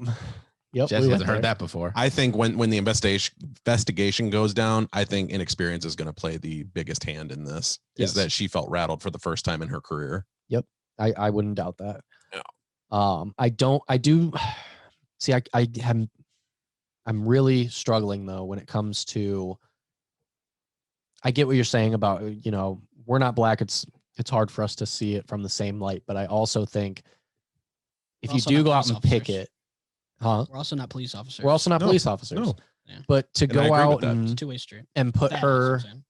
Jesse hasn't heard that before. I think when the investigation goes down, I think inexperience is going to play the biggest hand in this. Yes. Is that she felt rattled for the first time in her career. Yep. I wouldn't doubt that. No. I'm really struggling though when it comes to, I get what you're saying about, you know, we're not black. It's hard for us to see it from the same light, but I also think if you do go out and pick it, we're also not police officers. We're also not police officers. No. Yeah. But to go out It's and two-way street. and put That her, is what I'm saying.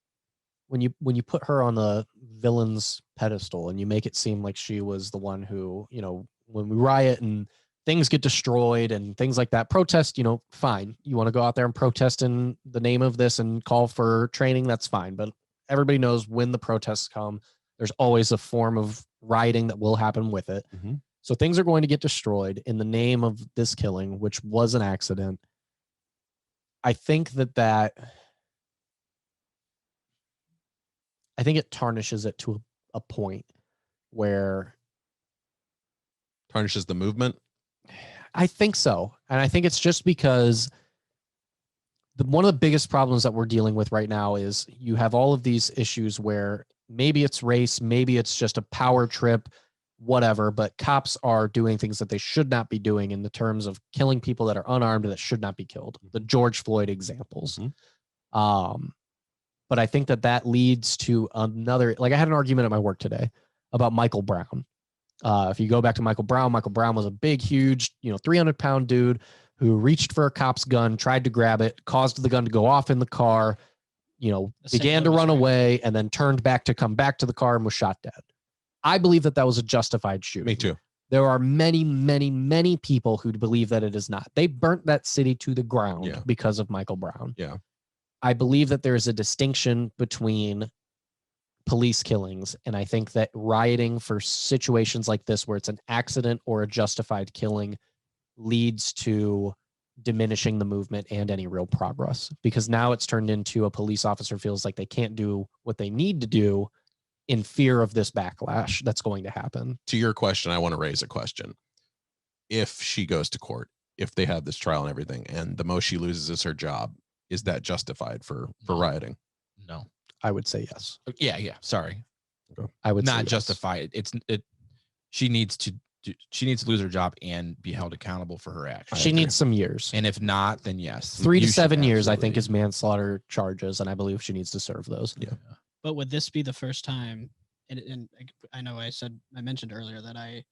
when you put her on the villain's pedestal and you make it seem like she was the one who, you know, when we riot and things get destroyed and things like that, protest, you know, fine. You want to go out there and protest in the name of this and call for training, that's fine. But everybody knows when the protests come, there's always a form of rioting that will happen with it. Mm-hmm. So things are going to get destroyed in the name of this killing, which was an accident. I think that I think it tarnishes it to a point where Tarnishes the movement. I think so. And I think it's just because one of the biggest problems that we're dealing with right now is you have all of these issues where maybe it's race, maybe it's just a power trip, whatever, but cops are doing things that they should not be doing in the terms of killing people that are unarmed that should not be killed. The George Floyd examples. Mm-hmm. But I think that leads to another, like I had an argument at my work today about Michael Brown. If you go back to Michael Brown was a big, huge, 300-pound dude who reached for a cop's gun, tried to grab it, caused the gun to go off in the car, began to run away, and then turned back to come back to the car and was shot dead. I believe that was a justified shooting. Me too. There are many, many, many people who believe that it is not. They burnt that city to the ground because of Michael Brown. Yeah. I believe that there is a distinction between police killings, and I think that rioting for situations like this, where it's an accident or a justified killing, leads to diminishing the movement and any real progress, because now it's turned into a police officer feels like they can't do what they need to do in fear of this backlash that's going to happen. To your question, I want to raise a question. If she goes to court, if they have this trial and everything, and the most she loses is her job, is that justified for rioting? No. I would say yes. Yeah. Sorry. I would not say yes. justify it. She needs to lose her job and be held accountable for her actions. She needs some years. And if not, then yes. 3 to 7 years, I think, is manslaughter charges, and I believe she needs to serve those. Yeah. But would this be the first time? And I know I mentioned earlier that I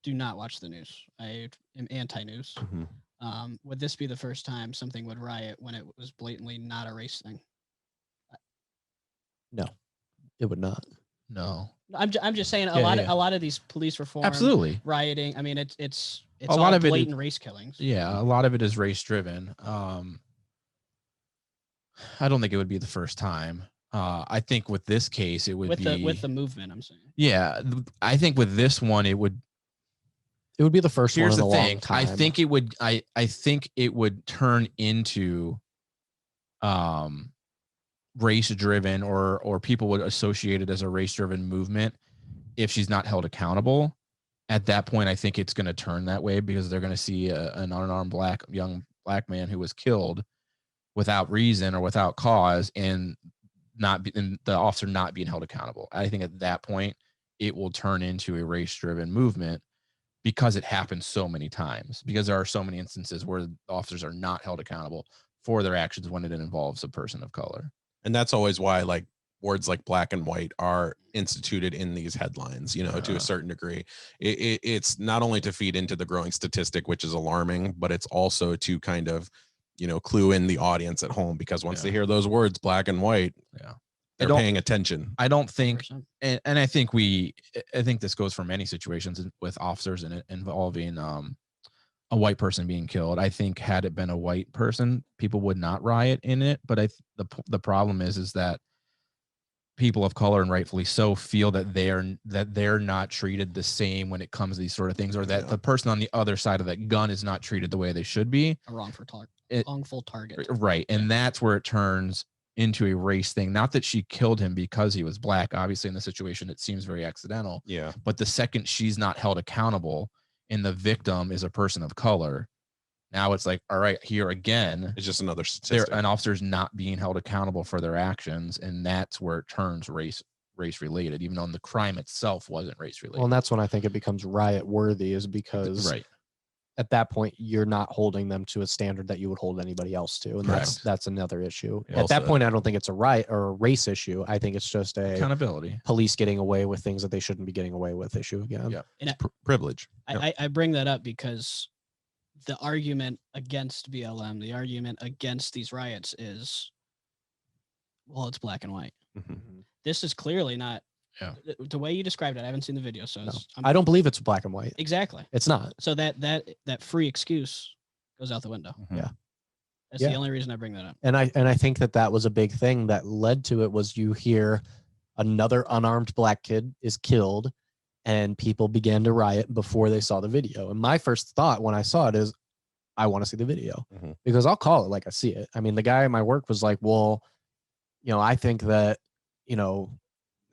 do not watch the news. I am anti-news. Mm-hmm. Would this be the first time something would riot when it was blatantly not a race thing? No, it would not. No. I'm just saying a lot of these police reform, absolutely rioting. I mean, it's a all lot of blatant race killings. Yeah, a lot of it is race driven. I don't think it would be the first time. I think with this case, it would be with the movement. I'm saying. Yeah, I think with this one, it would be the first one in a long time. I think it would. I think it would turn into, race driven, or people would associate it as a race driven movement if she's not held accountable. At that point, I think it's going to turn that way, because they're going to see an unarmed young black man who was killed without reason or without cause, and the officer not being held accountable. I think at that point it will turn into a race driven movement, because it happens so many times, because there are so many instances where officers are not held accountable for their actions when it involves a person of color. And that's always why words like black and white are instituted in these headlines, to a certain degree. It's not only to feed into the growing statistic, which is alarming, but it's also to kind of, clue in the audience at home, because once they hear those words, black and white, they're paying attention. I don't think, and I think this goes for many situations with officers and involving a white person being killed. I think had it been a white person, people would not riot in it. But the problem is that people of color, and rightfully so, feel that they're not treated the same when it comes to these sort of things, or that the person on the other side of that gun is not treated the way they should be. A wrongful target. Right. And that's where it turns into a race thing. Not that she killed him because he was black. Obviously, in the situation, it seems very accidental. Yeah. But the second she's not held accountable and the victim is a person of color, now it's like, all right, here again, it's just another statistic. An officer's not being held accountable for their actions, and that's where it turns race related, even though the crime itself wasn't race related. Well, and that's when I think it becomes riot worthy, is because at that point you're not holding them to a standard that you would hold anybody else to, and that's another issue. At that point, I don't think it's a riot or a race issue. I think it's just a accountability, police getting away with things that they shouldn't be getting away with issue again. Yeah, it's privilege. I bring that up because the argument against BLM, the argument against these riots is, well, it's black and white. Mm-hmm. This is clearly not. Yeah. The way you described it, I haven't seen the video, so I don't believe it's black and white. Exactly. It's not. So that free excuse goes out the window. Mm-hmm. Yeah. That's the only reason I bring that up. And I think that was a big thing that led to it, was you hear another unarmed black kid is killed, and people began to riot before they saw the video. And my first thought when I saw it is, I want to see the video, because I'll call it like I see it. I mean, the guy at my work was like, well, I think that,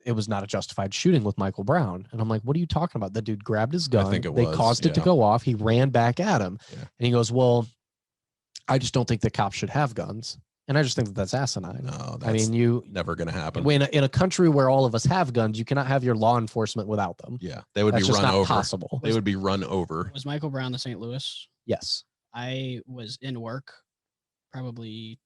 it was not a justified shooting with Michael Brown. And I'm like, what are you talking about? The dude grabbed his gun. They caused it to go off. He ran back at him. Yeah. And he goes, well, I just don't think the cops should have guns. And I just think that's asinine. No, that's never going to happen. In a country where all of us have guns, you cannot have your law enforcement without them. Yeah. They would be run over. Possible. They would be run over. Was Michael Brown the St. Louis? Yes. I was in work probably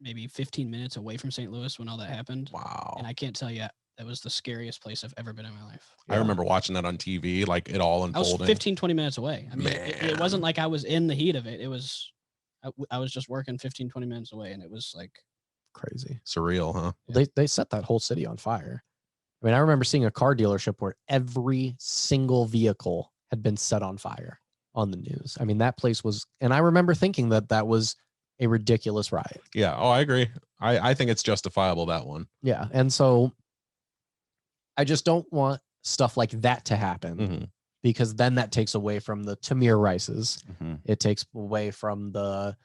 maybe 15 minutes away from St. Louis when all that happened. Wow. And I can't tell you, that was the scariest place I've ever been in my life. I remember watching that on TV, like it all I was unfolding. 15, 20 minutes away. I mean, it wasn't like I was in the heat of it. It was, I was just working 15, 20 minutes away, and it was like Crazy. Surreal, huh? They set that whole city on fire. I mean, I remember seeing a car dealership where every single vehicle had been set on fire on the news. I mean, that place was, and I remember thinking that was a ridiculous riot. Yeah. Oh, I agree. I think it's justifiable, that one. Yeah. And so I just don't want stuff like that to happen because then that takes away from the Tamir Rices. It takes away from the,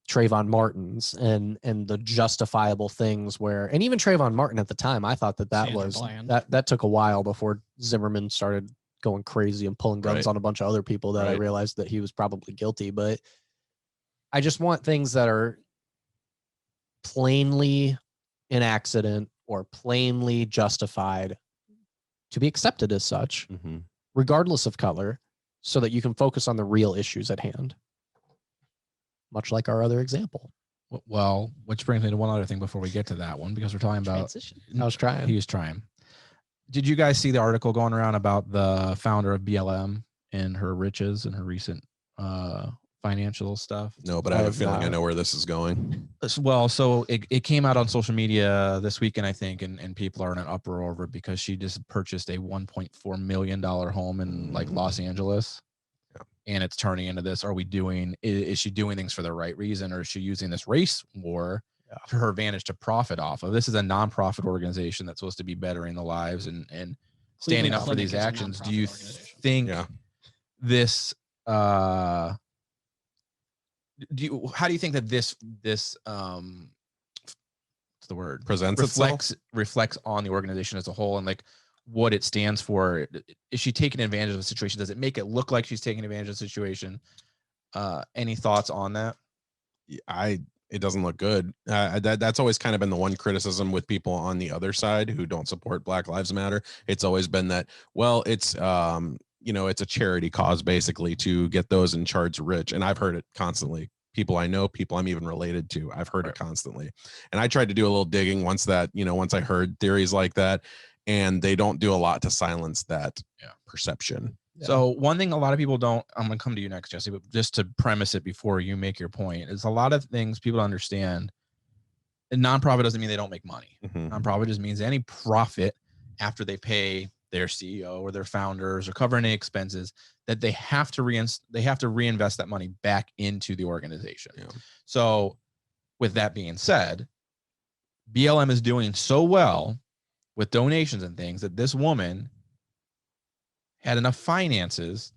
Trayvon Martins and the justifiable things where, and even Trayvon Martin at the time, I thought that Sandra was, Bland. that took a while before Zimmerman started going crazy and pulling guns on a bunch of other people that I realized that he was probably guilty. But I just want things that are plainly an accident or plainly justified to be accepted as such, regardless of color, so that you can focus on the real issues at hand. Much like our other example. Well, which brings me to one other thing before we get to that one, because we're talking about transition. I was trying. He was trying. Did you guys see the article going around about the founder of BLM and her riches and her recent financial stuff? No, but I have a feeling I know where this is going. Well, so it came out on social media this weekend, I think, and people are in an uproar over it because she just purchased a $1.4 million home in like Los Angeles. And it's turning into this. Is she doing things for the right reason, or is she using this race war to her advantage to profit off of? This is a nonprofit organization that's supposed to be bettering the lives and standing up for these actions. Do you think this, how do you think that this what's the word? reflects on the organization as a whole and like what it stands for? Is she taking advantage of the situation? Does it make it look like she's taking advantage of the situation? Any thoughts on that? It doesn't look good. That's always kind of been the one criticism with people on the other side who don't support Black Lives Matter. It's always been that, well, it's it's a charity cause basically to get those in charge rich. And I've heard it constantly. People I know, people I'm even related to, I've heard it constantly. And I tried to do a little digging once I heard theories like that. And they don't do a lot to silence that perception. Yeah. So one thing a lot of people don't, I'm going to come to you next, Jesse, but just to premise it before you make your point, is a lot of things people understand. A nonprofit doesn't mean they don't make money. Nonprofit just means any profit after they pay their CEO or their founders or cover any expenses that they have to reinvest that money back into the organization. Yeah. So with that being said, BLM is doing so well with donations and things that this woman had enough finances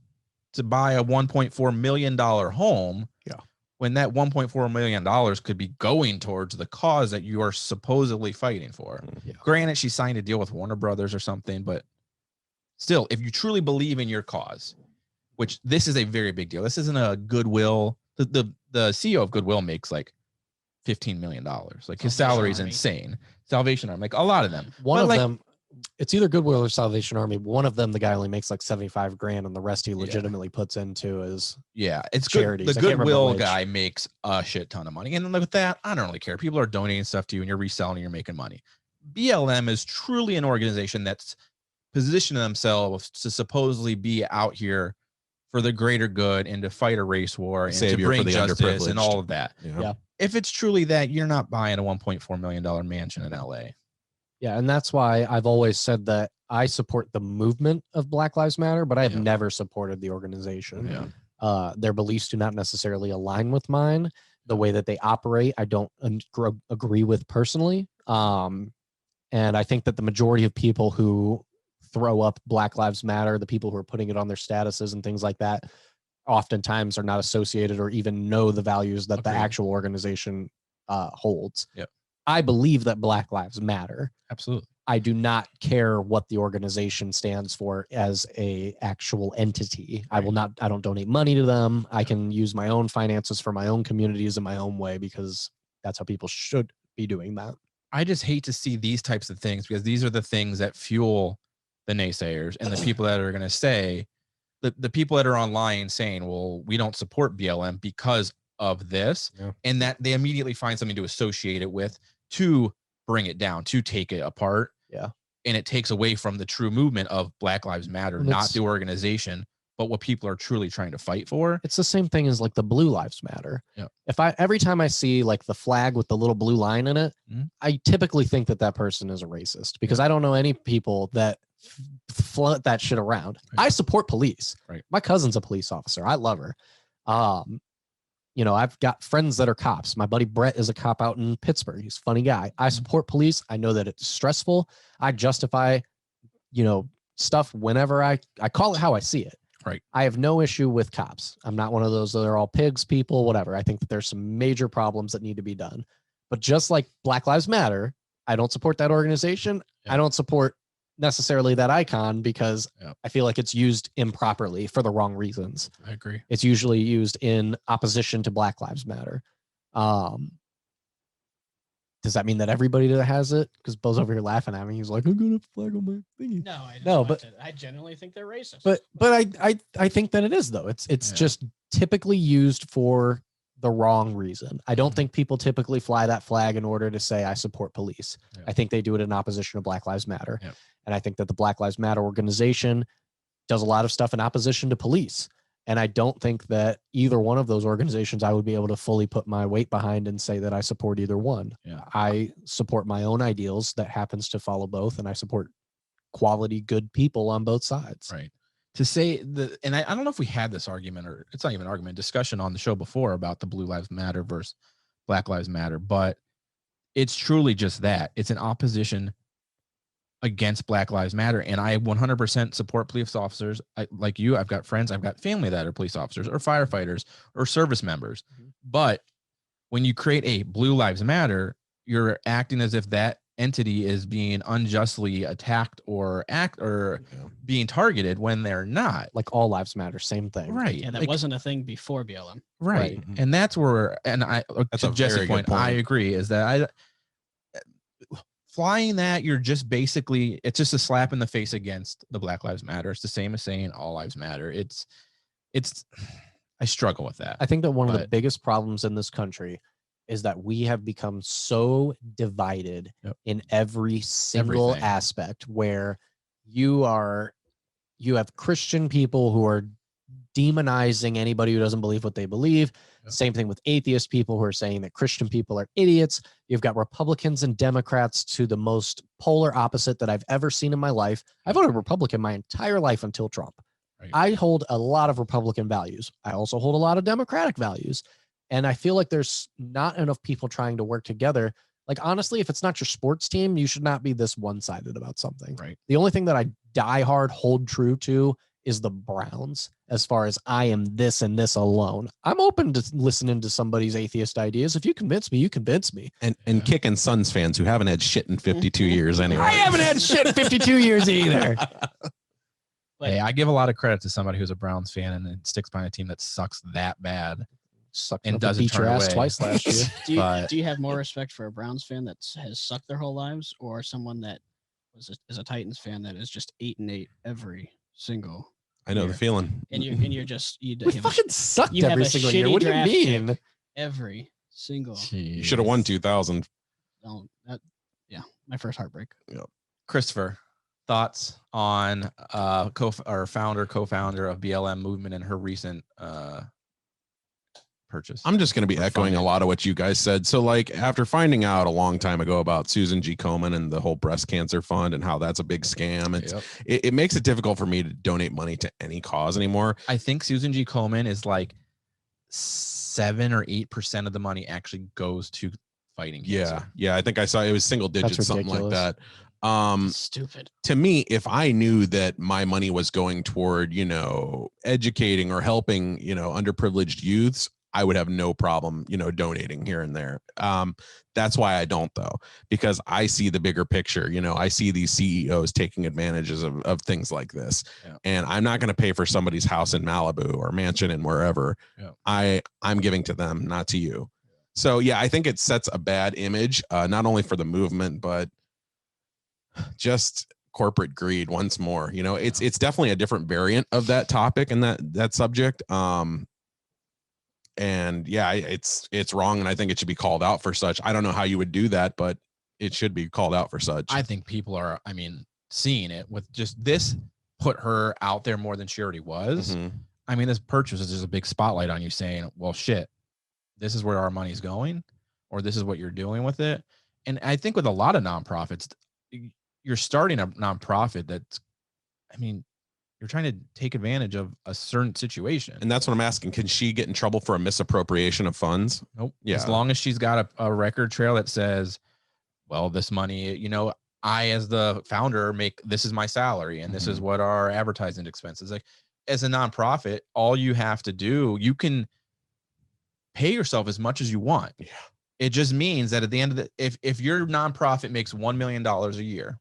to buy a $1.4 million home. Yeah. When that $1.4 million could be going towards the cause that you are supposedly fighting for. Yeah. Granted, she signed a deal with Warner Brothers or something, but still, if you truly believe in your cause, which this is a very big deal. This isn't a Goodwill. The CEO of Goodwill makes like $15 million. Like his salary is insane. Salvation Army, like a lot of them. One of them, it's either Goodwill or Salvation Army. One of them, the guy only makes like $75,000, and the rest he legitimately puts into his it's charities. Good. The Goodwill guy makes a shit ton of money, and with that, I don't really care. People are donating stuff to you, and you're reselling, and you're making money. BLM is truly an organization that's positioning themselves to supposedly be out here for the greater good and to fight a race war and to bring justice and all of that. Yeah. If it's truly that, you're not buying a $1.4 million mansion in LA. Yeah. And that's why I've always said that I support the movement of Black Lives Matter, but I have never supported the organization. Yeah. Their beliefs do not necessarily align with mine. The way that they operate, I don't agree with personally. And I think that the majority of people who throw up Black Lives Matter, the people who are putting it on their statuses and things like that, oftentimes are not associated or even know the values that the actual organization holds. Yep. I believe that Black Lives Matter. Absolutely. I do not care what the organization stands for as a actual entity. Right. I don't donate money to them. I can use my own finances for my own communities in my own way because that's how people should be doing that. I just hate to see these types of things because these are the things that fuel the naysayers and the people that are going to say, the people that are online saying, well, we don't support BLM because of this, Yeah. and that they immediately find something to associate it with to bring it down, to take it apart. Yeah. And it takes away from the true movement of Black Lives Matter, And not it's- the organization, but what people are truly trying to fight for. It's the same thing as like the Blue Lives Matter. Yeah. Every time I see like the flag with the little blue line in it, Mhm. I typically think that person is a racist because I don't know any people that float that shit around. Right. I support police. Right. My cousin's a police officer. I love her. I've got friends that are cops. My buddy Brett is a cop out in Pittsburgh. He's a funny guy. I support police. I know that it's stressful. I justify, stuff whenever I call it how I see it. Right. I have no issue with cops. I'm not one of those that are all pigs people, whatever. I think that there's some major problems that need to be done. But just like Black Lives Matter, I don't support that organization. Yeah. I don't support necessarily that icon because I feel like it's used improperly for the wrong reasons. I agree. It's usually used in opposition to Black Lives Matter. Does that mean that everybody that has it? Because Bo's over here laughing at me. He's like, "I'm gonna flag on my thingy." I genuinely think they're racist. But I think that it is though. It's just typically used for the wrong reason. I don't think people typically fly that flag in order to say I support police. Yeah. I think they do it in opposition to Black Lives Matter. Yeah. And I think that the Black Lives Matter organization does a lot of stuff in opposition to police. And I don't think that either one of those organizations I would be able to fully put my weight behind and say that I support either one. Yeah. I support my own ideals that happens to follow both, and I support quality, good people on both sides. Right. To say and I don't know if we had this argument, or it's not even an argument, discussion on the show before about the Blue Lives Matter versus Black Lives Matter, but it's truly just that. It's an opposition against Black Lives Matter. And I 100% support police officers. Like you, I've got friends, I've got family that are police officers or firefighters or service members. Mm-hmm. But when you create a Blue Lives Matter, you're acting as if that entity is being unjustly attacked or being targeted when they're not. Like all lives matter, same thing. Right. Yeah, that wasn't a thing before BLM. Right. Mhm. And that's where, and That's to a Jesse's very good point, I point. agree, is that flying that, you're just basically, it's just a slap in the face against the Black Lives Matter. It's the same as saying all lives matter. It's I struggle with that. I think that one of the biggest problems in this country is that we have become so divided in every single Everything. aspect, where you have Christian people who are demonizing anybody who doesn't believe what they believe. Same thing with atheist people who are saying that Christian people are idiots. You've got Republicans and Democrats to the most polar opposite that I've ever seen in my life. I voted Republican my entire life until Trump. Right. I hold a lot of Republican values. I also hold a lot of Democratic values. And I feel like there's not enough people trying to work together. Like, honestly, if it's not your sports team, you should not be this one-sided about something. Right. The only thing that I die hard hold true to is the Browns, as far as I am this and this alone. I'm open to listening to somebody's atheist ideas. If you convince me, you convince me. And kicking Suns fans who haven't had shit in 52 years anyway. I haven't had shit in 52 years either. Hey, I give a lot of credit to somebody who's a Browns fan and then sticks behind a team that sucks that bad. Sucked And enough to doesn't beat your turn ass away. twice last year. Do you have more respect for a Browns fan that has sucked their whole lives, or someone that is a Titans fan that is just 8-8 every single? I know the feeling. And you're just We fucking sucked you have every a single year. shitty What do you draft mean? pick every single. You should have won 2000. My first heartbreak. Christopher, thoughts on co-founder of BLM movement and her recent purchase? I'm just going to be echoing a lot of what you guys said. So, like, after finding out a long time ago about Susan G. Komen and the whole breast cancer fund and how that's a big scam, it makes it difficult for me to donate money to any cause anymore. I think Susan G. Komen is like 7 or 8% of the money actually goes to fighting cancer. Yeah. I think I saw it was single digits, That's something like ridiculous. that. Stupid. To me, if I knew that my money was going toward, educating or helping, underprivileged youths, I would have no problem, donating here and there. That's why I don't, though, because I see the bigger picture. I see these CEOs taking advantages of things like this. And I'm not going to pay for somebody's house in Malibu or mansion and wherever. I'm giving to them, not to you. So, yeah, I think it sets a bad image, not only for the movement, but just corporate greed once more. It's definitely a different variant of that topic and that subject. And yeah, it's wrong, and I think it should be called out for such. I don't know how you would do that, but it should be called out for such. I think people are, I mean, seeing it with just this put her out there more than she already was. Mhm. I mean, this purchase is just a big spotlight on you saying, well, shit, this is where our money's going, or this is what you're doing with it. And I think with a lot of nonprofits, you're starting a nonprofit that's, I mean, you're trying to take advantage of a certain situation. And that's what I'm asking. Can she get in trouble for a misappropriation of funds? Nope. Yeah. As long as she's got a record trail that says, well, this money, you know, I, as the founder, make, this is my salary, and this is what our advertising expenses. Like, as a nonprofit, all you have to do, you can pay yourself as much as you want. Yeah. It just means that at the end of the, if your nonprofit makes $1 million a year,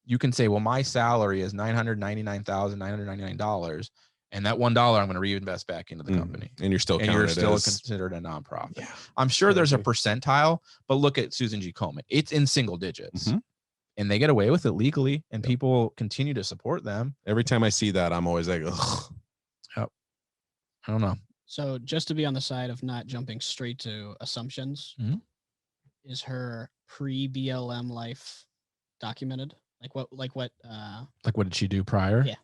you can say, well, my salary is $999,999, and that $1 I'm going to reinvest back into the company. And you're still considered a nonprofit. Yeah. I'm sure there's a percentile, but look at Susan G. Komen. It's in single digits. And they get away with it legally, and people continue to support them. Every time I see that, I'm always like, ugh. Yep. I don't know. So just to be on the side of not jumping straight to assumptions, is her pre-BLM life documented? Like what did she do prior? Yeah.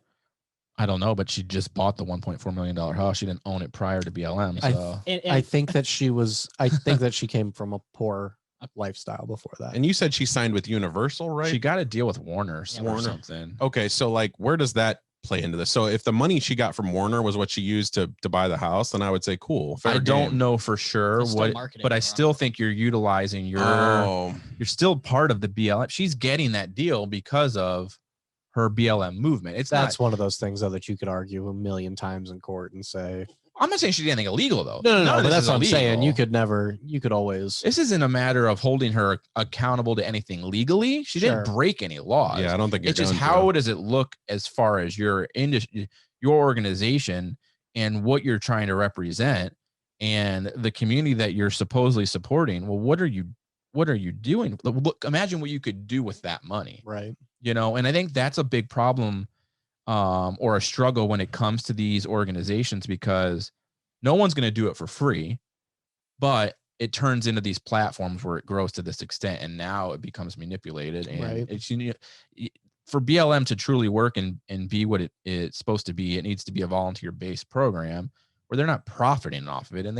I don't know, but she just bought the $1.4 million house. She didn't own it prior to BLM. So I think that she was, I think that she came from a poor lifestyle before that. And you said she signed with Universal, right? She got a deal with Warner or Warner. something. Okay, so like, where does that play into this? So if the money she got from Warner was what she used to buy the house, then I would say cool. I don't know for sure what, but I still think you're utilizing your, you're still part of the BLM. She's getting that deal because of her BLM movement. That's one of those things though that you could argue a million times in court and say, I'm not saying she did anything illegal though. No, but that's what I'm saying. You could always. This isn't a matter of holding her accountable to anything legally. She didn't break any laws. Yeah, I don't think it's just how does it look as far as your industry, your organization, and what you're trying to represent, and the community that you're supposedly supporting. Well, what are you doing? Look, imagine what you could do with that money. Right. You know, and I think that's a big problem. Or a struggle when it comes to these organizations, because no one's going to do it for free, but it turns into these platforms where it grows to this extent, and now it becomes manipulated. And it's, for BLM to truly work and be what it's supposed to be, it needs to be a volunteer-based program where they're not profiting off of it, and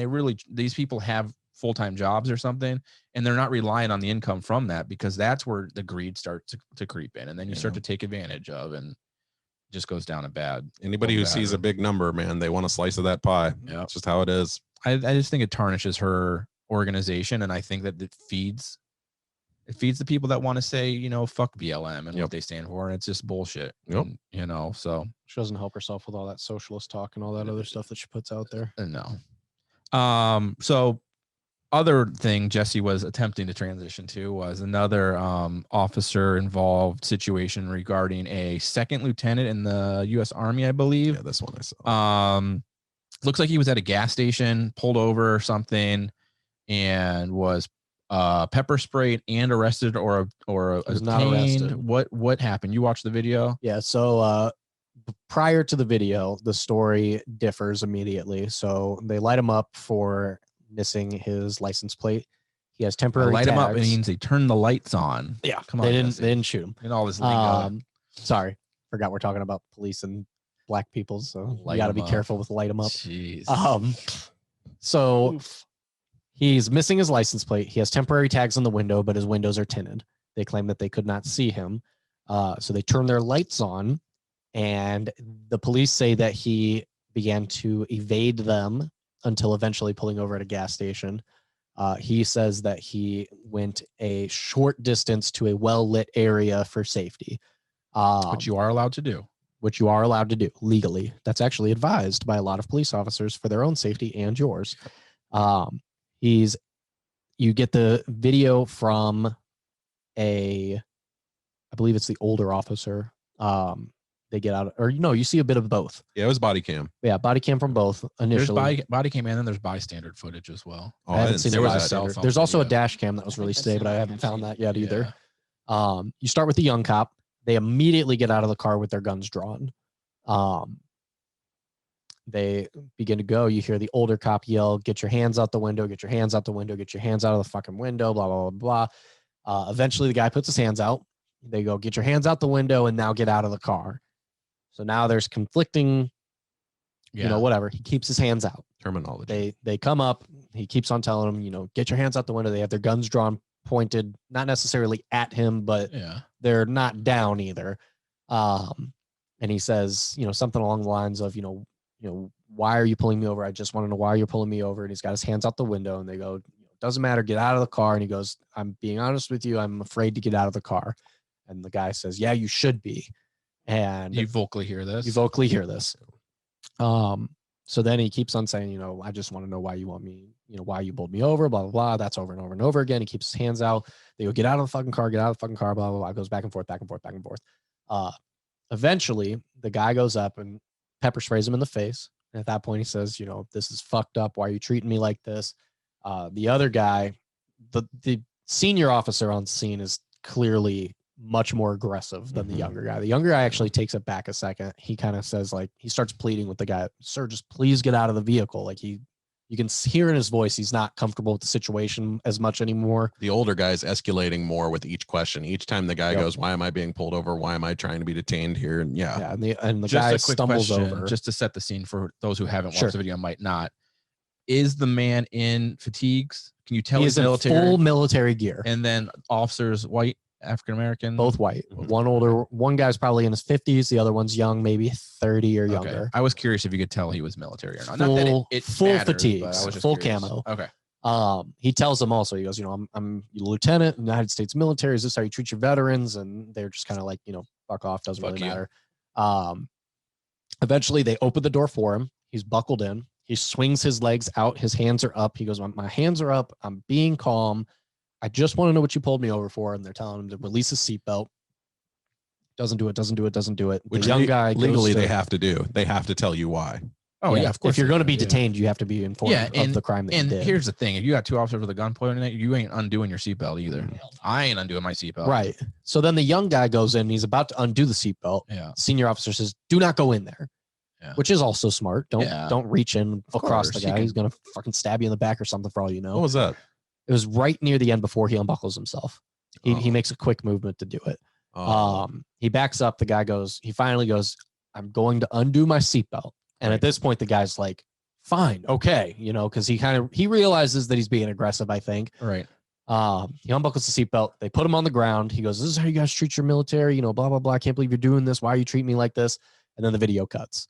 these people have full-time jobs or something, and they're not relying on the income from that, because that's where the greed starts to creep in, and then you start to take advantage of, and just goes down a bad. Anybody who sees a big number, man, they want a slice of that pie. Yeah, it's just how it is. I just think it tarnishes her organization, and I think that it feeds the people that want to say, you know, fuck BLM and what they stand for, and it's just bullshit. And, you know, so she doesn't help herself with all that socialist talk and all that other stuff that she puts out there. No. So other thing Jesse was attempting to transition to was another officer involved situation regarding a second lieutenant in the U.S. Army, I believe. Yeah, this one I saw. Looks like he was at a gas station, pulled over or something, and was pepper sprayed and arrested, or was not arrested. What happened? You watched the video? Yeah. So prior to the video, the story differs immediately. So they light him up for missing his license plate. He has temporary light tags. him up means they turn the lights on. Yeah, come on. They didn't shoot him. And all this lingo. Sorry, forgot we're talking about police and black people, so you got to be careful with light him up. Jeez. So he's missing his license plate. He has temporary tags on the window, but his windows are tinted. They claim that they could not see him, so they turn their lights on, and the police say that he began to evade them until eventually pulling over at a gas station. He says that he went a short distance to a well-lit area for safety. Which you are allowed to do. Which you are allowed to do legally. That's actually advised by a lot of police officers for their own safety and yours. You get the video from I believe it's the older officer. They get out, or you see a bit of both. Yeah, it was body cam. Yeah, body cam from both initially. There's body cam, and then there's bystander footage as well. I haven't seen the bystander. There's also a dash cam that was released today, but I haven't found that yet either. You start with the young cop. They immediately get out of the car with their guns drawn. they begin to go. You hear the older cop yell, "Get your hands out the window, get your hands out the window, get your hands out of the fucking window," blah, blah, blah, blah. Eventually the guy puts his hands out. They go, "Get your hands out the window and now get out of the car." So now there's conflicting, whatever. He keeps his hands out. Terminology. They come up. He keeps on telling them, "Get your hands out the window." They have their guns drawn, pointed, not necessarily at him, but they're not down either. And he says, something along the lines of, "Why are you pulling me over? I just want to know why you're pulling me over." And he's got his hands out the window, and they go, "Doesn't matter. Get out of the car." And he goes, "I'm being honest with you. I'm afraid to get out of the car." And the guy says, "Yeah, you should be." And You vocally hear this. So then he keeps on saying, "I just want to know why you want me, why you pulled me over, blah, blah, blah." That's over and over and over again. He keeps his hands out. They go, "Get out of the fucking car, get out of the fucking car," blah, blah, blah. It goes back and forth, back and forth, back and forth. Eventually, the guy goes up and pepper sprays him in the face. And at that point, he says, "This is fucked up. Why are you treating me like this?" The other guy, the senior officer on scene, is clearly much more aggressive than the younger guy. The younger guy actually takes it back a second. He kind of says, he starts pleading with the guy, "Sir, just please get out of the vehicle." You can hear in his voice he's not comfortable with the situation as much anymore. The older guy's escalating more with each question. Each time the guy goes, "Why am I being pulled over? Why am I trying to be detained here?" And and the Just guy a quick stumbles question, over. just to set the scene for those who haven't watched Sure. the video and might not. Is the man in fatigues? Can you tell He he's is in military? full military gear. And then officers, white, African American, Both white. One older, one guy's probably in his 50s. The other one's young, maybe 30 or younger. I was curious if you could tell he was military or not. Full, Not that it full matters, fatigues, but I was just full curious. camo. Okay. He tells them also, he goes, I'm lieutenant in the United States military. Is this how you treat your veterans? And they're just kind of like, fuck off. Doesn't really matter. Eventually they open the door for him. He's buckled in. He swings his legs out. His hands are up. He goes, my hands are up. I'm being calm. I just want to know what you pulled me over for. And they're telling him to release his seatbelt. Doesn't do it. Which the young guy legally they have to do. They have to tell you why. Oh yeah, of course. If you're going to be detained, you have to be informed of the crime that you did. And here's the thing: if you got two officers with a gun pointing at you, you ain't undoing your seatbelt either. I ain't undoing my seatbelt. Right. So then the young guy goes in. He's about to undo the seatbelt. Yeah. Senior officer says, "Do not go in there." Yeah. Which is also smart. Don't reach in across the guy. He's gonna fucking stab you in the back or something for all you know. What was that? It was right near the end before he unbuckles himself. He makes a quick movement to do it. He backs up. The guy goes. He finally goes, "I'm going to undo my seatbelt." And at this point, the guy's like, "Fine, okay," because he realizes that he's being aggressive. I think. Right. He unbuckles the seatbelt. They put him on the ground. He goes, "This is how you guys treat your military." Blah blah blah. I can't believe you're doing this. Why are you treating me like this? And then the video cuts.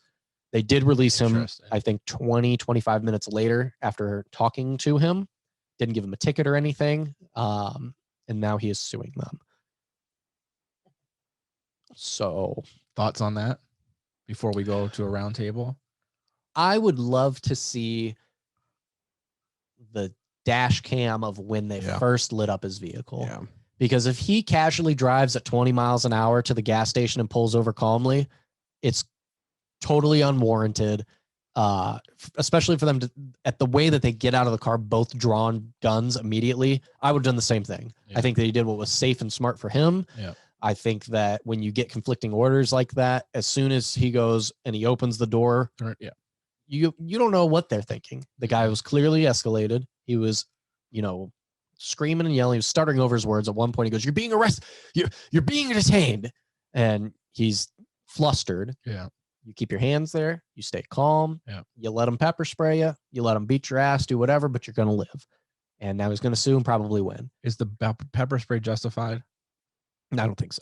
They did release him, I think, 20, 25 minutes later after talking to him. Didn't give him a ticket or anything. And now he is suing them. So, thoughts on that before we go to a round table? I would love to see the dash cam of when they first lit up his vehicle. Yeah. Because if he casually drives at 20 miles an hour to the gas station and pulls over calmly, it's totally unwarranted, especially for them to, at the way that they get out of the car, both drawn guns immediately. I would have done the same thing. Yeah. I think that he did what was safe and smart for him. Yeah. I think that when you get conflicting orders like that, as soon as he goes and he opens the door, you don't know what they're thinking. The guy was clearly escalated. He was, screaming and yelling. He was stuttering over his words. At one point, he goes, "You're being arrested. You're being detained," and he's flustered. Yeah. You keep your hands there. You stay calm. Yeah. You let him pepper spray you. You let him beat your ass, do whatever, but you're going to live. And now he's going to sue and probably win. Is the pepper spray justified? I don't think so.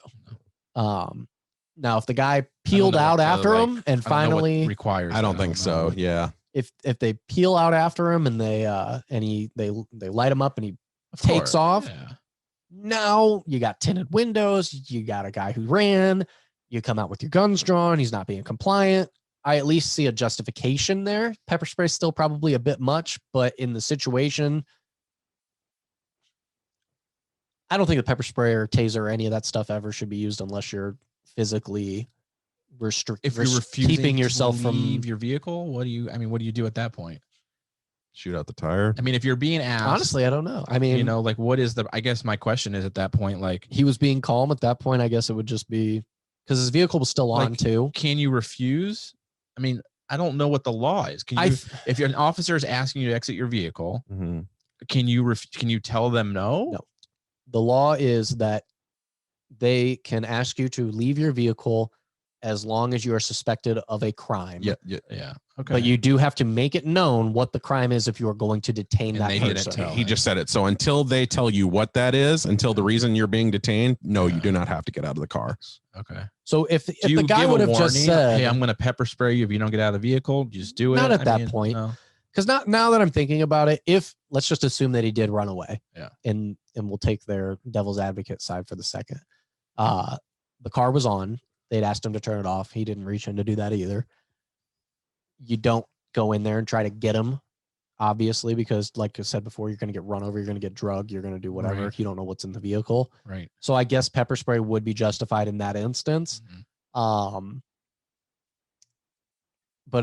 Now, if the guy peeled out after him and finally requires, I don't think so. Yeah. If they peel out after him and they light him up and he takes off, now you got tinted windows. You got a guy who ran. You come out with your guns drawn. He's not being compliant. I at least see a justification there. Pepper spray is still probably a bit much, but in the situation, I don't think the pepper spray or taser or any of that stuff ever should be used unless you're physically if you're refusing keeping yourself to from leave your vehicle. What do you do at that point? Shoot out the tire. I mean, if you're being asked, honestly, I don't know. I mean, what is I guess my question is at that point, he was being calm at that point. I guess it would just be because his vehicle was still on too. Can you refuse? I mean, I don't know what the law is. Can you, if an officer is asking you to exit your vehicle, can you tell them no? No. The law is that they can ask you to leave your vehicle as long as you are suspected of a crime. Yeah. Okay. But you do have to make it known what the crime is if you are going to detain that person. He just said it. So until they tell you what that is, until the reason you're being detained, no, you do not have to the car. Okay. So if the guy would have just said, hey, I'm going to pepper spray you if you don't get out of the vehicle, just do it. Not at that point. Because now that I'm thinking about it, if let's just assume that he did run away. Yeah. And we'll take their devil's advocate side for the second. The car was on. They'd asked him to turn it off. He didn't reach in to do that either. You don't go in there and try to get him, obviously, because like I said before, you're going to get run over, you're going to get drugged, you're going to do whatever. Right. You don't know what's in the vehicle. Right. So I guess pepper spray would be justified in that instance. But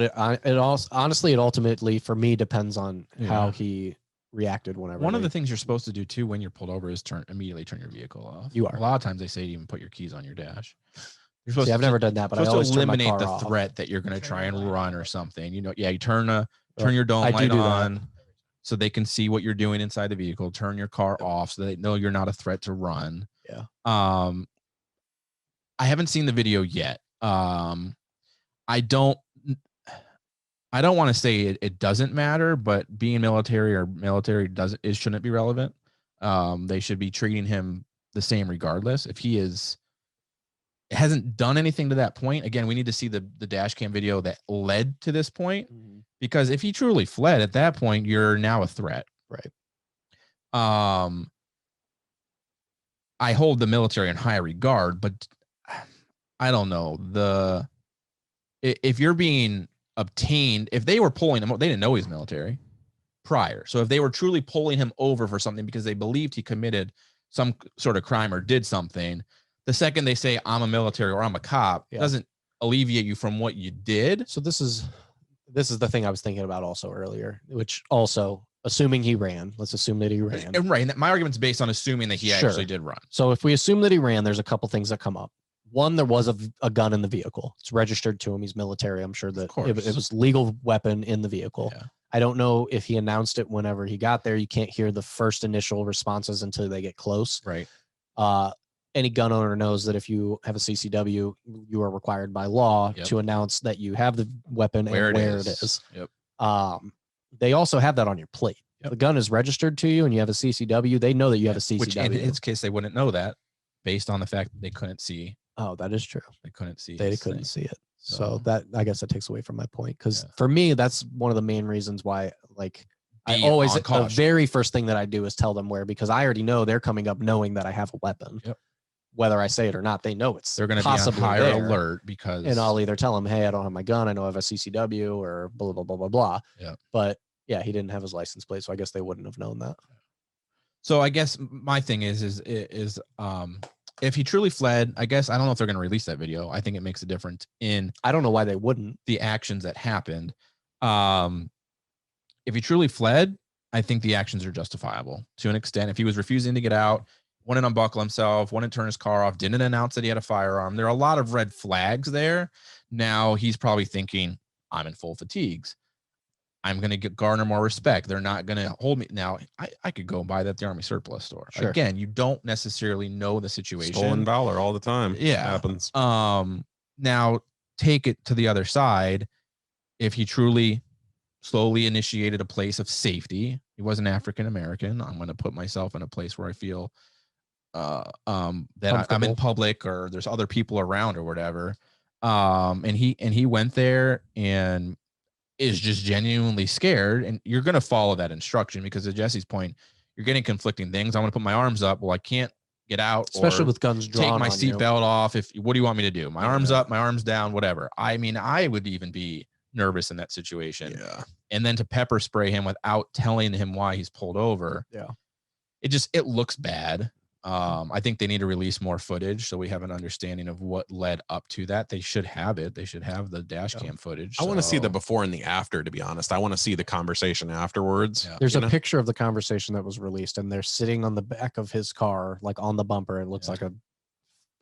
it also, honestly, it ultimately for me depends on how he reacted whenever. One of the things you're supposed to do too when you're pulled over is immediately turn your vehicle off. You are. A lot of times they say to even put your keys on your dash. You're supposed I've never done that, but I always eliminate the threat that you're going to try and run or something. You turn your dome light on so they can see what you're doing inside the vehicle. Turn your car off so they know you're not a threat to run. Yeah. I haven't seen the video yet. I don't want to say it doesn't matter, but being military shouldn't be relevant. They should be treating him the same regardless. If he hasn't done anything to that point, again, we need to see the dash cam video that led to this point, because if he truly fled at that point, you're now a threat. Right. I hold the military in high regard, but I don't know. If you're being obtained, if they were pulling him, they didn't know he was military prior. So if they were truly pulling him over for something because they believed he committed some sort of crime or did something, the second they say I'm a military or I'm a cop, it doesn't alleviate you from what you did. So this is the thing I was thinking about also earlier, which also assuming he ran, let's assume that he ran. Right. And my argument's based on assuming that he actually did run. So if we assume that he ran, there's a couple things that come up. One, there was a gun in the vehicle. It's registered to him. He's military. I'm sure that it was legal weapon in the vehicle. Yeah. I don't know if he announced it whenever he got there. You can't hear the first initial responses until they get close. Right. Any gun owner knows that if you have a CCW, you are required by law to announce that you have the weapon and where it is. Yep. They also have that on your plate. If the gun is registered to you and you have a CCW, they know that you have a CCW. Which in his case, they wouldn't know that based on the fact that they couldn't see. Oh, that is true. They couldn't see. They couldn't see it. So that, I guess that takes away from my point. Because for me, that's one of the main reasons why, like, I always, the very first thing that I do is tell them where, because I already know they're coming up knowing that I have a weapon. Yep. Whether I say it or not, they know it's they're going to be on higher alert because, and I'll either tell them, hey, I don't have my gun. I know I have a CCW or blah, blah, blah, blah, blah. Yeah. But yeah, he didn't have his license plate. So I guess they wouldn't have known that. So I guess my thing is if he truly fled, I guess, I don't know if they're going to release that video. I think it makes a difference in, I don't know why they wouldn't, the actions that happened. If he truly fled, I think the actions are justifiable to an extent. If he was refusing to get out, wouldn't unbuckle himself, wouldn't turn his car off, didn't announce that he had a firearm, there are a lot of red flags there. Now he's probably thinking, I'm in full fatigues. I'm going to garner more respect. They're not going to hold me. Now, I could go and buy that at the Army surplus store. Sure. Again, you don't necessarily know the situation. Stolen valor all the time. Yeah. It happens. Now, take it to the other side. If he truly slowly initiated a place of safety, he was an African-American. I'm going to put myself in a place where I feel that I'm in public or there's other people around or whatever. And he went there and is just genuinely scared, and you're going to follow that instruction because to Jesse's point, you're getting conflicting things. I want to put my arms up. Well, I can't get out, especially with guns drawn. Take my seatbelt off. What do you want me to do? My arms up, my arms down, whatever. I mean, I would even be nervous in that situation. Yeah. And then to pepper spray him without telling him why he's pulled over. Yeah. It looks bad. I think they need to release more footage so we have an understanding of what led up to that. They should have it. They should have the dash cam footage. I want to see the before and the after, to be honest. I want to see the conversation afterwards. Yeah. There's a picture of the conversation that was released, and they're sitting on the back of his car, like on the bumper. It looks like a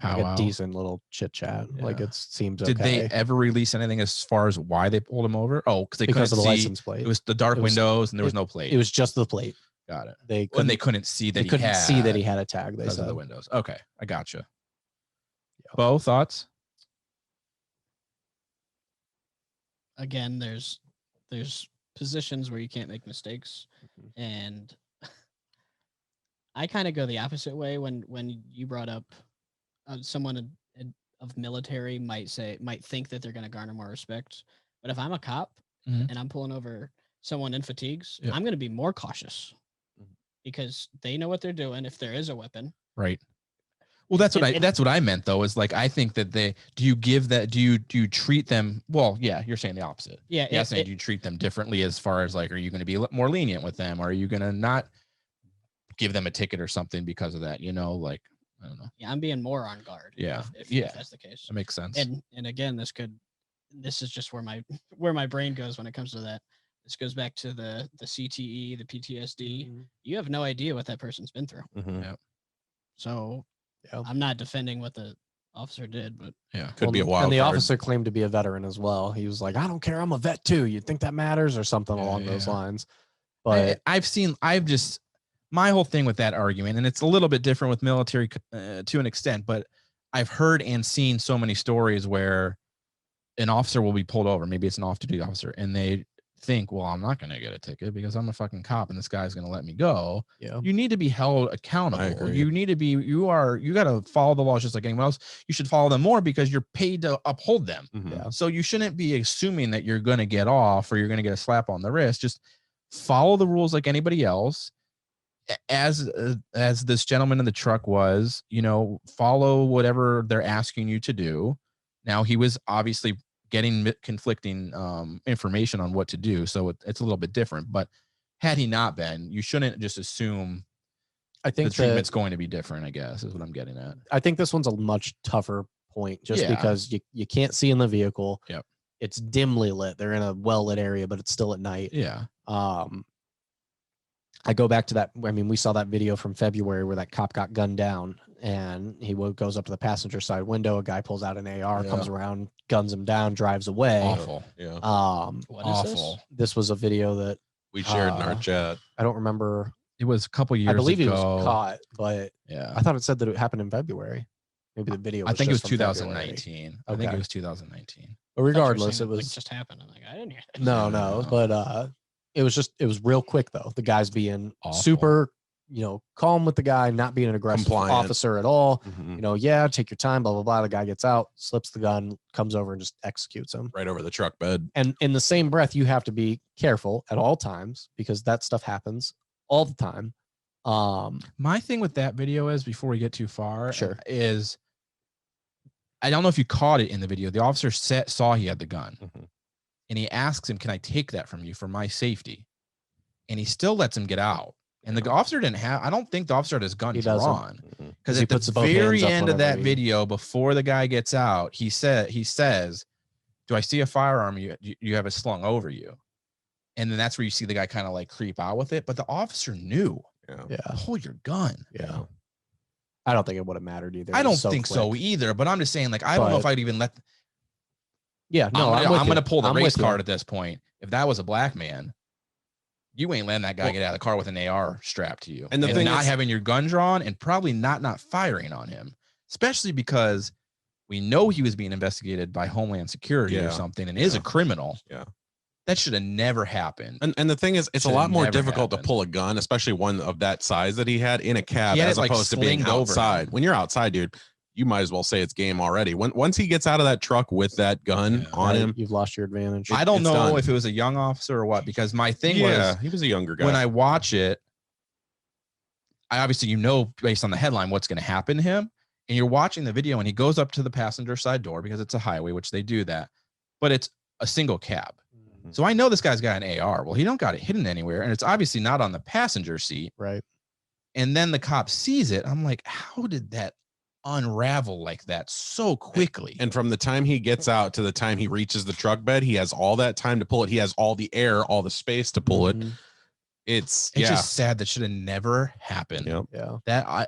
like a Powwow. decent little chit chat. Like Yeah. it seems Did they okay. ever release anything as far as why they pulled him over? Oh, because they Because of couldn't the see. license plate. It was the dark windows and there was no plate. It was just the plate. Got it. They And they couldn't, couldn't see that they he couldn't had see that he had a tag. They because of said. the windows. Okay, I gotcha. Yeah. Beau, thoughts? Again, there's positions where you can't make mistakes, and I kind of go the opposite way when you brought up someone of military might think that they're going to garner more respect, but if I'm a cop Mhm. and I'm pulling over someone in fatigues, Yeah. I'm going to be more cautious because they know what they're doing if there is a weapon. Right. Well, that's what And- that's what I meant though. Is like I think that do you treat them well? Yeah, you're saying the opposite. Yeah, Yeah, saying do you treat them differently as far as like, are you going to be more lenient with them? Or are you going to not give them a ticket or something because of that? You know, like I don't know. Yeah, I'm being more on guard. Yeah, if that's the case. That makes sense. And again, this is just where my brain goes when it comes to that. This goes back to the CTE, the PTSD. You have no idea what that person's been through. Yeah. So I'm not defending what the officer did, but yeah, Could be a wild And the card. officer claimed to be a veteran as well. He was like, I don't care. I'm a vet too. You think that matters or something along those lines. But my whole thing with that argument, and it's a little bit different with military to an extent, but I've heard and seen so many stories where an officer will be pulled over. Maybe it's an off-duty officer, and they think, well, I'm not going to get a ticket because I'm a fucking cop and this guy's going to let me go. Yeah. You need to be held accountable. I agree. You need to be, you got to follow the laws just like anyone else. You should follow them more because you're paid to uphold them. Yeah. So you shouldn't be assuming that you're going to get off or you're going to get a slap on the wrist. Just follow the rules like anybody else. As this gentleman in the truck was, follow whatever they're asking you to do. Now he was obviously getting conflicting information on what to do, so it's a little bit different. But had he not been, you shouldn't just assume. I think the treatment's going to be different, I guess, is what I'm getting at. I think this one's a much tougher point just because you can't see in the vehicle. Yep. It's dimly lit. They're in a well-lit area, but it's still at night. Yeah. I go back to that. I mean, we saw that video from February where that cop got gunned down and he goes up to the passenger side window. A guy pulls out an AR, comes around, guns him down, drives away. Awful. Yeah. what is this? This was a video that We shared in our chat. I don't remember. It was a couple years ago. I believe he was caught, but yeah, I thought it said that it happened in February. Maybe the video. I think it was just from 2019. I think Okay. it was 2019. But regardless, it was just happened. I'm like, I didn't hear that. no, but it was real quick though. The guy's being Awful. super, calm with the guy, not being an aggressive Compliant. officer at all. Mhm. Take your time, blah blah blah. The guy gets out, slips the gun, comes over and just executes him. Right over the truck bed. And in the same breath, you have to be careful at all times because that stuff happens all the time. My thing with that video is, before we get too far, Sure. is I don't know if you caught it in the video. The officer saw he had the gun, and he asks him, "Can I take that from you for my safety?" And he still lets him get out. And the officer didn't have. I don't think the officer had his gun He doesn't. drawn, because He at the puts both very hands up end of that whenever he- video, before the guy gets out, he says, "Do I see a firearm you have it slung over you?" And then that's where you see the guy kind of like creep out with it. But the officer knew, Yeah. pull your gun. Yeah. I don't think it would have mattered either. I It don't was think so quick. either, but I'm just saying, like, I don't know if But- I'd even let. Yeah, no, I'm with going to you. pull the I'm race with you. card at this point. If that was a black man, you ain't letting that guy get out of the car with an AR strapped to you, And the thing not is- having your gun drawn, and probably not firing on him, especially because we know he was being investigated by Homeland Security or Yeah. something, and is a criminal. Yeah. That should have never happened. And the thing is, it's a Should've lot more never difficult happened. to pull a gun, especially one of that size that he had in a cab, He had as it, like, opposed to being slinged over outside. him. When you're outside, dude, you might as well say it's game already. Once he gets out of that truck with that gun on Right, him, you've lost your advantage. I don't it's know done. if it was a young officer or what, because my thing yeah, was, he was a younger guy. when I watch it, I obviously, based on the headline, what's going to happen to him. And you're watching the video and he goes up to the passenger side door because it's a highway, which they do that, but it's a single cab. So I know this guy's got an AR. Well, he don't got it hidden anywhere. And it's obviously not on the passenger seat. Right. And then the cop sees it. I'm like, how did that unravel like that so quickly? And from the time he gets out to the time he reaches the truck bed, he has all that time to pull it. He has all the air, all the space to pull it. Mhm. It's just sad. That should have never happened. Yep. Yeah. I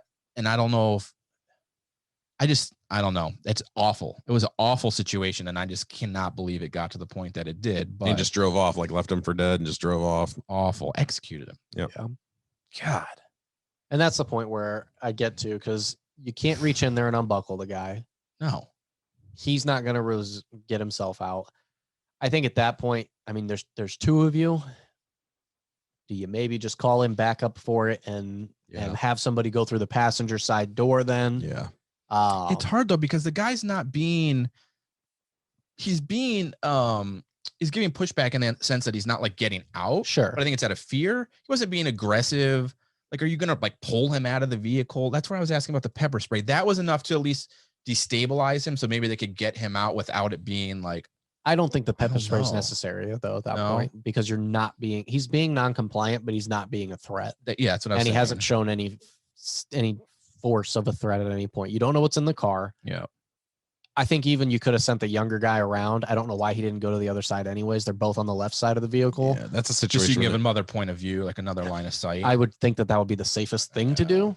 don't know if I don't know. It's awful. It was an awful situation, and I just cannot believe it got to the point that it did. But he just drove off, like left him for dead and just drove off. Awful. Executed him. Yep. Yeah. God. And that's the point where I get to, because you can't reach in there and unbuckle the guy. No. He's not going to get himself out. I think at that point, I mean, there's two of you. Do you maybe just call him back up for it and have somebody go through the passenger side door then? Yeah. It's hard though, because the guy's not being, he's giving pushback in the sense that he's not like getting out. Sure. But I think it's out of fear. He wasn't being aggressive. Like, are you going to like pull him out of the vehicle? That's where I was asking about the pepper spray. That was enough to at least destabilize him. So maybe they could get him out without it being like, I don't think the pepper spray is necessary though at that point, because he's being non-compliant, but he's not being a threat. Yeah, that's what I was saying. And he hasn't shown any force of a threat at any point. You don't know what's in the car. Yeah. I think even you could have sent the younger guy around. I don't know why he didn't go to the other side anyways. They're both on the left side of the vehicle. Yeah, that's a Just situation. so you can give another point of view, like another line of sight. I would think that would be the safest thing to do.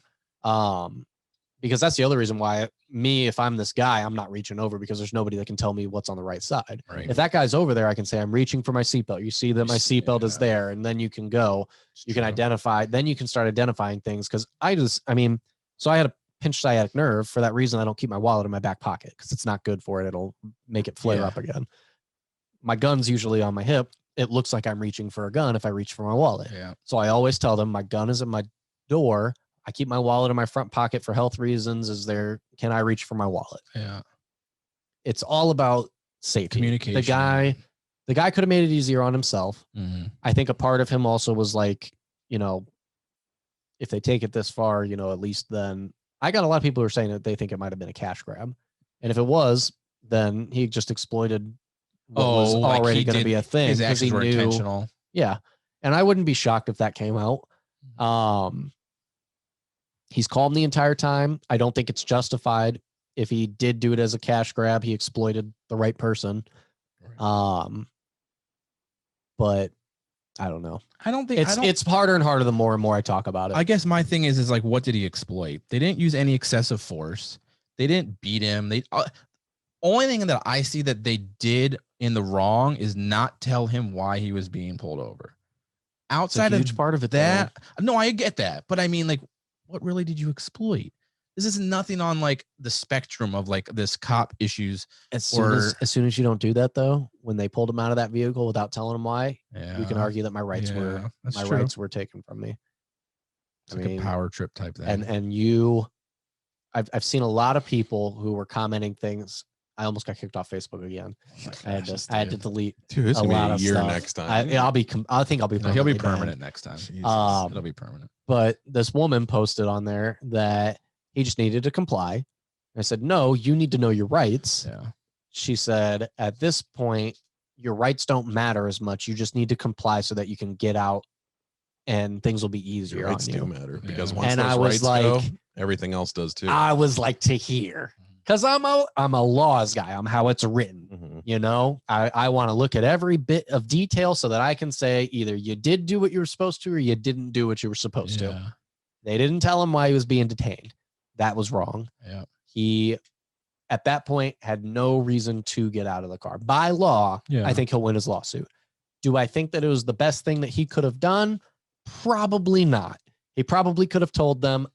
Because that's the other reason why if I'm this guy, I'm not reaching over, because there's nobody that can tell me what's on the right side. Right. If that guy's over there, I can say, I'm reaching for my seatbelt. You see that my seatbelt is there, and then you can go, you can identify, then you can start identifying things. Cause so I had a pinched sciatic nerve. For that reason, I don't keep my wallet in my back pocket because it's not good for it. It'll make it flare up again. My gun's usually on my hip. It looks like I'm reaching for a gun if I reach for my wallet. Yeah. So I always tell them my gun is at my door. I keep my wallet in my front pocket for health reasons. Can I reach for my wallet? Yeah. It's all about safety. Communication. The guy could have made it easier on himself. Mm-hmm. I think a part of him also was like, if they take it this far, at least then I got a lot of people who are saying that they think it might have been a cash grab. And if it was, then he just exploited what was already going to be a thing. His actions were intentional. Yeah. And I wouldn't be shocked if that came out. He's calm the entire time. I don't think it's justified. If he did do it as a cash grab, he exploited the right person. But I don't know. I don't think it's harder and harder the more and more I talk about it. I guess my thing is like, what did he exploit? They didn't use any excessive force. They didn't beat him. They only thing that I see that they did in the wrong is not tell him why he was being pulled over. Outside of part of it, that, no, I get that, but I mean, like, what really did you exploit? This is nothing on like the spectrum of like this cop issues. As soon as you don't do that, though, when they pulled him out of that vehicle without telling him why, you can argue that my rights were taken from me. It's like a power trip type thing. And I've seen a lot of people who were commenting things. I almost got kicked off Facebook again. I had to delete a lot of stuff. Next time. I think I'll be permanent. He'll be permanent next time. It'll be permanent. But this woman posted on there that he just needed to comply. I said, no, you need to know your rights. Yeah. She said, at this point, your rights don't matter as much. You just need to comply so that you can get out and things will be easier. Your rights on you. do matter because once and those I was rights like, go, everything else does too. I was like, to hear. Because I'm a laws guy. I'm how it's written. Mm-hmm. I want to look at every bit of detail so that I can say either you did do what you were supposed to or you didn't do what you were supposed to. They didn't tell him why he was being detained. That was wrong. Yeah. He, at that point, had no reason to get out of the car. By law, I think he'll win his lawsuit. Do I think that it was the best thing that he could have done? Probably not. He probably could have told them,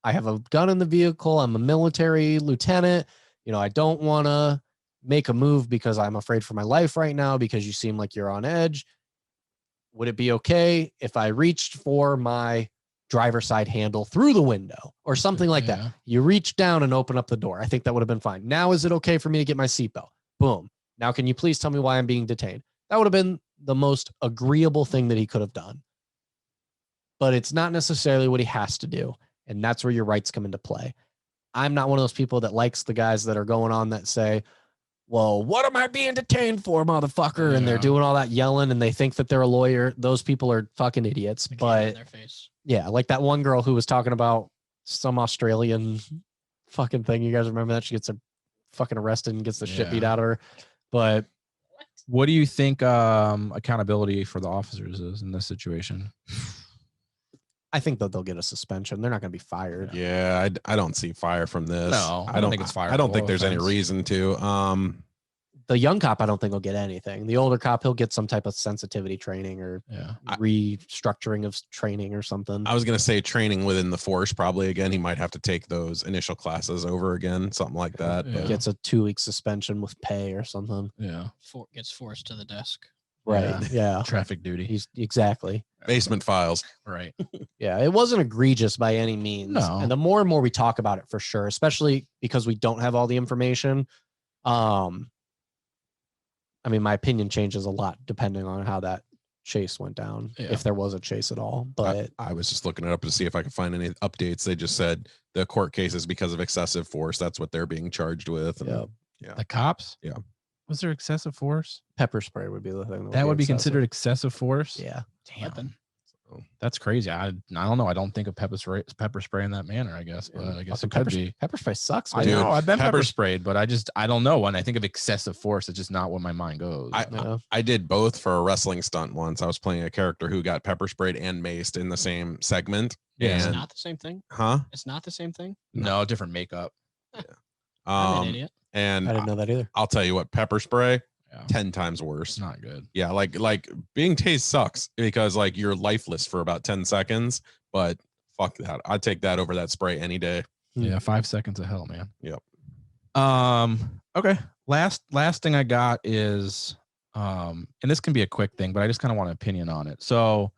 I have a gun in the vehicle. I'm a military lieutenant. I don't want to make a move because I'm afraid for my life right now because you seem like you're on edge. Would it be okay if I reached for my driver's side handle through the window or something like that? You reach down and open up the door. I think that would have been fine. Now, is it okay for me to get my seatbelt? Boom. Now, can you please tell me why I'm being detained? That would have been the most agreeable thing that he could have done. But it's not necessarily what he has to do. And that's where your rights come into play. I'm not one of those people that likes the guys that are going on that say, well, what am I being detained for, motherfucker? And they're doing all that yelling and they think that they're a lawyer. Those people are fucking idiots. But their face. Yeah, like that one girl who was talking about some Australian fucking thing. You guys remember that? She gets fucking arrested and gets the shit beat out of her. But what do you think accountability for the officers is in this situation? I think that they'll get a suspension. They're not going to be fired. Yeah, I don't see fire from this. No, I don't think it's fire. I don't think there's any reason to. The young cop, I don't think will get anything. The older cop, he'll get some type of sensitivity training or restructuring of training or something. I was going to say training within the force. Probably again, he might have to take those initial classes over again, something like that. But gets a 2-week suspension with pay or something. Yeah, Gets forced to the desk. Right. Yeah. Traffic duty. He's exactly. Basement files. Right. Yeah. It wasn't egregious by any means. No. And the more and more we talk about it, for sure, especially because we don't have all the information. I mean, my opinion changes a lot depending on how that chase went down, if there was a chase at all. But I was just looking it up to see if I could find any updates. They just said the court case is because of excessive force. That's what they're being charged with. And, yeah. The cops? Yeah. Was there excessive force? Pepper spray would be the thing. That would be considered excessive force? Yeah. Damn. That's crazy. I don't know. I don't think of pepper spray in that manner, I guess. But I guess it could be. Pepper spray sucks. I know. I've been pepper sprayed, but I don't know. When I think of excessive force, it's just not where my mind goes. I did both for a wrestling stunt once. I was playing a character who got pepper sprayed and maced in the same segment. Yeah. And, It's not the same thing. Huh? It's not the same thing. No, different makeup. I'm an idiot. And I didn't know that either. I'll tell you what, pepper spray, 10 times worse. Not good. Yeah, like being tased sucks because like you're lifeless for about 10 seconds, but fuck that. I'd take that over that spray any day. Yeah, 5 seconds of hell, man. Yep. Okay. Last thing I got is and this can be a quick thing, but I just kind of want an opinion on it. So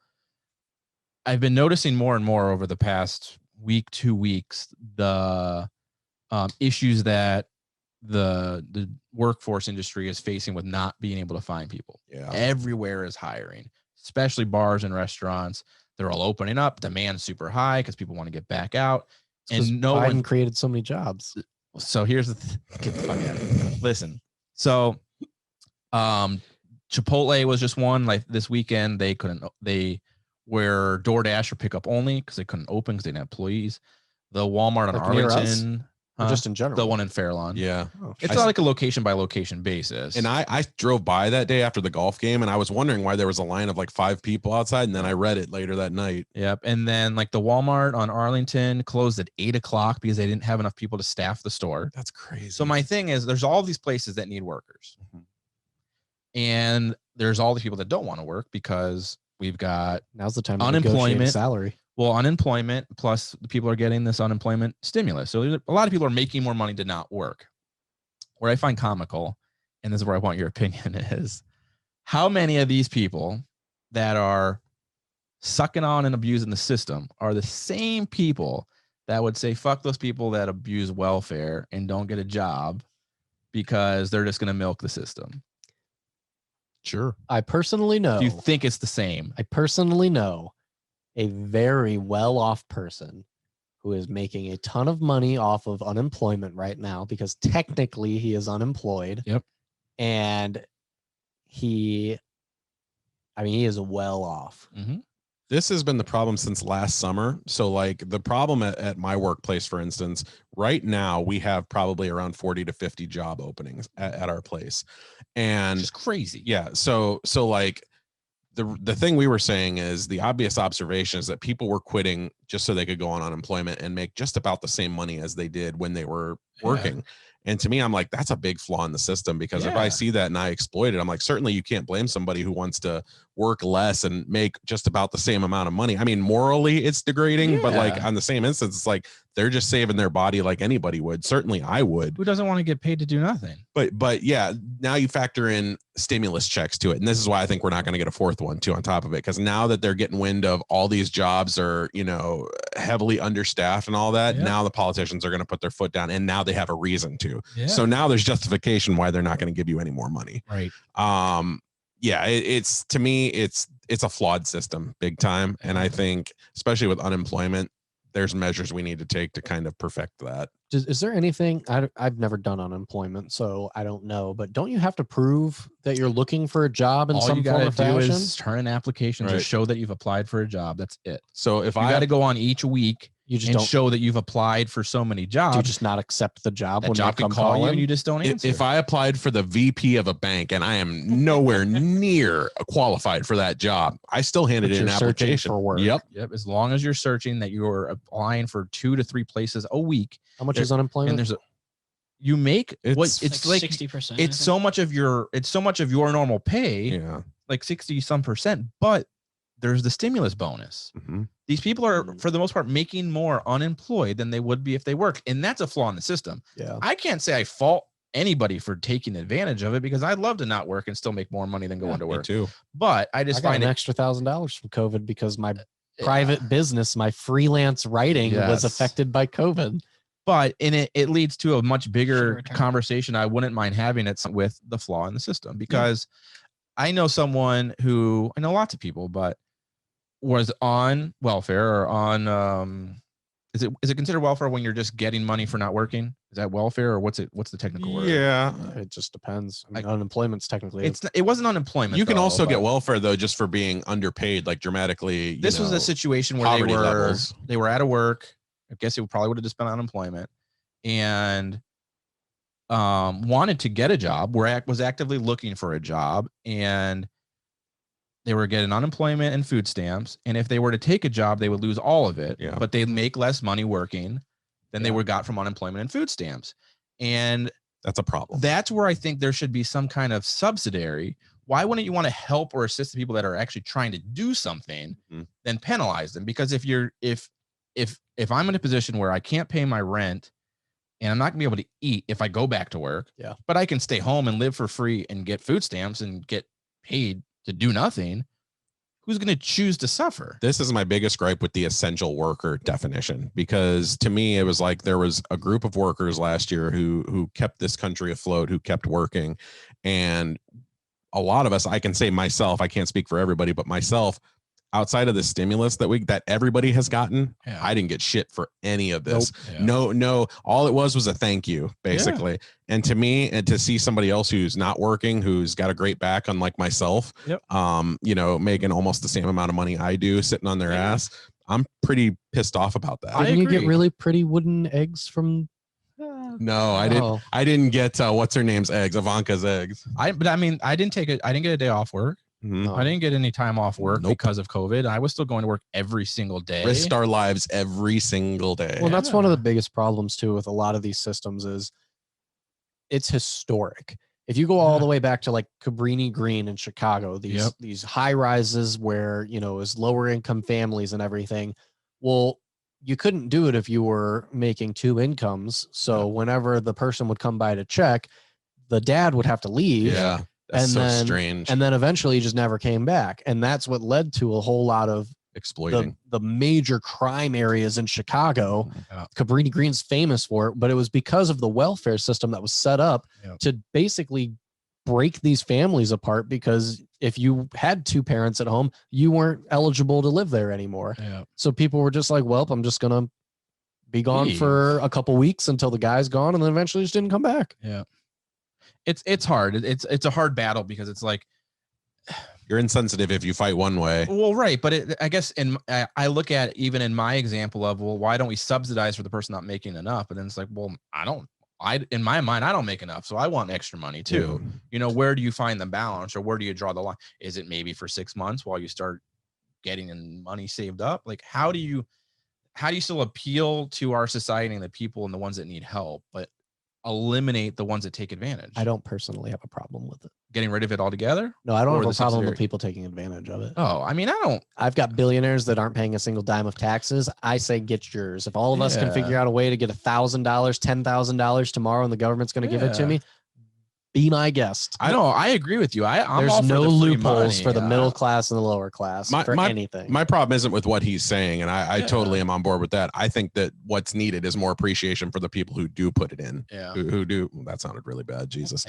I've been noticing more and more over the past week, 2 weeks, the issues that the workforce industry is facing with not being able to find people. Yeah. Everywhere is hiring, especially bars and restaurants. They're all opening up. Demand's super high because people want to get back out. And no Biden one created so many jobs. So here's the get the fuck out of here. Listen. So Chipotle was just one like this weekend. They were DoorDash or pickup only because they couldn't open because they didn't have employees. The Walmart on Like near us? Arlington. Or just in general? The one in Fairlawn. Yeah. It's not like a location by location basis. And I drove by that day after the golf game and I was wondering why there was a line of like 5 people outside. And then I read it later that night. Yep. And then like the Walmart on Arlington closed at 8:00 because they didn't have enough people to staff the store. That's crazy. So my thing is there's all these places that need workers. Mm-hmm. And there's all the people that don't want to work because we've got now's the time to negotiate salary. Well, unemployment plus the people are getting this unemployment stimulus. So a lot of people are making more money to not work. Where I find comical, and this is where I want your opinion, is how many of these people that are sucking on and abusing the system are the same people that would say, fuck those people that abuse welfare and don't get a job because they're just going to milk the system. Sure. I personally know. Do you think it's the same? I personally know a very well-off person who is making a ton of money off of unemployment right now because technically he is unemployed. Yep. And he is well off. Mm-hmm. This has been the problem since last summer. So like the problem at my workplace, for instance, right now we have probably around 40 to 50 job openings at our place. And it's crazy. Yeah. So like the thing we were saying is the obvious observation is that people were quitting just so they could go on unemployment and make just about the same money as they did when they were working. And to me, I'm like, that's a big flaw in the system because if I see that and I exploit it, I'm like, certainly you can't blame somebody who wants to work less and make just about the same amount of money. I mean, morally it's degrading, but like on the same instance, it's like they're just saving their body like anybody would. Certainly I would. Who doesn't want to get paid to do nothing? But yeah, now you factor in stimulus checks to it. And this is why I think we're not going to get a fourth one too on top of it. Because now that they're getting wind of all these jobs are, heavily understaffed and all that, now the politicians are going to put their foot down and now they have a reason to. So now there's justification why they're not going to give you any more money. Right. It's to me, it's a flawed system big time. And I think especially with unemployment, there's measures we need to take to kind of perfect that. Is there anything, I've never done unemployment, so I don't know, but don't you have to prove that you're looking for a job in some form or fashion? Is turn in applications or show that you've applied for a job. That's it. So if you got to go on each week You just and don't show that you've applied for so many jobs. do you just not accept the job That when job they can come call you calling? and you just don't answer. If I applied for the VP of a bank and I am nowhere near qualified for that job, I still handed But in an you're searching application. for work. Yep. As long as you're searching that you're applying for 2 to 3 places a week. How much There- is unemployment? And there's a you make It's it's like 60%. it's so much of your normal pay, Yeah. like 60 some percent, but there's the stimulus bonus. Mm-hmm. These people are, for the most part, making more unemployed than they would be if they work. And that's a flaw in the system. Yeah. I can't say I fault anybody for taking advantage of it because I'd love to not work and still make more money than go into Me work. too. But I just I got find an it extra $1,000 from COVID because my private business, my freelance writing was Yes. affected by COVID. but in it leads to a much bigger return. conversation. I wouldn't mind having it with the flaw in the system because I know someone who, I know lots of people, but was on welfare or on is it considered welfare when you're just getting money for not working? Is that welfare or what's the technical word? Yeah. It just depends. I mean, unemployment's technically It wasn't unemployment. You can though, also get but welfare though, just for being underpaid, like dramatically. This was a situation where poverty levels. they were out of work. I guess it probably would have just been unemployment and wanted to get a job, was actively looking for a job, and they were getting unemployment and food stamps. And if they were to take a job, they would lose all of it, but they'd make less money working than they would got from unemployment and food stamps. And that's a problem. That's where I think there should be some kind of subsidiary. Why wouldn't you want to help or assist the people that are actually trying to do something, then penalize them? Because if I'm in a position where I can't pay my rent and I'm not gonna be able to eat if I go back to work, but I can stay home and live for free and get food stamps and get paid to do nothing, who's going to choose to suffer? This is my biggest gripe with the essential worker definition, because to me, it was like there was a group of workers last year who kept this country afloat, who kept working. And a lot of us, I can say myself, I can't speak for everybody, but myself, outside of the stimulus that everybody has gotten, I didn't get shit for any of this. No, all it was a thank you, basically. And to me, and to see somebody else who's not working, who's got a great back, unlike myself, making almost the same amount of money I do, sitting on their ass, I'm pretty pissed off about that. Didn't you get really pretty wooden eggs from? No, I didn't. I didn't get what's her name's eggs, Ivanka's eggs. I didn't get a day off work. I didn't get any time off work because of COVID. I was still going to work every single day. Risked our lives every single day. Well, that's one of the biggest problems too with a lot of these systems is it's historic. If you go all the way back to like Cabrini Green in Chicago, these high rises where, is lower income families and everything. Well, you couldn't do it if you were making 2 incomes. So whenever the person would come by to check, the dad would have to leave. Yeah. That's so strange. And then eventually he just never came back. And that's what led to a whole lot of exploiting the major crime areas in Chicago. Cabrini Green's famous for it, but it was because of the welfare system that was set up to basically break these families apart, because if you had 2 parents at home, you weren't eligible to live there anymore. So people were just like, well, I'm just going to be gone for a couple weeks until the guy's gone, and then eventually just didn't come back. It's hard. It's a hard battle because it's like you're insensitive if you fight one way. Well, right, but I guess I look at even in my example of, well, why don't we subsidize for the person not making enough? And then it's like, well, in my mind, I don't make enough, so I want extra money too. Where do you find the balance, or where do you draw the line? Is it maybe for 6 months while you start getting money saved up? Like, how do you still appeal to our society and the people and the ones that need help, but eliminate the ones that take advantage? I don't personally have a problem with it. Getting rid of it altogether? No, I don't have a problem with people taking advantage of it. Oh, I mean, I've got billionaires that aren't paying a single dime of taxes. I say get yours. If all of us can figure out a way to get $1,000, $10,000 tomorrow, and the government's going to give it to me, be my guest. I know. I agree with you. There's no loopholes for the middle class and the lower class for anything. My problem isn't with what he's saying, and I totally am on board with that. I think that what's needed is more appreciation for the people who do put it in. Who do. That sounded really bad. Jesus.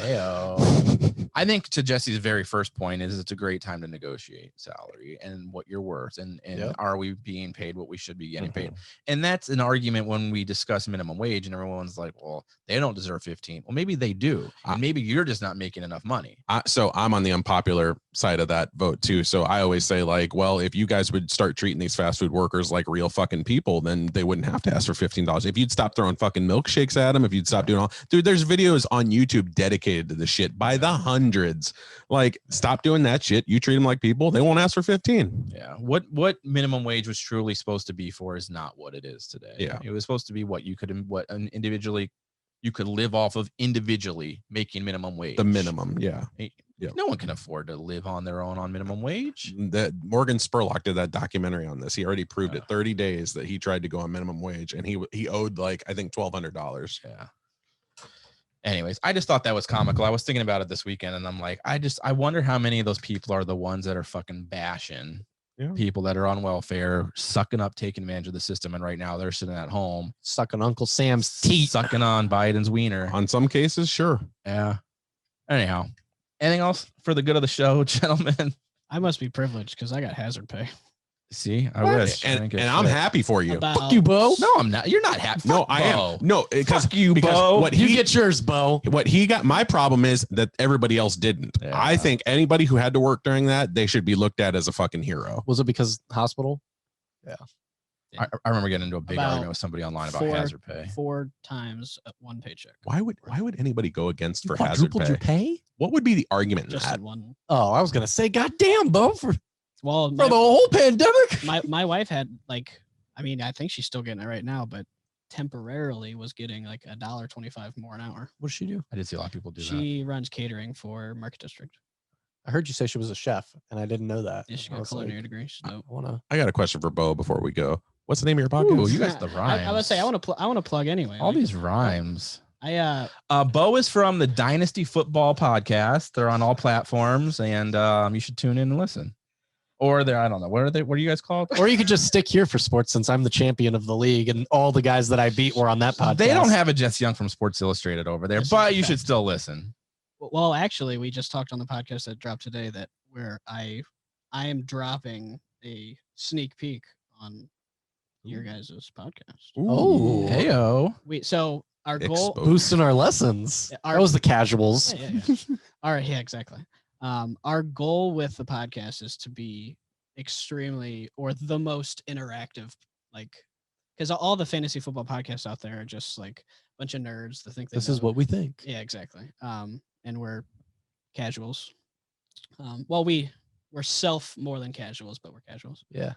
I think to Jesse's very first point is it's a great time to negotiate salary and what you're worth, and are we being paid what we should be getting paid? And that's an argument when we discuss minimum wage, and everyone's like, well, they don't deserve 15. Well, maybe they do, and maybe you're you're just not making enough money. So I'm on the unpopular side of that vote too. So I always say like, well, if you guys would start treating these fast food workers like real fucking people, then they wouldn't have to ask for $15. If you'd stop throwing fucking milkshakes at them, if you'd stop doing all, dude, there's videos on YouTube dedicated to the shit by the hundreds. Like, stop doing that shit. You treat them like people, they won't ask for 15. Yeah. What minimum wage was truly supposed to be for is not what it is today. Yeah. It was supposed to be what individually you could live off of individually making minimum wage. The minimum. Yeah. Yeah. No one can afford to live on their own on minimum wage. That Morgan Spurlock did that documentary on this. He already proved it 30 days that he tried to go on minimum wage, and he owed like, I think $1,200. Yeah. Anyways, I just thought that was comical. I was thinking about it this weekend, and I'm like, I wonder how many of those people are the ones that are fucking bashing people that are on welfare, sucking up, taking advantage of the system, and right now they're sitting at home sucking Uncle Sam's teeth, sucking on Biden's wiener. On some cases, sure. Yeah. Anyhow, anything else for the good of the show, gentlemen? I must be privileged because I got hazard pay. See, I wish. And I'm happy for you. Fuck you, Beau. No, I'm not. You're not happy. No, I am. No, Fuck you, Beau. What You get yours, Beau. What he got, my problem is that everybody else didn't. Yeah. I think anybody who had to work during that, they should be looked at as a fucking hero. Was it because hospital? Yeah. I remember getting into a big About argument with somebody online about hazard pay. 4 times one paycheck. Why would anybody go against for hazard Quadrupled pay? your pay? What would be the argument in Just that? in one. Oh, I was gonna say, goddamn, Beau, for Well, the whole pandemic. my wife had like, I mean, I think she's still getting it right now, but temporarily was getting like $1.25 more an hour. What does she do? I did see a lot of people do that. She runs catering for Market District. I heard you say she was a chef, and I didn't know that. Yeah, she I got a was culinary like, degree. She's I dope. wanna. I got a question for Beau before we go. What's the name of your podcast? Ooh, you guys the rhymes. I would say I want to plug anyway. All like, these rhymes. Beau is from the Dynasty Football Podcast. They're on all platforms, and you should tune in and listen. Or they're, I don't know. What are they? What are you guys called? Or you could just stick here for sports, since I'm the champion of the league, and all the guys that I beat were on that podcast. They don't have a Jess Young from Sports Illustrated over there, but you should still listen. Well, actually, we just talked on the podcast that dropped today that where I am dropping a sneak peek on your guys' podcast. Oh, Heyo. So our goal boosting our lessons. That was the casuals. Yeah. All right, yeah, exactly. Our goal with the podcast is to be extremely or the most interactive, like, because all the fantasy football podcasts out there are just like a bunch of nerds that think This is what we think. Yeah, exactly. And we're casuals. Well, we're self more than casuals, but we're casuals. Yeah.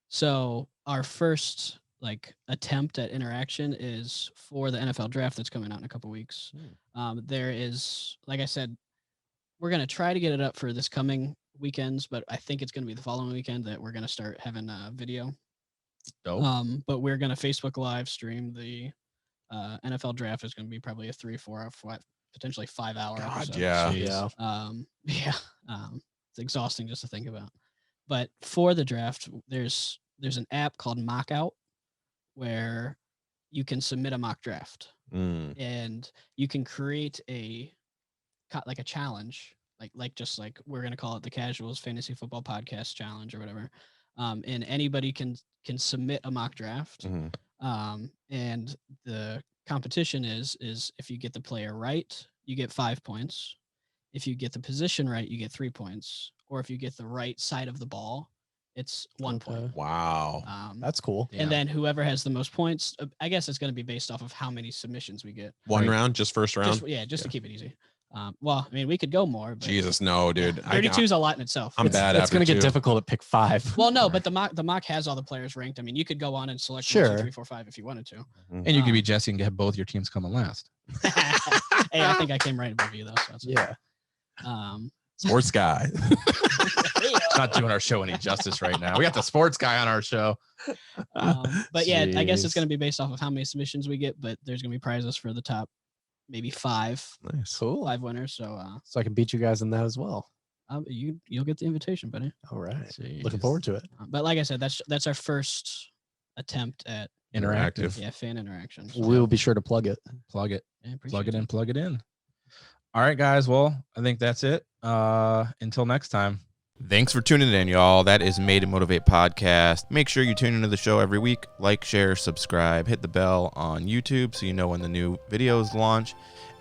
So our first like attempt at interaction is for the NFL draft that's coming out in a couple weeks. There is, like I said, we're going to try to get it up for this coming weekends, but I think it's going to be the following weekend that we're going to start having a video. Dope. But we're going to Facebook live stream the NFL draft. Is going to be probably a 3, 4 hour, potentially 5 hour episode. Yeah. It's exhausting just to think about. But for the draft, there's an app called Mockout where you can submit a mock draft and you can create a challenge, just like we're going to call it the Casuals Fantasy Football Podcast Challenge or whatever. And anybody can submit a mock draft. And the competition is if you get the player right, you get 5 points. If you get the position right, you get 3 points. Or if you get the right side of the ball, it's 1 point. Wow. That's cool. And then whoever has the most points, I guess it's going to be based off of how many submissions we get. One round, just first round? Just to keep it easy. Well, I mean, we could go more. But Jesus, no, dude. 32 is a lot in itself. I'm bad. It's going to get difficult at pick 5. Well, no, but the mock has all the players ranked. I mean, you could go on and select 1, 2, 3, 4, 5 if you wanted to. And you could be Jesse and get both your teams coming last. Hey, I think I came right above you though. So that's yeah. Sports guy. Not doing our show any justice right now. We got the sports guy on our show. But yeah, I guess it's going to be based off of how many submissions we get, but there's going to be prizes for the top maybe 5. Nice. Cool. 5 winners. So I can beat you guys in that as well. You'll get the invitation, buddy. All right. Jeez. Looking forward to it. But like I said, that's our first attempt at Interactive. Yeah, fan interaction. We'll be sure to plug it. Plug it. Yeah, Plug it in. Plug it in. All right, guys. Well, I think that's it. Until next time. Thanks for tuning in, y'all. That is Made to Motivate Podcast. Make sure you tune into the show every week. Like, share, subscribe, hit the bell on YouTube so you know when the new videos launch.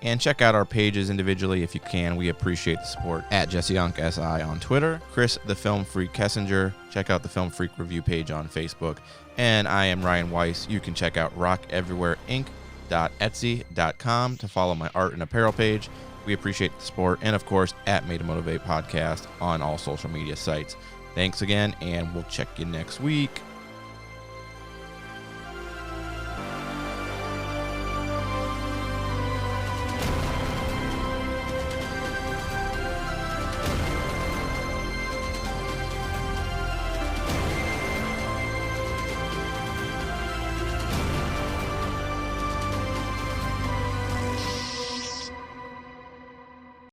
And check out our pages individually if you can. We appreciate the support. At Jesse Unk SI on Twitter. Chris the Film Freak Kessinger. Check out the Film Freak Review page on Facebook. And I am Ryan Weiss. You can check out rockeverywhereinc.etsy.com to follow my art and apparel page. We appreciate the support. And of course, at Made to Motivate Podcast on all social media sites. Thanks again, and we'll check you next week.